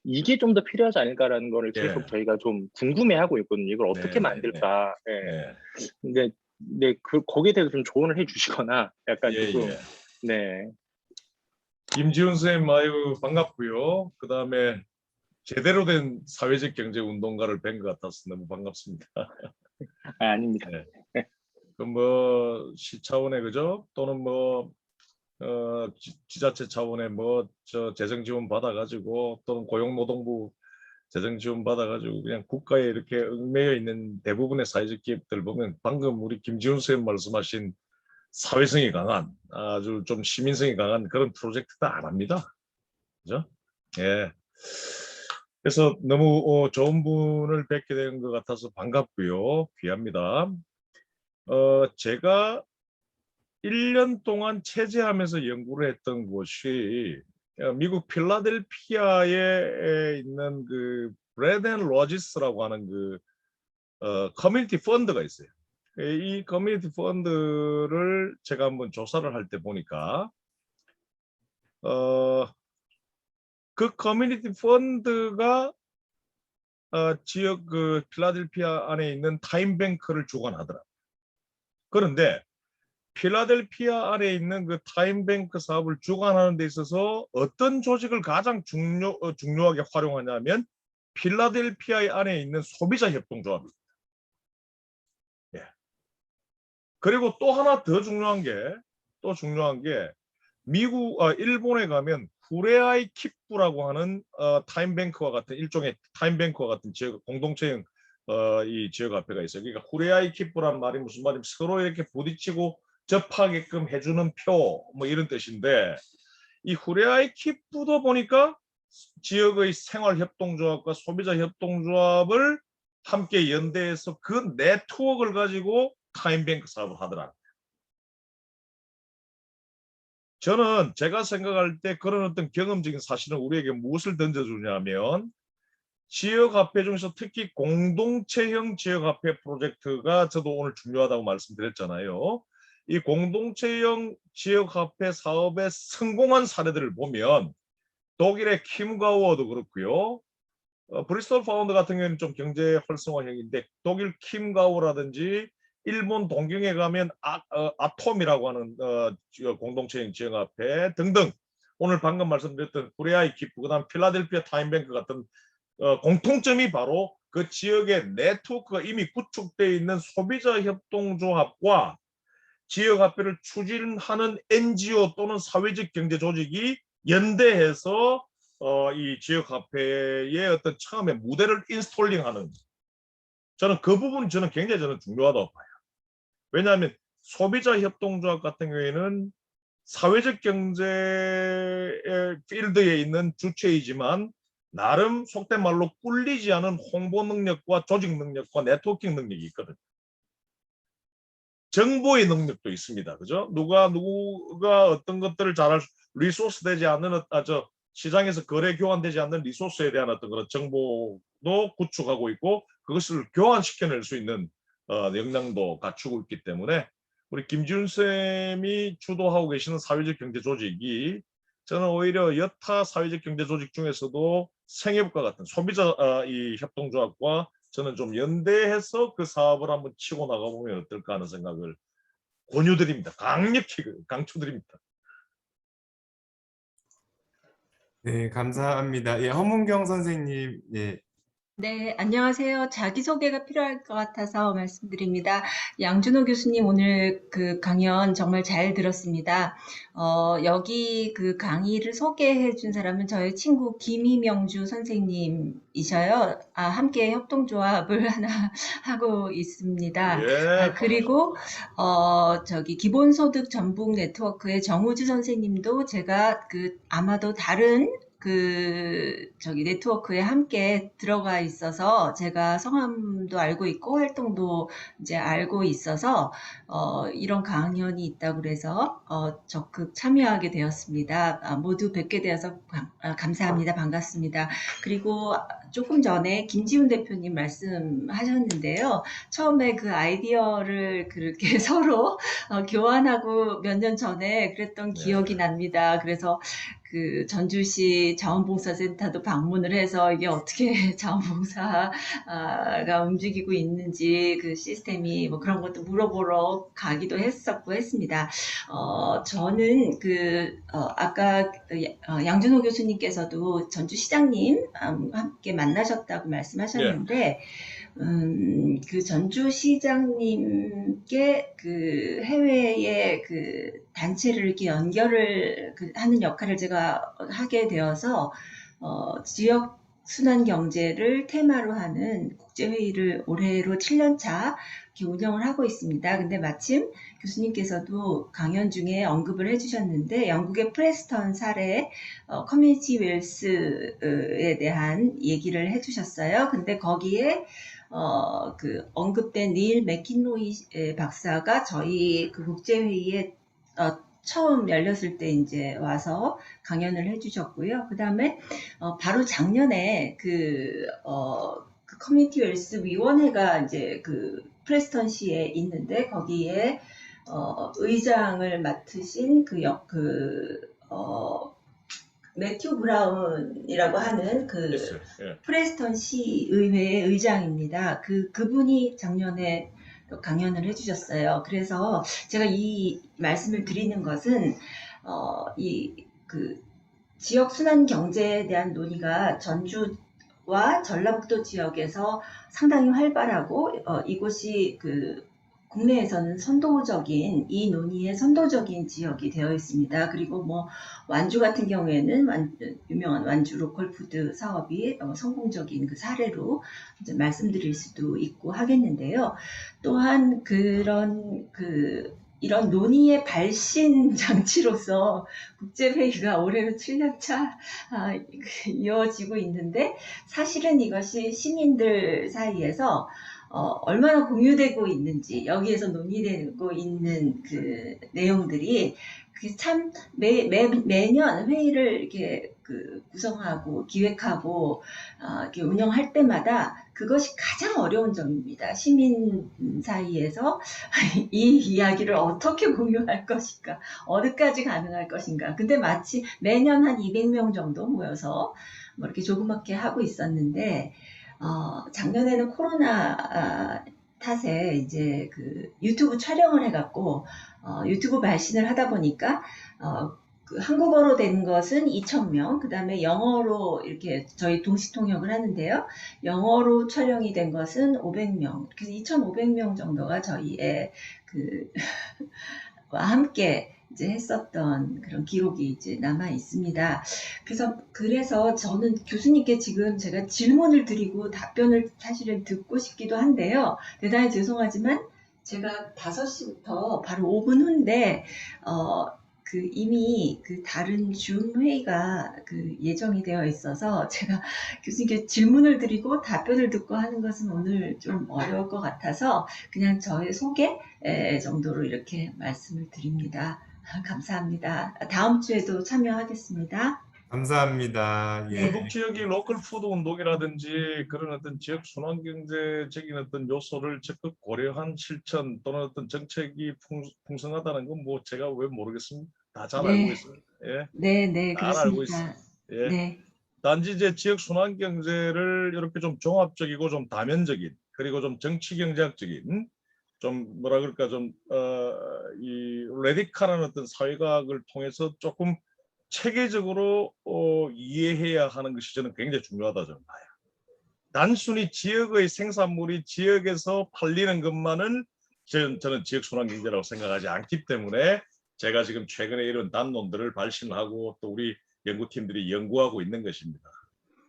이게 좀 더 필요하지 않을까라는 거를 예. 계속 저희가 좀 궁금해하고 있거든요. 이걸 어떻게 만들까? 예. 예. 근데 네, 거기에 대해서 좀 조언을 해주시거나 약간 예, 조금 예. 네. 김지훈 선생님 아유 반갑고요. 그다음에 제대로 된 사회적 경제 운동가를 뵌 것 같아서 너무 반갑습니다. 아닙니다. 네. 그 시 차원의 그죠? 또는 지자체 차원의 재정 지원 받아가지고 또는 고용노동부 재정 지원 받아가지고 그냥 국가에 이렇게 얽매여 있는 대부분의 사회적 기업들 보면 방금 우리 김지훈 선생님 말씀하신 사회성이 강한 아주 좀 시민성이 강한 그런 프로젝트도 안 합니다. 그죠? 예. 그래서 너무 좋은 분을 뵙게 된 것 같아서 반갑고요. 귀합니다. 제가 1년 동안 체제하면서 연구를 했던 곳이 미국 필라델피아에 있는 그 브래드 앤 로지스라고 하는 그 커뮤니티 펀드가 있어요. 이 커뮤니티 펀드를 제가 한번 조사를 할 때 보니까 그 커뮤니티 펀드가 지역 그 필라델피아 안에 있는 타임뱅크를 주관하더라. 그런데 필라델피아 안에 있는 그 타임뱅크 사업을 주관하는 데 있어서 어떤 조직을 가장 중요하게 활용하냐면 필라델피아 안에 있는 소비자 협동조합입니다. 예. 그리고 또 하나 더 중요한 게 일본에 가면 후레아이 킵부라고 하는 타임뱅크와 같은 일종의 타임뱅크와 같은 지역 공동체형 이 지역 화폐가 있어요. 그러니까 후레아이 킵부란 말이 무슨 말이면 서로 이렇게 부딪히고 접하게끔 해주는 표 뭐 이런 뜻인데 이 후레아이 킵부도 보니까 지역의 생활협동조합과 소비자협동조합을 함께 연대해서 그 네트워크를 가지고 타임뱅크 사업을 하더라. 저는 제가 생각할 때 그런 어떤 경험적인 사실은 우리에게 무엇을 던져주냐면 지역화폐 중에서 특히 공동체형 지역화폐 프로젝트가 저도 오늘 중요하다고 말씀드렸잖아요. 이 공동체형 지역화폐 사업의 성공한 사례들을 보면 독일의 킴가우어도 그렇고요. 브리스톨 파운드 같은 경우에는 좀 경제 활성화형인데 독일 킴가우라든지 일본 동경에 가면 아톰이라고 하는 공동체형 지역화폐 등등 오늘 방금 말씀드렸던 후레아이 기프 그다음 필라델피아 타임뱅크 같은 공통점이 바로 그 지역의 네트워크가 이미 구축되어 있는 소비자 협동조합과 지역화폐를 추진하는 NGO 또는 사회적 경제 조직이 연대해서 이 지역화폐의 어떤 처음에 무대를 인스톨링하는 저는 그 부분이 굉장히 중요하다고 봐요. 왜냐하면 소비자 협동조합 같은 경우에는 사회적 경제 필드에 있는 주체이지만 나름 속된 말로 꿀리지 않은 홍보 능력과 조직 능력과 네트워킹 능력이 있거든요. 정보의 능력도 있습니다. 그죠? 누가 어떤 것들을 잘할 리소스 되지 않는 시장에서 거래 교환되지 않는 리소스에 대한 어떤 그런 정보도 구축하고 있고 그것을 교환시켜낼 수 있는 역량도 갖추고 있기 때문에 우리 김지훈 쌤이 주도하고 계시는 사회적 경제 조직이 저는 오히려 여타 사회적 경제 조직 중에서도 생협과 같은 소비자 이 협동조합과 저는 좀 연대해서 그 사업을 한번 치고 나가보면 어떨까 하는 생각을 권유드립니다. 강력히 강추드립니다. 네, 감사합니다. 예, 허문경 선생님, 예, 네, 안녕하세요. 자기소개가 필요할 것 같아서 말씀드립니다. 양준호 교수님 오늘 그 강연 정말 잘 들었습니다. 여기 그 강의를 소개해 준 사람은 저희 친구 김희명주 선생님이셔요. 함께 협동조합을 하나 하고 있습니다. 예, 그리고, 기본소득 전북 네트워크의 정우주 선생님도 제가 아마도 다른 네트워크에 함께 들어가 있어서 제가 성함도 알고 있고 활동도 이제 알고 있어서, 이런 강연이 있다고 그래서, 적극 참여하게 되었습니다. 모두 뵙게 되어서 감사합니다. 반갑습니다. 그리고 조금 전에 김지훈 대표님 말씀하셨는데요. 처음에 그 아이디어를 그렇게 서로 교환하고 몇 년 전에 그랬던 기억이 납니다. 그래서 그 전주시 자원봉사센터도 방문을 해서 이게 어떻게 자원봉사가 움직이고 있는지 그 시스템이 뭐 그런 것도 물어보러 가기도 했습니다. 저는 아까 양준호 교수님께서도 전주시장님 함께 만나셨다고 말씀하셨는데, 그 전주시장님께 그 해외의 그 단체를 이렇게 연결을 하는 역할을 제가 하게 되어서, 지역 순환 경제를 테마로 하는 국제회의를 올해로 7년차 운영을 하고 있습니다. 근데 마침 교수님께서도 강연 중에 언급을 해주셨는데, 영국의 프레스턴 사례 커뮤니티 웰스에 대한 얘기를 해주셨어요. 근데 거기에 그 언급된 닐 맥킨로이 박사가 저희 그 국제회의에 처음 열렸을 때 이제 와서 강연을 해주셨고요. 그 다음에 바로 작년에 그 커뮤니티 웰스 위원회가 이제 그 프레스턴시에 있는데, 거기에 의장을 맡으신 매튜 브라운이라고 하는 그 프레스턴시 의회의 의장입니다. 그분이 작년에 강연을 해주셨어요. 그래서 제가 이 말씀을 드리는 것은 그 지역 순환 경제에 대한 논의가 전주와 전라북도 지역에서 상당히 활발하고 이곳이 그 국내에서는 이 논의의 선도적인 지역이 되어 있습니다. 그리고 뭐 완주 같은 경우에는 유명한 완주 로컬푸드 사업이 성공적인 그 사례로 이제 말씀드릴 수도 있고 하겠는데요. 또한 이런 논의의 발신 장치로서 국제회의가 올해로 7년차 이어지고 있는데, 사실은 이것이 시민들 사이에서 얼마나 공유되고 있는지, 여기에서 논의되고 있는 그 내용들이 참 매년 회의를 이렇게 구성하고 기획하고 이렇게 운영할 때마다 그것이 가장 어려운 점입니다. 시민 사이에서 이 이야기를 어떻게 공유할 것인가, 어디까지 가능할 것인가. 근데 마치 매년 한 200명 정도 모여서 뭐 이렇게 조그맣게 하고 있었는데, 작년에는 코로나 탓에 이제 그 유튜브 촬영을 해갖고 유튜브 발신을 하다 보니까 그 한국어로 된 것은 2,000명, 그 다음에 영어로 이렇게 저희 동시 통역을 하는데요. 영어로 촬영이 된 것은 500명, 그래서 2,500명 정도가 저희의 와 함께 이제 했었던 그런 기록이 이제 남아 있습니다. 그래서 저는 교수님께 지금 제가 질문을 드리고 답변을 사실은 듣고 싶기도 한데요. 대단히 죄송하지만 제가 5시부터 바로 5분 후인데 이미 다른 줌 회의가 예정이 되어 있어서 제가 교수님께 질문을 드리고 답변을 듣고 하는 것은 오늘 좀 어려울 것 같아서 그냥 저의 소개 정도로 이렇게 말씀을 드립니다. 감사합니다. 다음 주에도 참여하겠습니다. 감사합니다. 예. 전북 지역의 로컬 푸드 운동이라든지 그런 어떤 지역 순환 경제적인 어떤 요소를 적극 고려한 실천 또는 어떤 정책이 풍성하다는 건 뭐 제가 왜 모르겠습니다. 다 잘 알고 있습니다. 예. 네, 잘 알고 그렇습니다. 있습니다. 예. 네. 단지 이제 지역 순환 경제를 이렇게 좀 종합적이고 좀 다면적인, 그리고 좀 정치 경제학적인, 좀 뭐라 그럴까, 좀 이 레디칼한 어떤 사회과학을 통해서 조금 체계적으로 이해해야 하는 것이 저는 굉장히 중요하다 저는 봐요. 단순히 지역의 생산물이 지역에서 팔리는 것만은 저는 지역 순환 경제라고 생각하지 않기 때문에 제가 지금 최근에 이런 담론들을 발신하고 또 우리 연구팀들이 연구하고 있는 것입니다.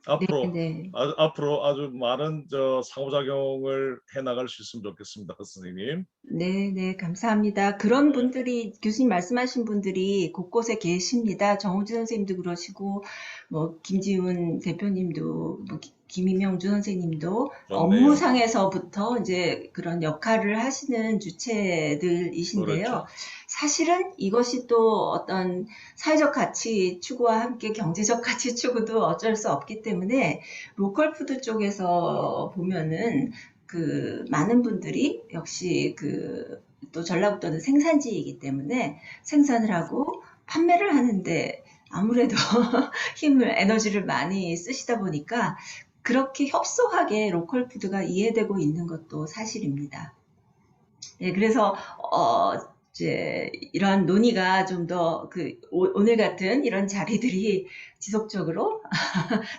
앞으로 아주 많은 상호작용을 해나갈 수 있으면 좋겠습니다. 선생님. 네, 감사합니다. 그런 분들이, 교수님 말씀하신 분들이 곳곳에 계십니다. 정우진 선생님도 그러시고, 뭐, 김지훈 대표님도, 뭐, 김임영주 선생님도 좋네요. 업무상에서부터 이제 그런 역할을 하시는 주체들이신데요. 그렇죠. 사실은 이것이 또 어떤 사회적 가치 추구와 함께 경제적 가치 추구도 어쩔 수 없기 때문에 로컬 푸드 쪽에서 보면은 그 많은 분들이 역시 그 또 전라북도는 생산지이기 때문에 생산을 하고 판매를 하는데 아무래도 힘을, 에너지를 많이 쓰시다 보니까 그렇게 협소하게 로컬 푸드가 이해되고 있는 것도 사실입니다. 예, 그래서 이제 이런 논의가 좀 더 오늘 같은 이런 자리들이 지속적으로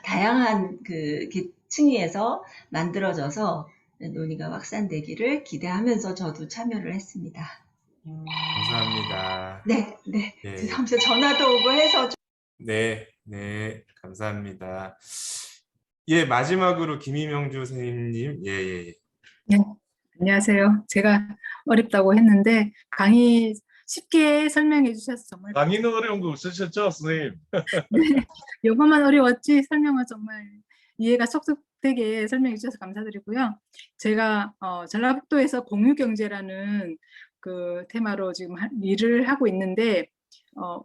다양한 그 층위에서 만들어져서 논의가 확산되기를 기대하면서 저도 참여를 했습니다. 감사합니다. 네, 네. 예. 죄송합니다. 전화도 오고 해서 네, 네, 감사합니다. 예, 마지막으로 김임영주 선생님, 예. 네, 안녕하세요. 제가 어렵다고 했는데 강의 쉽게 설명해 주셔서 정말 강의는 어려운 거 없으셨죠, 선생님? 네, 요것만 어려웠지 설명은 정말 이해가 쏙쏙되게 설명해 주셔서 감사드리고요. 제가 전라북도에서 공유경제라는 그 테마로 지금 일을 하고 있는데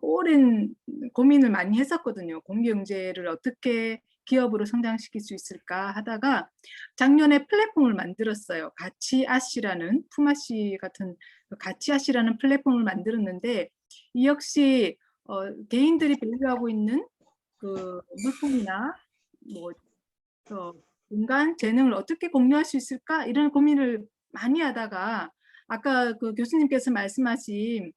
오랜 고민을 많이 했었거든요. 공유경제를 어떻게 기업으로 성장시킬 수 있을까 하다가 작년에 플랫폼을 만들었어요. 가치아씨라는 품앗이 같은 가치아씨라는 플랫폼을 만들었는데 이 역시 개인들이 밸류하고 있는 그 물품이나 뭐 인간 재능을 어떻게 공유할 수 있을까 이런 고민을 많이 하다가 아까 그 교수님께서 말씀하신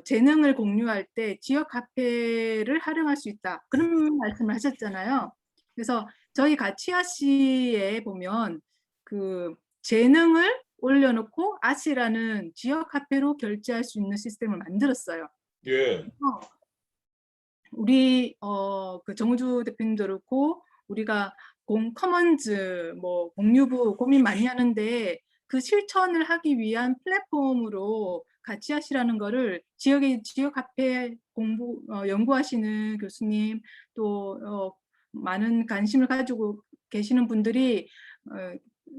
재능을 공유할 때 지역 카페를 활용할 수 있다 그런 말씀을 하셨잖아요. 그래서 저희 가치아씨에 보면 그 재능을 올려놓고 아씨라는 지역 카페로 결제할 수 있는 시스템을 만들었어요. 예. 우리 그 정우주 대표님도 그렇고 우리가 커먼즈 뭐 공유부 고민 많이 하는데 그 실천을 하기 위한 플랫폼으로 가치아씨라는 거를 지역 카페 연구하시는 교수님 또 많은 관심을 가지고 계시는 분들이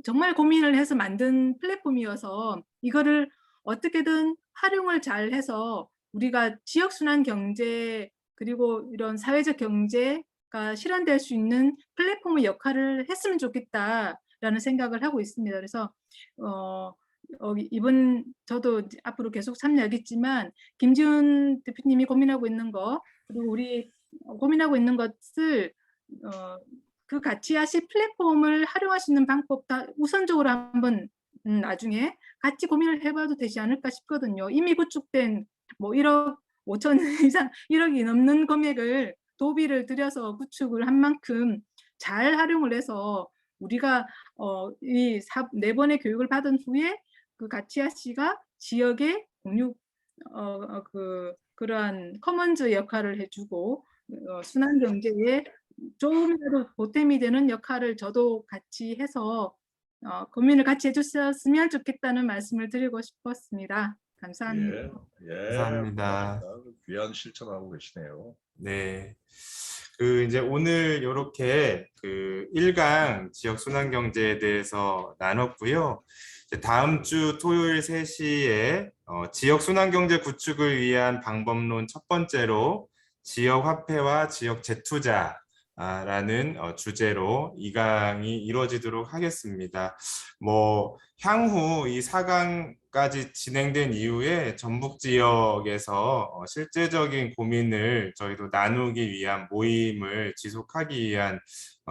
정말 고민을 해서 만든 플랫폼이어서 이거를 어떻게든 활용을 잘 해서 우리가 지역순환 경제 그리고 이런 사회적 경제가 실현될 수 있는 플랫폼의 역할을 했으면 좋겠다라는 생각을 하고 있습니다. 그래서 이번 저도 앞으로 계속 참여하겠지만 김지훈 대표님이 고민하고 있는 거 그리고 우리 고민하고 있는 것을 그 가치아씨 플랫폼을 활용할 수 있는 방법 다 우선적으로 한번 나중에 같이 고민을 해봐도 되지 않을까 싶거든요. 이미 구축된 뭐 1억 5천 이상 1억이 넘는 금액을 도비를 들여서 구축을 한 만큼 잘 활용을 해서 우리가 이 4번의 교육을 받은 후에 그 가치아씨가 지역의 공유 그러한 커먼즈 역할을 해주고 순환 경제에 조금이라도 보탬이 되는 역할을 저도 같이 해서 고민을 같이 해주셨으면 좋겠다는 말씀을 드리고 싶었습니다. 감사합니다. 예. 감사합니다. 귀한 실천하고 계시네요. 네. 그 이제 오늘 이렇게 그 1강 지역 순환 경제에 대해서 나눴고요. 이제 다음 주 토요일 3시에 지역 순환 경제 구축을 위한 방법론 첫 번째로 지역 화폐와 지역 재투자 라는 주제로 2강이 이루어지도록 하겠습니다. 뭐 향후 이 4강까지 진행된 이후에 전북 지역에서 실제적인 고민을 저희도 나누기 위한 모임을 지속하기 위한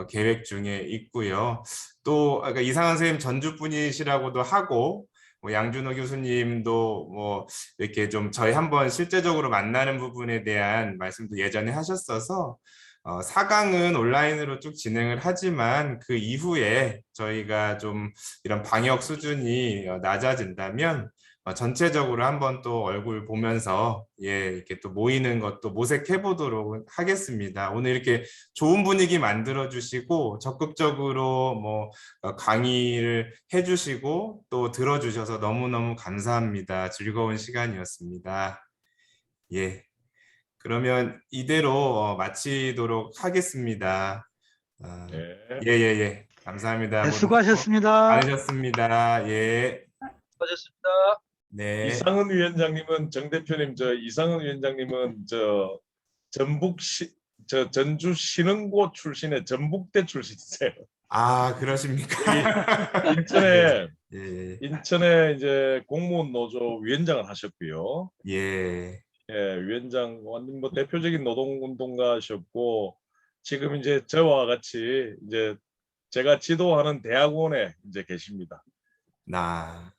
계획 중에 있고요. 또 아까 이상한 선생님 전주분이시라고도 하고 뭐 양준호 교수님도 뭐 이렇게 좀 저희 한번 실제적으로 만나는 부분에 대한 말씀도 예전에 하셨어서 4강은 온라인으로 쭉 진행을 하지만 그 이후에 저희가 좀 이런 방역 수준이 낮아진다면 전체적으로 한번 또 얼굴 보면서 이렇게 또 모이는 것도 모색해 보도록 하겠습니다. 오늘 이렇게 좋은 분위기 만들어 주시고 적극적으로 뭐 강의를 해 주시고 또 들어 주셔서 너무너무 감사합니다. 즐거운 시간이었습니다. 그러면 이대로 마치도록 하겠습니다. 아, 예. 예. 감사합니다. 네, 모두 수고하셨습니다. 많으셨습니다. 예. 수고하셨습니다. 네. 이상은 위원장님은 정 대표님 이상은 위원장님은 전주 신흥고 출신의 전북대 출신이세요. 아, 그러십니까? 인천에 예. 인천에 이제 공무원 노조 위원장을 하셨고요. 예. 예, 위원장 완전 뭐 대표적인 노동운동가셨고 지금 이제 저와 같이 이제 제가 지도하는 대학원에 이제 계십니다. 나